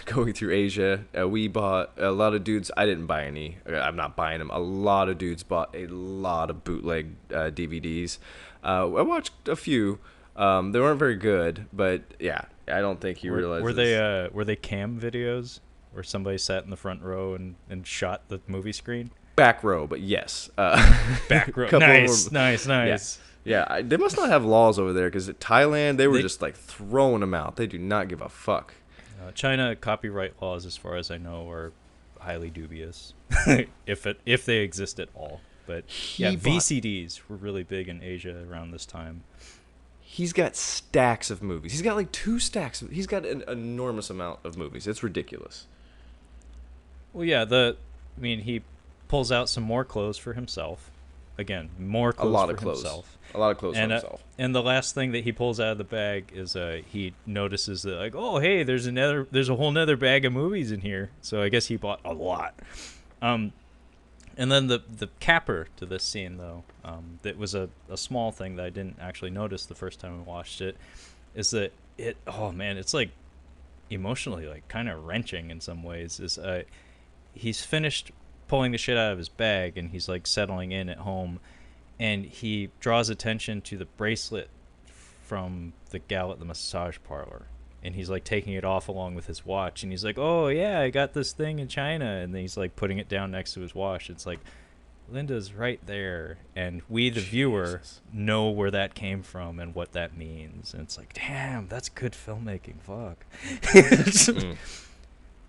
going through Asia. We bought a lot of dudes. I didn't buy any. I'm not buying them. A lot of dudes bought a lot of bootleg DVDs. I watched a few. They weren't very good, but yeah, I don't think he realized. Were they cam videos where somebody sat in the front row and shot the movie screen? Back row, but yes. Back row. Nice. Yeah, they must not have laws over there because Thailand, they were just like throwing them out. They do not give a fuck. China copyright laws, as far as I know, are highly dubious, if they exist at all. But VCDs were really big in Asia around this time. He's got stacks of movies. He's got like 2 stacks. He's got an enormous amount of movies. It's ridiculous. Well, yeah, he pulls out some more clothes for himself. Again, more clothes for himself. A lot of clothes for himself. And the last thing that he pulls out of the bag is he notices that, like, oh, hey, there's a whole nother bag of movies in here. So I guess he bought a lot. And then the capper to this scene, though, that was a small thing that I didn't actually notice the first time I watched it, is that it's like emotionally like kind of wrenching in some ways. Is he's finished pulling the shit out of his bag and he's like settling in at home, and he draws attention to the bracelet from the gal at the massage parlor, and he's like taking it off along with his watch, and he's like, oh yeah, I got this thing in China, and then he's like putting it down next to his watch. It's like, Linda's right there, and we the viewer know where that came from and what that means, and it's like, damn, that's good filmmaking. Fuck.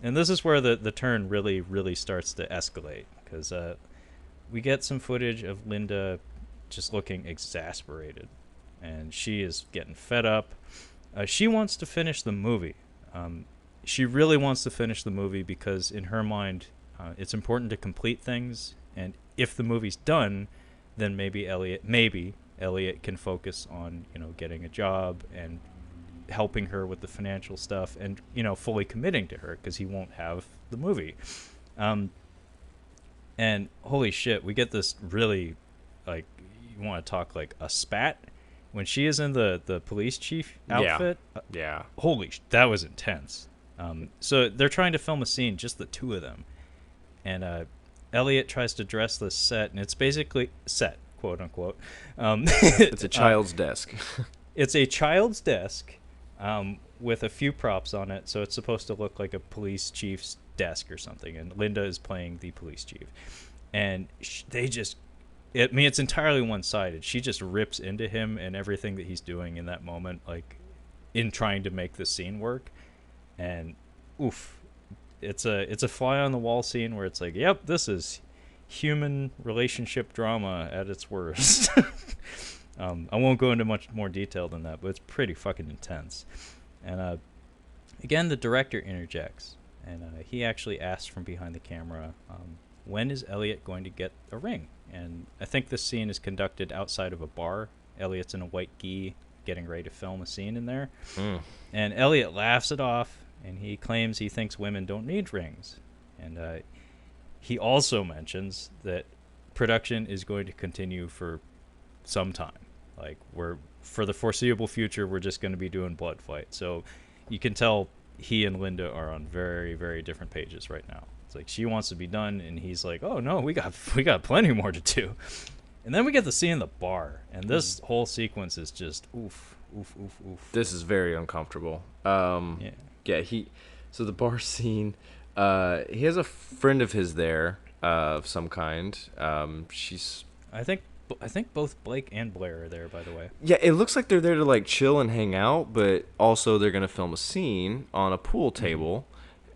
And this is where the turn really, really starts to escalate, because we get some footage of Linda just looking exasperated, and she is getting fed up. She wants to finish the movie. She really wants to finish the movie because in her mind, it's important to complete things, and if the movie's done, then maybe Elliot can focus on, getting a job and helping her with the financial stuff and, fully committing to her because he won't have the movie. And holy shit, we get this really, like, you want to talk like a spat when she is in the police chief outfit. Yeah. That was intense. So they're trying to film a scene, just the two of them. And Elliot tries to dress the set, and it's basically set, quote unquote. It's a child's desk. It's a child's desk with a few props on it, so it's supposed to look like a police chief's desk or something. And Linda is playing the police chief, and it's entirely one-sided. She just rips into him and everything that he's doing in that moment, like in trying to make the scene work. And oof, it's a fly on the wall scene where it's like, yep, this is human relationship drama at its worst. I won't go into much more detail than that, but it's pretty fucking intense. And again, the director interjects, and he actually asks from behind the camera, when is Elliot going to get a ring? And I think this scene is conducted outside of a bar. Elliot's in a white gi getting ready to film a scene in there. And Elliot laughs it off, and he claims he thinks women don't need rings. And he also mentions that production is going to continue for some time. Like, for the foreseeable future, we're just going to be doing blood fight. So you can tell he and Linda are on very, very different pages right now. It's like she wants to be done, and he's like, oh no, we got plenty more to do. And then we get the scene in the bar, and this whole sequence is just oof. This is very uncomfortable. So the bar scene, he has a friend of his there, of some kind. I think both Blake and Blair are there, by the way. Yeah, it looks like they're there to like chill and hang out, but also they're gonna film a scene on a pool table,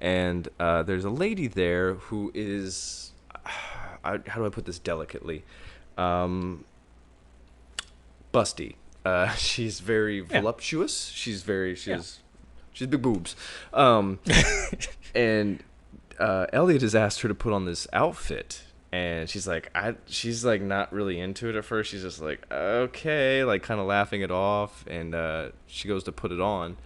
and there's a lady there who is, how do I put this delicately, busty. She's very voluptuous. She's big boobs. And Elliot has asked her to put on this outfit. And she's like not really into it at first. She's just like, okay, like kind of laughing it off. And she goes to put it on,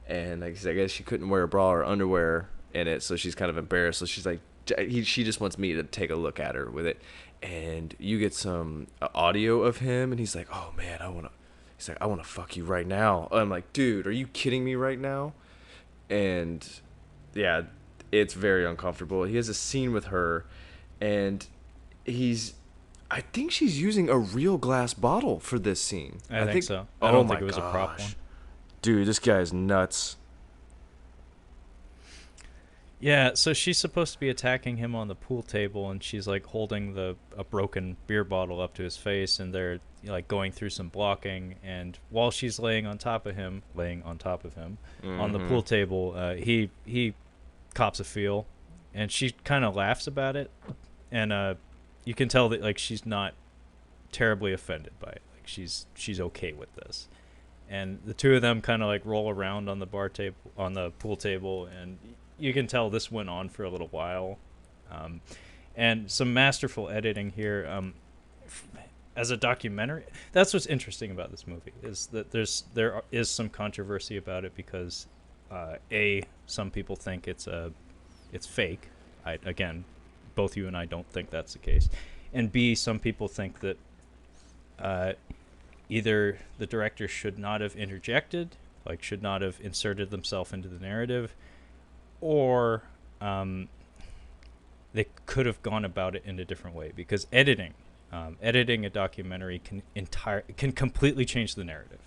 and like I guess she couldn't wear a bra or underwear in it, so she's kind of embarrassed. So she's like, she just wants me to take a look at her with it. And you get some audio of him, and he's like, oh man, I wanna fuck you right now. I'm like, dude, are you kidding me right now? and yeah, it's very uncomfortable. He has a scene with her, and I think she's using a real glass bottle for this scene. I think so. Oh I don't my think it was a prop gosh. one. Dude, this guy is nuts. Yeah, so she's supposed to be attacking him on the pool table, and she's like holding a broken beer bottle up to his face, and they're like going through some blocking. And while she's laying on top of him on the pool table, he cops a feel, and she kind of laughs about it, and you can tell that like she's not terribly offended by it. Like she's okay with this. And the two of them kind of like roll around on the pool table, and you can tell this went on for a little while. And some masterful editing here. As a documentary, that's what's interesting about this movie, is that there is some controversy about it because some people think it's fake. Again, both you and I don't think that's the case. And B, some people think that either the director should not have interjected, like should not have inserted themselves into the narrative, or they could have gone about it in a different way, because editing a documentary can completely change the narrative.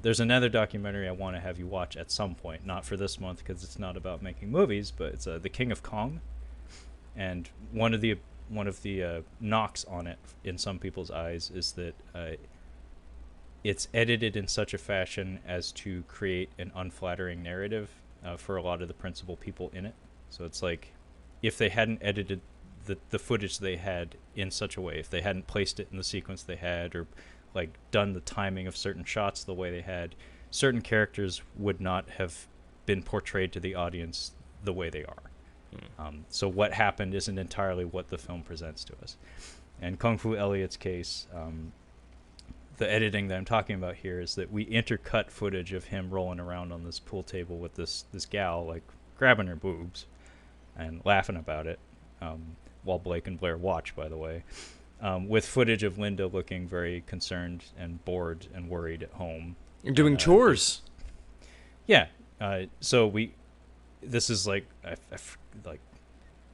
There's another documentary I want to have you watch at some point, not for this month because it's not about making movies, but it's The King of Kong, and one of the knocks on it in some people's eyes is that it's edited in such a fashion as to create an unflattering narrative for a lot of the principal people in it. So it's like if they hadn't edited the footage they had in such a way, if they hadn't placed it in the sequence they had, or like done the timing of certain shots the way they had, certain characters would not have been portrayed to the audience the way they are. So what happened isn't entirely what the film presents to us. And Kung Fu Elliot's case, the editing that I'm talking about here is that we intercut footage of him rolling around on this pool table with this gal, like grabbing her boobs and laughing about it, while Blake and Blair watch, by the way, with footage of Linda looking very concerned and bored and worried at home. You're doing chores. Yeah. So this is like,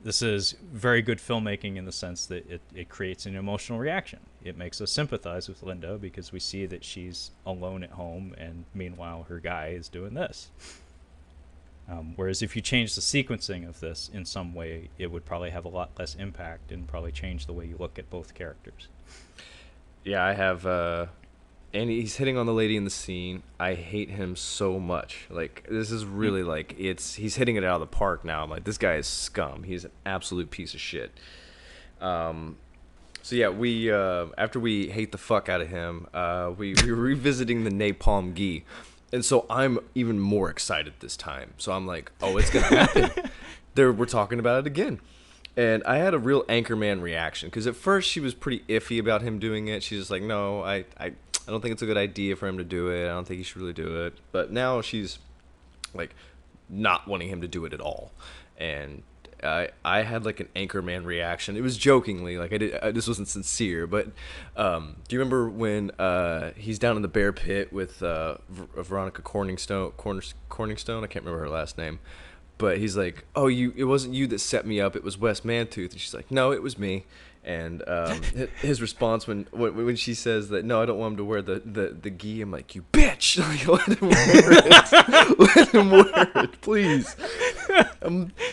this is very good filmmaking in the sense that it creates an emotional reaction. It makes us sympathize with Linda because we see that she's alone at home, and meanwhile her guy is doing this. Whereas if you change the sequencing of this in some way, it would probably have a lot less impact and probably change the way you look at both characters. Yeah, I have, and he's hitting on the lady in the scene. I hate him so much. Like, this is really like, he's hitting it out of the park now. I'm like, this guy is scum. He's an absolute piece of shit. So yeah, we, after we hate the fuck out of him, we were revisiting the Napalm Gi. And so I'm even more excited this time. So I'm like, oh, it's going to happen. We're talking about it again. And I had a real Anchorman reaction, because at first she was pretty iffy about him doing it. She's just like, no, I don't think it's a good idea for him to do it. I don't think he should really do it. But now she's like not wanting him to do it at all. And I had like an Anchorman reaction. It was jokingly, like this wasn't sincere, but do you remember when he's down in the bear pit with Veronica Corningstone? I can't remember her last name, but he's like, "Oh, it wasn't you that set me up. It was Wes Mantooth." And she's like, "No, it was me." And his response when she says that, no, I don't want him to wear the gi, I'm like, you bitch! Let him wear it. Let him wear it, please.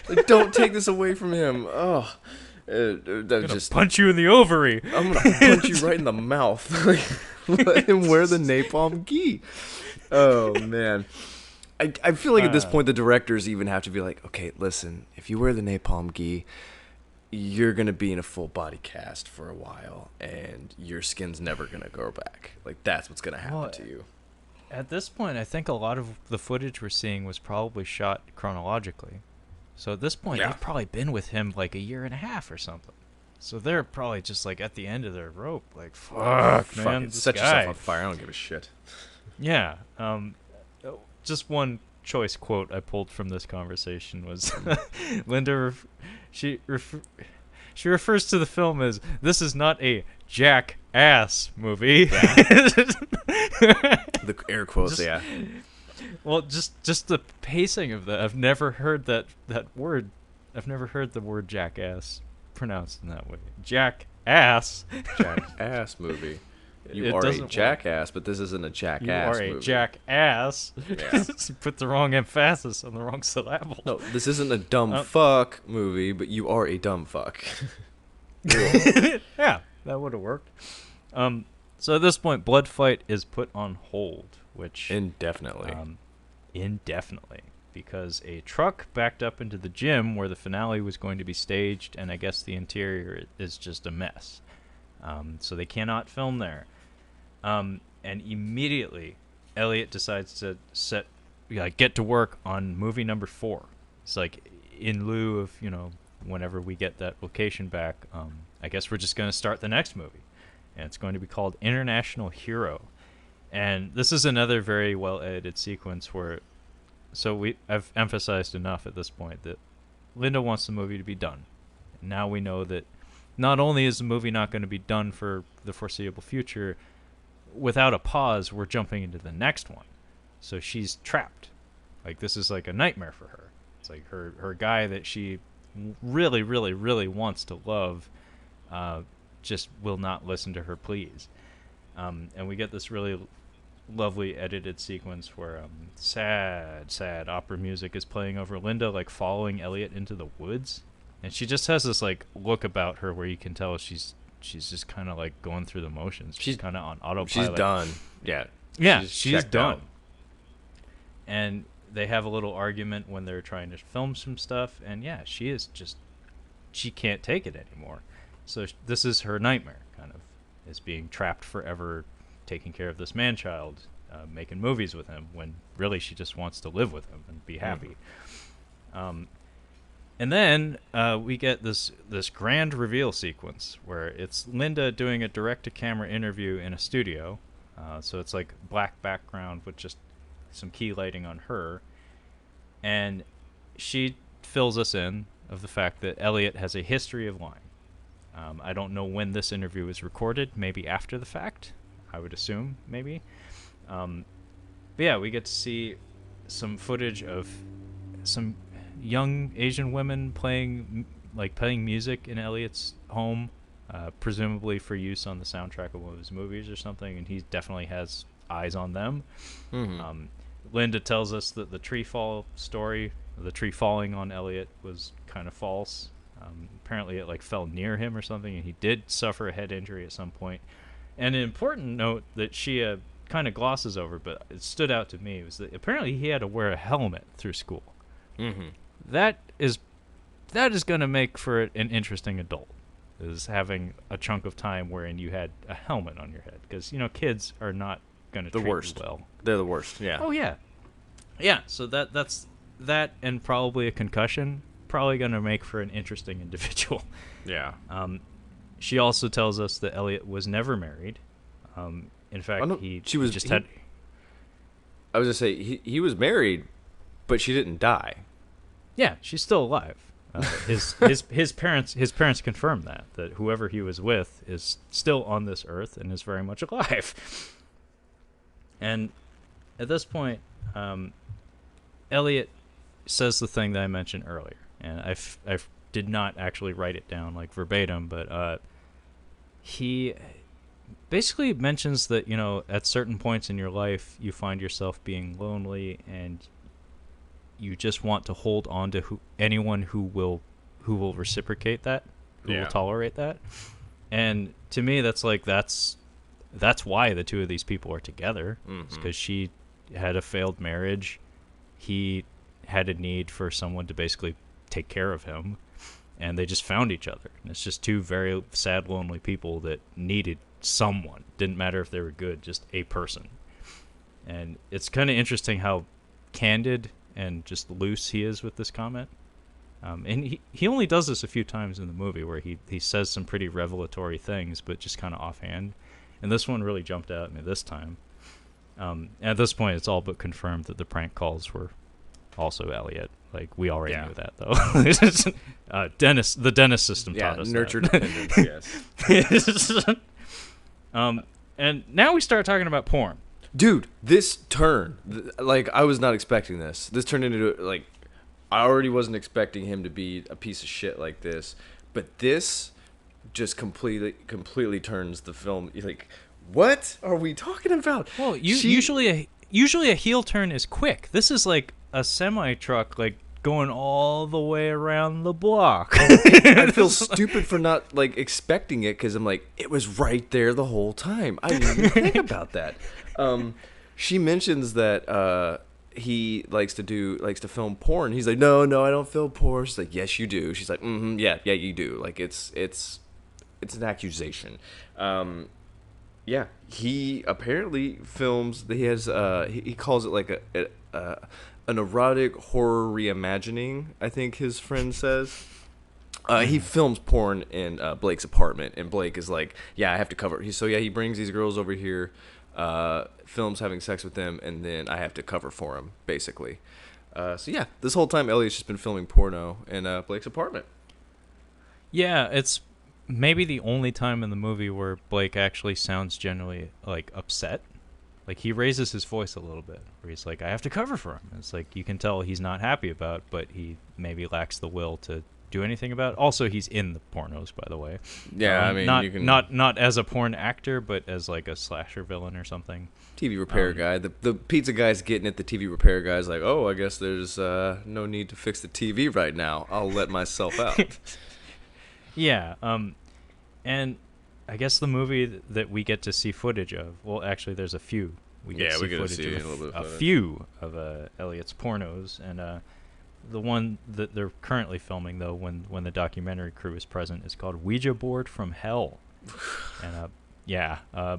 Like, don't take this away from him. Oh, I'm gonna punch you in the ovary. I'm gonna punch you right in the mouth. Let him wear the napalm gi. Oh man. I feel like at this point the directors even have to be like, okay, listen, if you wear the napalm gi, you're going to be in a full body cast for a while, and your skin's never going to grow back. Like, that's what's going to happen to you. At this point, I think a lot of the footage we're seeing was probably shot chronologically. So at this point, they've probably been with him like a year and a half or something. So they're probably just like at the end of their rope, like, fuck, man, set yourself on fire. I don't give a shit. Yeah. Just one choice quote I pulled from this conversation was Linda. She refers to the film as, "This is not a jackass movie." Yeah. The air quotes, Well, just the pacing of that. I've never heard that word. I've never heard the word jackass pronounced in that way. Jackass. Jackass movie. You It are a doesn't work. jackass, but this isn't a jackass You are a movie. jackass. Yeah. You put the wrong emphasis on the wrong syllable. No, this isn't a dumb fuck movie, but you are a dumb fuck. Yeah, that would have worked. So at this point, Blood Fight is put on hold, which Indefinitely. indefinitely, because a truck backed up into the gym where the finale was going to be staged, and I guess the interior is just a mess. So they cannot film there. And immediately, Elliot decides to get to work on movie number 4. It's like, in lieu of, whenever we get that location back, I guess we're just going to start the next movie. And it's going to be called International Hero. And this is another very well-edited sequence where... So I've emphasized enough at this point that Linda wants the movie to be done. And now we know that not only is the movie not going to be done for the foreseeable future, without a pause, we're jumping into the next one. So she's trapped. Like, this is like a nightmare for her. It's like her guy that she really, really, really wants to love just will not listen to her pleas. And we get this really lovely edited sequence where sad opera music is playing over Linda, like following Elliot into the woods. And she just has this like look about her where you can tell she's just kind of like going through the motions. She's kind of on autopilot. She's done. Yeah. Yeah, she's done. out. And they have a little argument when they're trying to film some stuff. And yeah, she can't take it anymore. So this is her nightmare, kind of, is being trapped forever, taking care of this man-child, making movies with him, when really she just wants to live with him and be happy. And then we get this grand reveal sequence where it's Linda doing a direct-to-camera interview in a studio. So it's like black background with just some key lighting on her. And she fills us in of the fact that Elliot has a history of lying. I don't know when this interview was recorded, maybe after the fact, I would assume, maybe. But yeah, we get to see some footage of some young Asian women playing music in Elliot's home, presumably for use on the soundtrack of one of his movies or something, and he definitely has eyes on them. Mm-hmm. Linda tells us that the tree falling on Elliot was kind of false. Apparently it fell near him or something, and he did suffer a head injury at some point. And an important note that she kind of glosses over, but it stood out to me, was that apparently he had to wear a helmet through school. Mm-hmm. That is going to make for an interesting adult, is having a chunk of time wherein you had a helmet on your head, because kids are not going to treat you well. They're the worst. Yeah. Oh yeah, yeah. So that's that, and probably a concussion. Probably going to make for an interesting individual. Yeah. She also tells us that Elliot was never married. In fact, I was going to say he was married, but she didn't die. Yeah, she's still alive. His parents confirmed that whoever he was with is still on this earth and is very much alive. And at this point, Elliot says the thing that I mentioned earlier. And I did not actually write it down verbatim, but he basically mentions that at certain points in your life you find yourself being lonely, and you just want to hold on to anyone who will reciprocate that, who will tolerate that. And to me, that's why the two of these people are together. Mm-hmm. Because she had a failed marriage, he had a need for someone to basically take care of him, and they just found each other. And it's just two very sad, lonely people that needed someone. Didn't matter if they were good, just a person. And it's kind of interesting how candid and just loose he is with this comment. And he only does this a few times in the movie, where he says some pretty revelatory things, but just kind of offhand. And this one really jumped out at me this time. And at this point, it's all but confirmed that the prank calls were also Elliot. We already knew that, though. The dentist system taught us nurture that. dependence, yes. And now we start talking about porn. Dude, this turn, like, I was not expecting this. This turned into, like, I already wasn't expecting him to be a piece of shit like this. But this just completely turns the film. Like, what are we talking about? Well, usually a heel turn is quick. This is like a semi-truck, like, going all the way around the block. I feel stupid for not, like, expecting it, because I'm like, it was right there the whole time. I didn't even think about that. She mentions that he likes to film porn. He's like, no, I don't film porn. She's like, yes, you do. She's like, yeah, you do. Like, it's an accusation. Yeah, he apparently films. He has he calls it like an erotic horror reimagining, I think his friend says. He films porn in Blake's apartment, and Blake is like, yeah, I have to cover. He brings these girls over here, films having sex with them, and then I have to cover for him, basically. So yeah, this whole time Elliot's just been filming porno in Blake's apartment. Yeah, it's maybe the only time in the movie where Blake actually sounds genuinely, like, upset. Like, he raises his voice a little bit, where he's like, I have to cover for him. It's like, you can tell he's not happy about it, but he maybe lacks the will to do anything about it. Also, he's in the pornos, by the way. Yeah, I mean, you can... Not as a porn actor, but as, like, a slasher villain or something. TV repair guy. The pizza guy's getting at the TV repair guy's like, oh, I guess there's no need to fix the TV right now. I'll let myself out. Yeah, and I guess the movie that we get to see footage of, well, actually, there's a few. We get to see a few of Elliot's pornos, and the one that they're currently filming, though, when the documentary crew is present, is called Ouija Board from Hell. And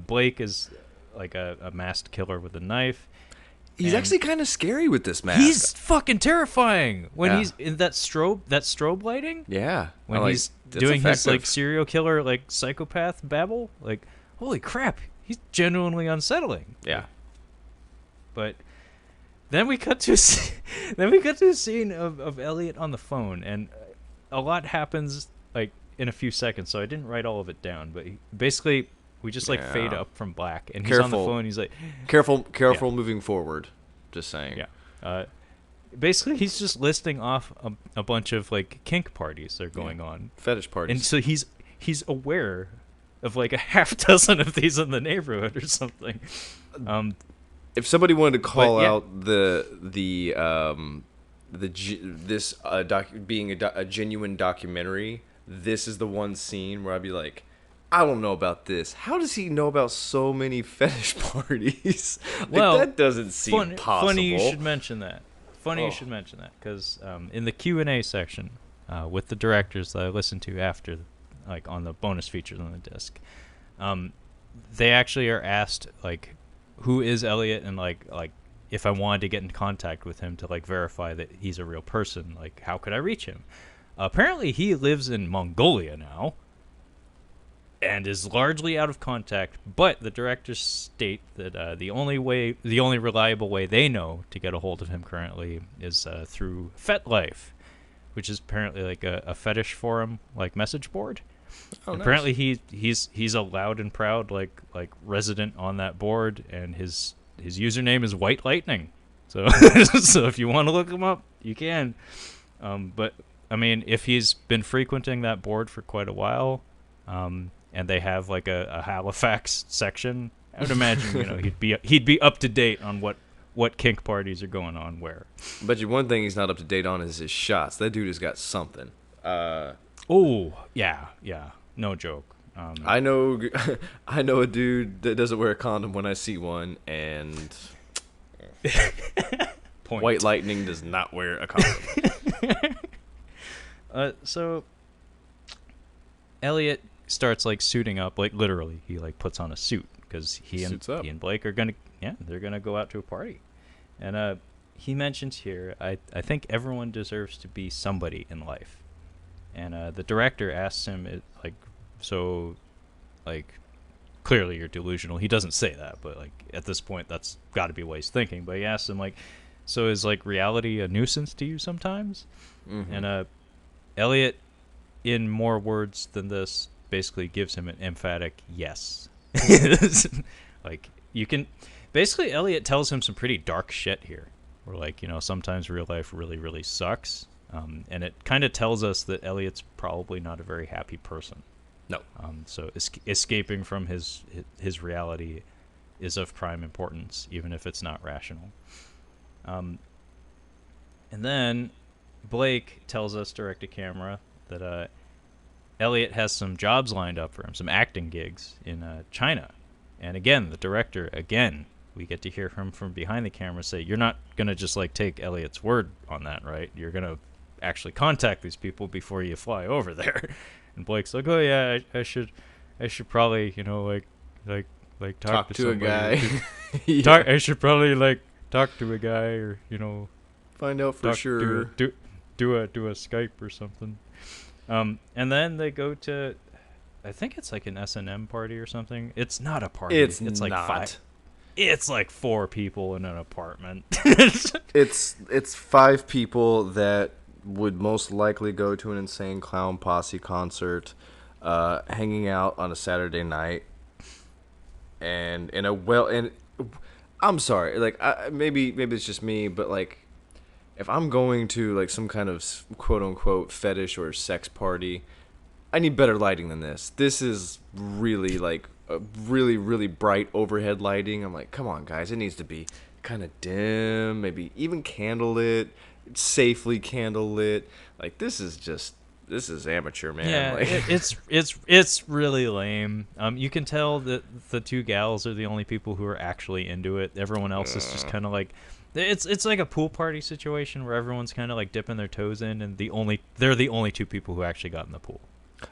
Blake is like a masked killer with a knife. He's actually kind of scary with this mask. He's fucking terrifying when he's in that strobe lighting. Yeah, when he's doing his, like, serial killer, like, psychopath babble. Like, holy crap, he's genuinely unsettling. Yeah. But then we cut to a scene of Elliot on the phone, and a lot happens, like, in a few seconds. So I didn't write all of it down, but basically we just like fade up from black, and he's on the phone. He's like, careful, moving forward. Just saying. Yeah. Basically, he's just listing off a bunch of, like, kink parties that are going on, fetish parties, and so he's aware of, like, a half dozen of these in the neighborhood or something. If somebody wanted to call out being a genuine documentary, this is the one scene where I'd be like, I don't know about this. How does he know about so many fetish parties? Well, that doesn't seem possible. Funny you should mention that. You should mention that, because in the Q&A section with the directors that I listened to after, like, on the bonus features on the disc, they actually are asked, like, who is Elliot, and like if I wanted to get in contact with him to, like, verify that he's a real person, like, how could I reach him? Apparently he lives in Mongolia now and is largely out of contact, but the directors state that the only reliable way they know to get a hold of him currently is through FetLife, which is apparently like a fetish forum, like, message board. Oh, apparently nice. he's a loud and proud like resident on that board, and his username is White Lightning. So so if you want to look him up, you can. But I mean, if he's been frequenting that board for quite a while, and they have, like, a Halifax section, I would imagine he'd be up to date on what kink parties are going on where. But one thing he's not up to date on is his shots. That dude has got something. Oh yeah, no joke. I know a dude that doesn't wear a condom when I see one, and White Lightning does not wear a condom. So Elliot starts, like, suiting up, like, literally. He, like, puts on a suit because he and Blake are they're gonna go out to a party, and he mentions here, I think everyone deserves to be somebody in life. And the director asks him, clearly you're delusional. He doesn't say that, but, like, at this point, that's got to be what he's thinking. But he asks him, like, so is, like, reality a nuisance to you sometimes? Mm-hmm. And Elliot, in more words than this, basically gives him an emphatic yes. Like, you can... Basically, Elliot tells him some pretty dark shit here. Where, like, sometimes real life really, really sucks. And it kind of tells us that Elliot's probably not a very happy person. No. So escaping from his reality is of prime importance, even if it's not rational. And then Blake tells us direct to camera that Elliot has some jobs lined up for him, some acting gigs in China. And again, the director, we get to hear him from behind the camera say, you're not going to just like take Elliot's word on that, right? You're going to actually contact these people before you fly over there. And Blake's like, oh yeah, I should probably, talk to a somebody. guy. Yeah. I should probably like talk to a guy, or find out for sure. Do a Skype or something. And then they go to, I think it's like an S&M party or something. It's not a party. It's like not. 5. It's like 4 people in an apartment. It's 5 people that would most likely go to an Insane Clown Posse concert, hanging out on a Saturday night, and I'm sorry, like maybe it's just me, but like if I'm going to like some kind of quote unquote fetish or sex party, I need better lighting than this. This is really like a really, really bright overhead lighting. I'm like, come on, guys, it needs to be kind of dim, maybe even candlelit, safely candlelit. Like this is amateur, man. Yeah, like, it's really lame. You can tell that the 2 gals are the only people who are actually into it. Everyone else is just kind of like, it's like a pool party situation where everyone's kind of like dipping their toes in, and they're the only 2 people who actually got in the pool.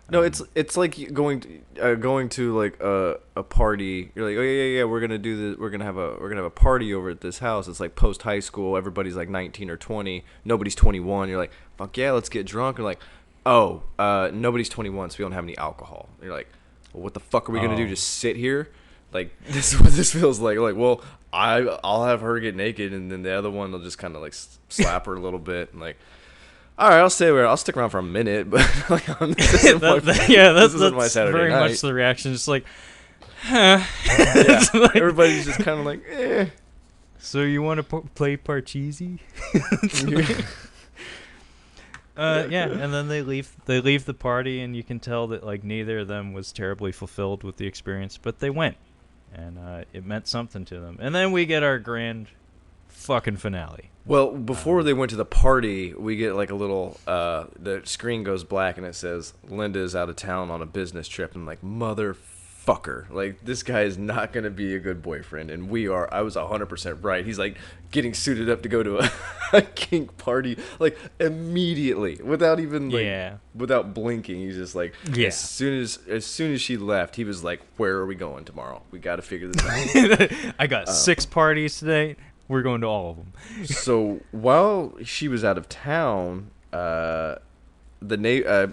No, it's like going to like a party. You're like, oh yeah, we're gonna do this. We're gonna have a party over at this house. It's like post high school. Everybody's like 19 or 20. Nobody's 21. You're like, fuck yeah, let's get drunk. You're like, oh, nobody's 21, so we don't have any alcohol. You're like, well, what the fuck are we gonna do? Just sit here? Like this is what this feels like. Like, well, I'll have her get naked, and then the other one will just kind of like slap her a little bit, and like. All right, I'll stick around for a minute, but like, this isn't my Saturday very night. much the reaction. Just like, huh. Yeah. Like, everybody's just kind of like, eh. So you want to play Parcheesi? Yeah, and then they leave the party, and you can tell that like neither of them was terribly fulfilled with the experience, but they went, and it meant something to them. And then we get our grand fucking finale. Well, before they went to the party, we get like a little, the screen goes black and it says, Linda is out of town on a business trip. And I'm like, motherfucker. Like, this guy is not going to be a good boyfriend. And I was 100% right. He's like getting suited up to go to a kink party, like immediately, without even like, without blinking. He's just like, as soon as she left, he was like, where are we going tomorrow? We got to figure this out. I got 6 parties today. We're going to all of them. So while she was out of town,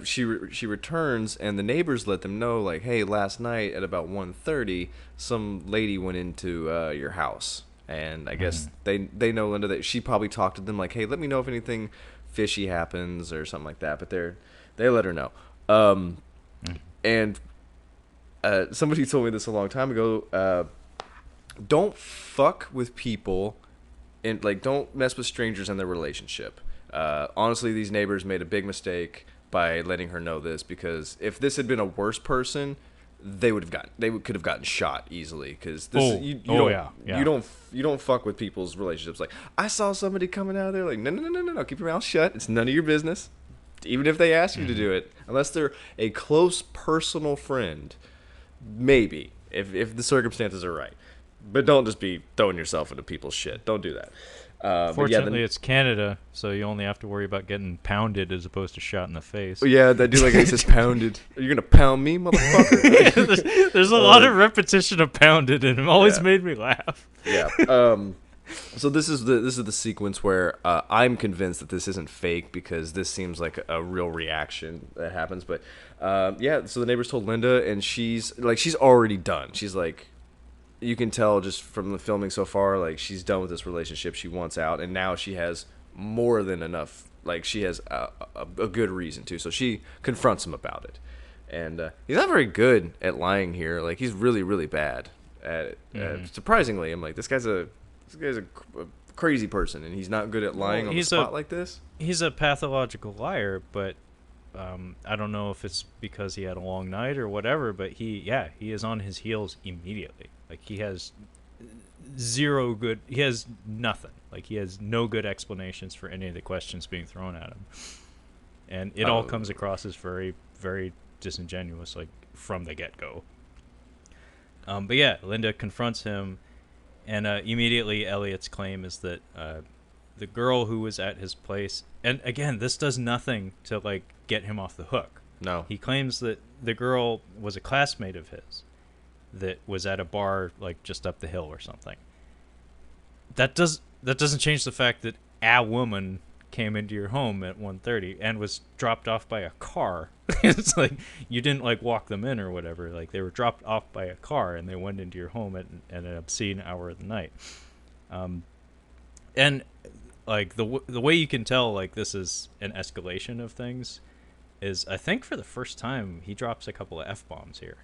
she returns, and the neighbors let them know, like, hey, last night at about 1:30, some lady went into your house, and I guess they know Linda, that she probably talked to them, like, hey, let me know if anything fishy happens or something like that. But they let her know. And somebody told me this a long time ago. Don't fuck with people, and like don't mess with strangers in their relationship. Honestly, these neighbors made a big mistake by letting her know this, because if this had been a worse person, they could have gotten shot easily, because you don't fuck with people's relationships. Like, I saw somebody coming out of there, like, no, keep your mouth shut. It's none of your business, even if they ask you to do it, unless they're a close personal friend. Maybe if the circumstances are right. But don't just be throwing yourself into people's shit. Don't do that. Fortunately, it's Canada, so you only have to worry about getting pounded as opposed to shot in the face. Yeah, I do like it says pounded. Are you going to pound me, motherfucker? There's a lot of repetition of pounded, and it always made me laugh. Yeah. So this is the sequence where I'm convinced that this isn't fake, because this seems like a real reaction that happens. But so the neighbors told Linda, and she's already done. She's like, you can tell just from the filming so far, like, she's done with this relationship. She wants out, and now she has more than enough. Like, she has a good reason to. So she confronts him about it, and he's not very good at lying here. Like, he's really, really bad. at it. Surprisingly, I'm like, this guy's a crazy person, and he's not good at lying on the spot like this. He's a pathological liar, but I don't know if it's because he had a long night or whatever, but he is on his heels immediately. Like, he has nothing. Like, he has no good explanations for any of the questions being thrown at him. And it all comes across as very, very disingenuous, like, from the get-go. But yeah, Linda confronts him, and immediately Elliot's claim is that the girl who was at his place, and again, this does nothing to, like, get him off the hook. No. He claims that the girl was a classmate of his that was at a bar, like, just up the hill or something. That doesn't change the fact that a woman came into your home at 1:30 and was dropped off by a car. It's like, you didn't, like, walk them in or whatever. Like, they were dropped off by a car and they went into your home at an obscene hour of the night. And like, the way you can tell, like, this is an escalation of things is, I think for the first time he drops a couple of F-bombs here,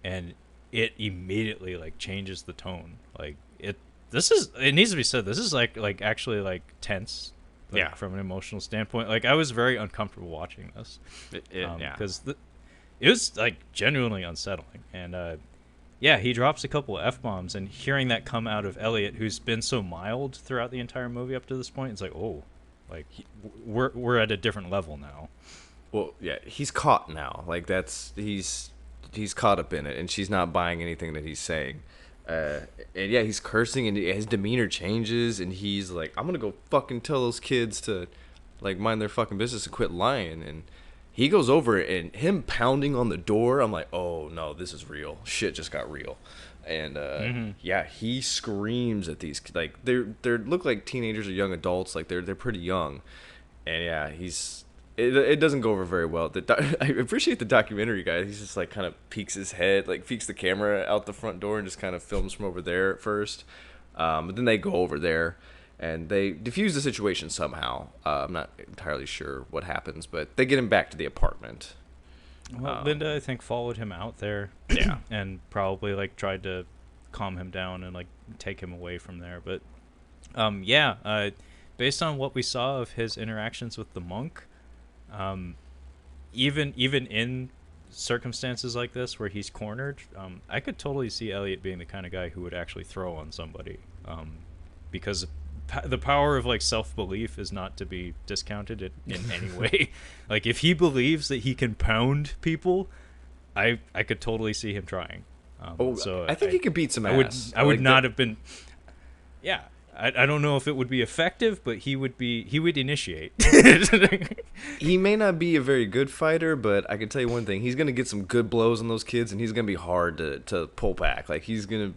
and it immediately, like, changes the tone. Like, it needs to be said, this is like actually, like, tense. Like, from an emotional standpoint. Like, I was very uncomfortable watching this. Because it was, like, genuinely unsettling. And, he drops a couple of F-bombs, and hearing that come out of Elliot, who's been so mild throughout the entire movie up to this point, it's like, oh, like, we're at a different level now. Well, yeah, he's caught now. Like, he's caught up in it, and she's not buying anything that he's saying. And yeah, he's cursing, and his demeanor changes, and he's like, I'm gonna go fucking tell those kids to, like, mind their fucking business and quit lying. And he goes over, and him pounding on the door, I'm like, oh no, this is real. Shit just got real. And yeah, he screams at these, like, they look like teenagers or young adults, like they're pretty young. And yeah, it doesn't go over very well. I appreciate the documentary guy. He's just, like, kind of peeks his head, like, peeks the camera out the front door and just kind of films from over there at first. But then they go over there and they diffuse the situation somehow. I'm not entirely sure what happens, but they get him back to the apartment. Well, Linda, I think, followed him out there. Yeah. And probably, like, tried to calm him down and, like, take him away from there. But, based on what we saw of his interactions with the monk, even in circumstances like this where he's cornered, I could totally see Elliot being the kind of guy who would actually throw on somebody, because the power of, like, self-belief is not to be discounted in any way. Like, if he believes that he can pound people, I could totally see him trying. So I think he could beat some ass. I would not have been. Yeah. I don't know if it would be effective, but he would initiate. He may not be a very good fighter, but I can tell you one thing: he's gonna get some good blows on those kids, and he's gonna be hard to pull back. Like, he's gonna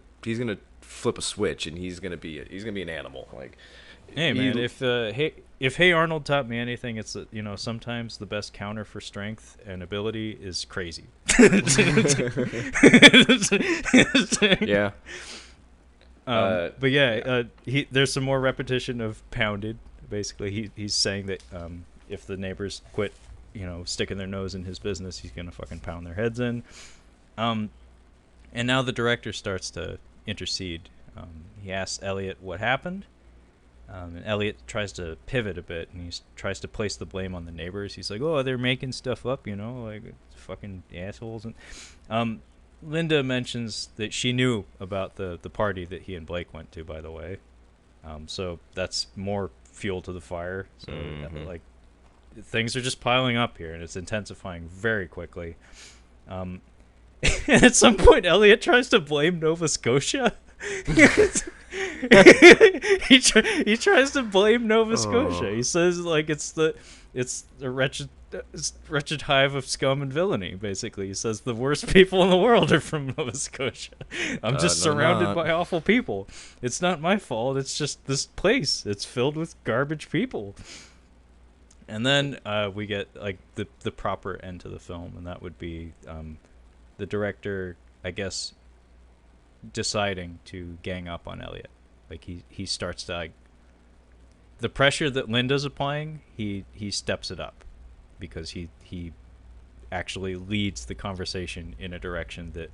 flip a switch, and he's gonna be an animal. Like, hey man, if Hey Arnold taught me anything, it's that, sometimes the best counter for strength and ability is crazy. Yeah. But yeah, there's some more repetition of pounded. Basically, he's saying that if the neighbors quit, sticking their nose in his business, he's gonna fucking pound their heads in. And now the director starts to intercede. He asks Elliot what happened, and Elliot tries to pivot a bit, and he tries to place the blame on the neighbors. He's like, "Oh, they're making stuff up, like, fucking assholes." And Linda mentions that she knew about the party that he and Blake went to, by the way. So that's more fuel to the fire. So, like, things are just piling up here, and it's intensifying very quickly. And at some point, Elliot tries to blame Nova Scotia. he tries to blame Nova Scotia. He says, like, it's the wretched hive of scum and villainy. Basically, he says the worst people in the world are from Nova Scotia. I'm just surrounded by awful people. It's not my fault. It's just this place. It's filled with garbage people. And then we get, like, the proper end to the film, and that would be the director, I guess, deciding to gang up on Elliot. Like, he starts to, like, the pressure that Linda's applying, he steps it up, because he actually leads the conversation in a direction that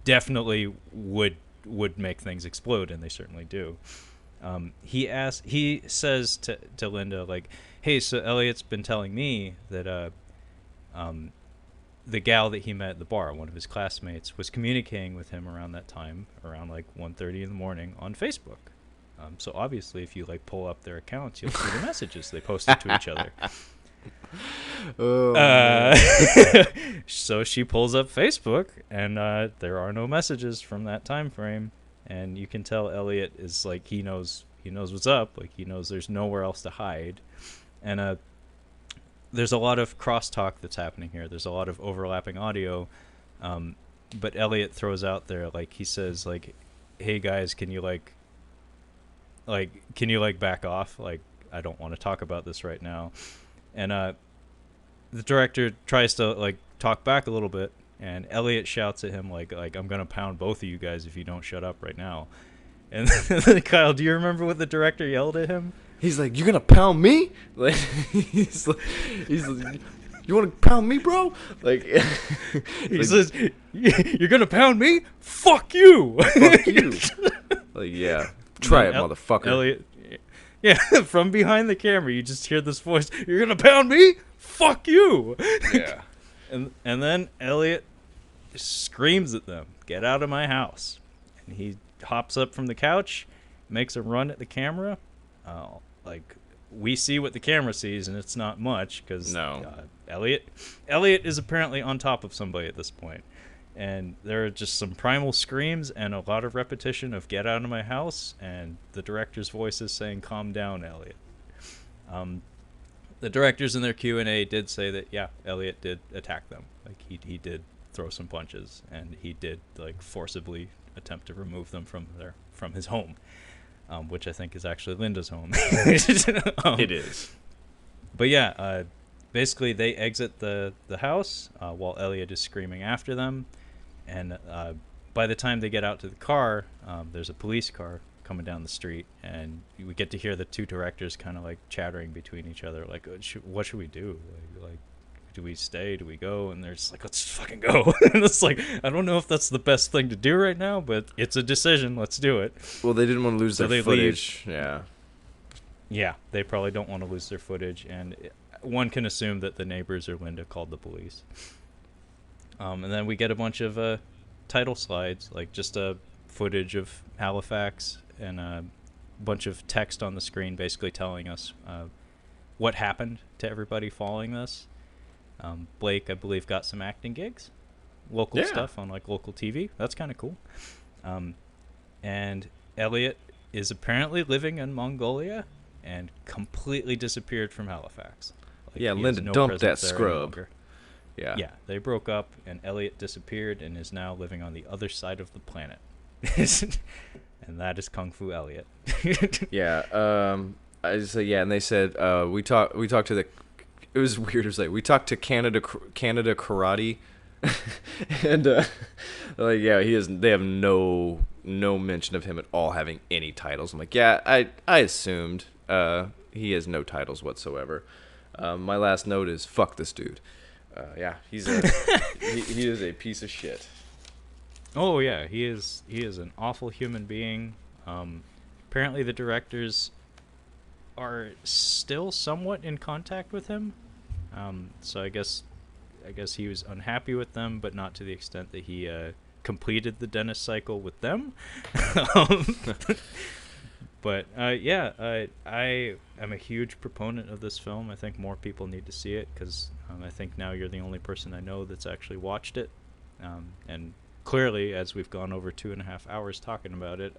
definitely would make things explode, and they certainly do. He says to Linda, like, hey, so Elliot's been telling me that the gal that he met at the bar, one of his classmates, was communicating with him around that time, around like 1:30 in the morning on Facebook. So obviously, if you like pull up their accounts, you'll see the messages they posted to each other. So she pulls up Facebook, and there are no messages from that time frame. And you can tell Elliot is like, he knows what's up. Like, he knows there's nowhere else to hide. And there's a lot of crosstalk that's happening here. There's a lot of overlapping audio. But Elliot throws out there, like, he says, like, hey guys, can you back off? Like, I don't want to talk about this right now. And the director tries to like talk back a little bit, and Elliot shouts at him like I'm gonna pound both of you guys if you don't shut up right now. And Kyle, do you remember what the director yelled at him? He's like, "You're gonna pound me?" Like, he's like, "You want to pound me, bro?" Like, he says, "You're gonna pound me? Fuck you!" Fuck you. Like, yeah, try it, motherfucker. Elliot, yeah, from behind the camera, you just hear this voice: "You're gonna pound me? Fuck you!" Yeah. And then Elliot screams at them, "Get out of my house!" And he hops up from the couch, makes a run at the camera. Like, we see what the camera sees, and it's not much, because Elliot is apparently on top of somebody at this point. And there are just some primal screams and a lot of repetition of "get out of my house," and the director's voice is saying, "Calm down, Elliot." The directors in their Q&A did say that, yeah, Elliot did attack them. Like, he did throw some punches, and he did like forcibly attempt to remove them from his home, which I think is actually Linda's home. It is. But yeah, basically they exit the house while Elliot is screaming after them, and by the time they get out to the car, there's a police car coming down the street, and we get to hear the two directors kind of like chattering between each other, like, what should we do? Like, do we stay? Do we go? And they're just like, let's fucking go. And it's like, I don't know if that's the best thing to do right now, but it's a decision. Let's do it. Well, they didn't want to lose their footage. Leave. Yeah, they probably don't want to lose their footage, and one can assume that the neighbors or Linda called the police. And then we get a bunch of title slides, like just a footage of Halifax and a bunch of text on the screen basically telling us what happened to everybody following this. Blake, I believe, got some acting gigs, local stuff on like local TV. That's kind of cool. And Elliot is apparently living in Mongolia and completely disappeared from Halifax. Like, yeah, Linda dumped that scrub. Yeah, they broke up, and Elliot disappeared and is now living on the other side of the planet. And that is Kung Fu Elliot. Yeah, I just say and they said we talked to the. It was weird. It was like we talked to Canada Karate, and like they have no mention of him at all having any titles. I'm like, yeah, I assumed he has no titles whatsoever. My last note is fuck this dude. Yeah, he's he is a piece of shit. Oh yeah, he is an awful human being. Apparently the directors are still somewhat in contact with him. So I guess he was unhappy with them, but not to the extent that he completed the dentist cycle with them. But I am a huge proponent of this film. I think more people need to see it, because I think now you're the only person I know that's actually watched it. And clearly, as we've gone over 2.5 hours talking about it,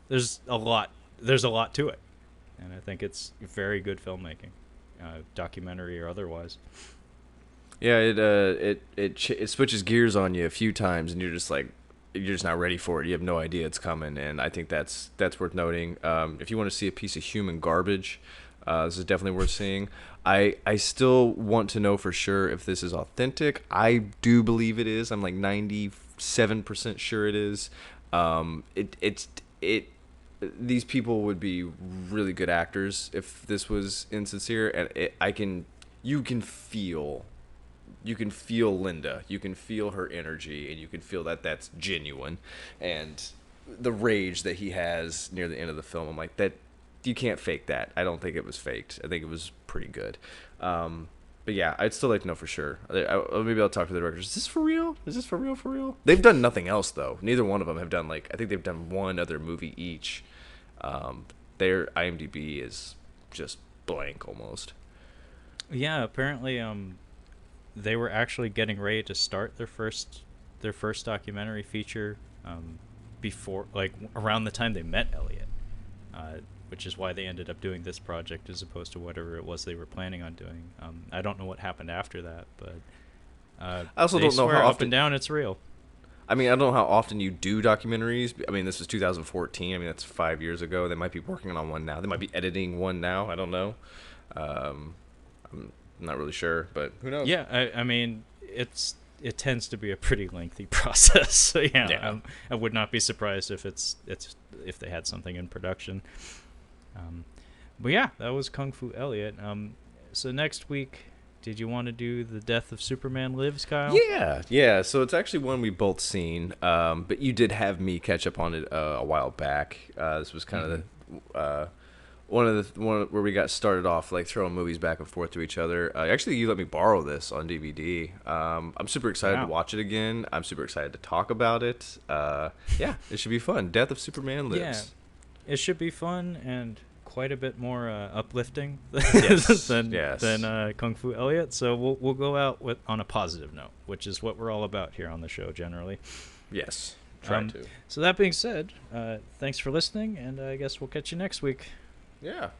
there's a lot to it, and I think it's very good filmmaking, documentary or otherwise. Yeah, it switches gears on you a few times, and you're just not ready for it. You have no idea it's coming, and I think that's worth noting. If you want to see a piece of human garbage, this is definitely worth seeing. I still want to know for sure if this is authentic. I do believe it is. I'm like 97% sure it is. These people would be really good actors if this was insincere, and you can feel you can feel Linda, you can feel her energy, and you can feel that that's genuine. And the rage that he has near the end of the film, I'm like, that you can't fake that. I don't think it was faked. I think it was pretty good. But yeah, I'd still like to know for sure. Maybe I'll talk to the directors. Is this for real? Is this for real? For real? They've done nothing else though. Neither one of them have done I think they've done one other movie each. Their IMDb is just blank almost. Yeah, apparently they were actually getting ready to start their first documentary feature before, like, around the time they met Elliot, which is why they ended up doing this project as opposed to whatever it was they were planning on doing. I don't know what happened after that, but I also they don't know swear how up often, and down it's real. I mean, I don't know how often you do documentaries. I mean, this was 2014. I mean, that's 5 years ago. They might be working on one now. They might be editing one now. I don't know. I'm not really sure, but who knows? Yeah, I mean, it tends to be a pretty lengthy process. So yeah. I would not be surprised if if they had something in production. But yeah, that was Kung Fu Elliot. So next week, did you want to do The Death of Superman Lives, Kyle? Yeah. So it's actually one we both seen, but you did have me catch up on it a while back. This was kind of the one where we got started off like throwing movies back and forth to each other. Actually, you let me borrow this on DVD. I'm super excited to watch it again. I'm super excited to talk about it. Yeah, it should be fun. Death of Superman Lives. Yeah, it should be fun and quite a bit more uplifting than Kung Fu Elliot. So we'll go out on a positive note, which is what we're all about here on the show generally. Yes, try to. So that being said, thanks for listening, and I guess we'll catch you next week. Yeah.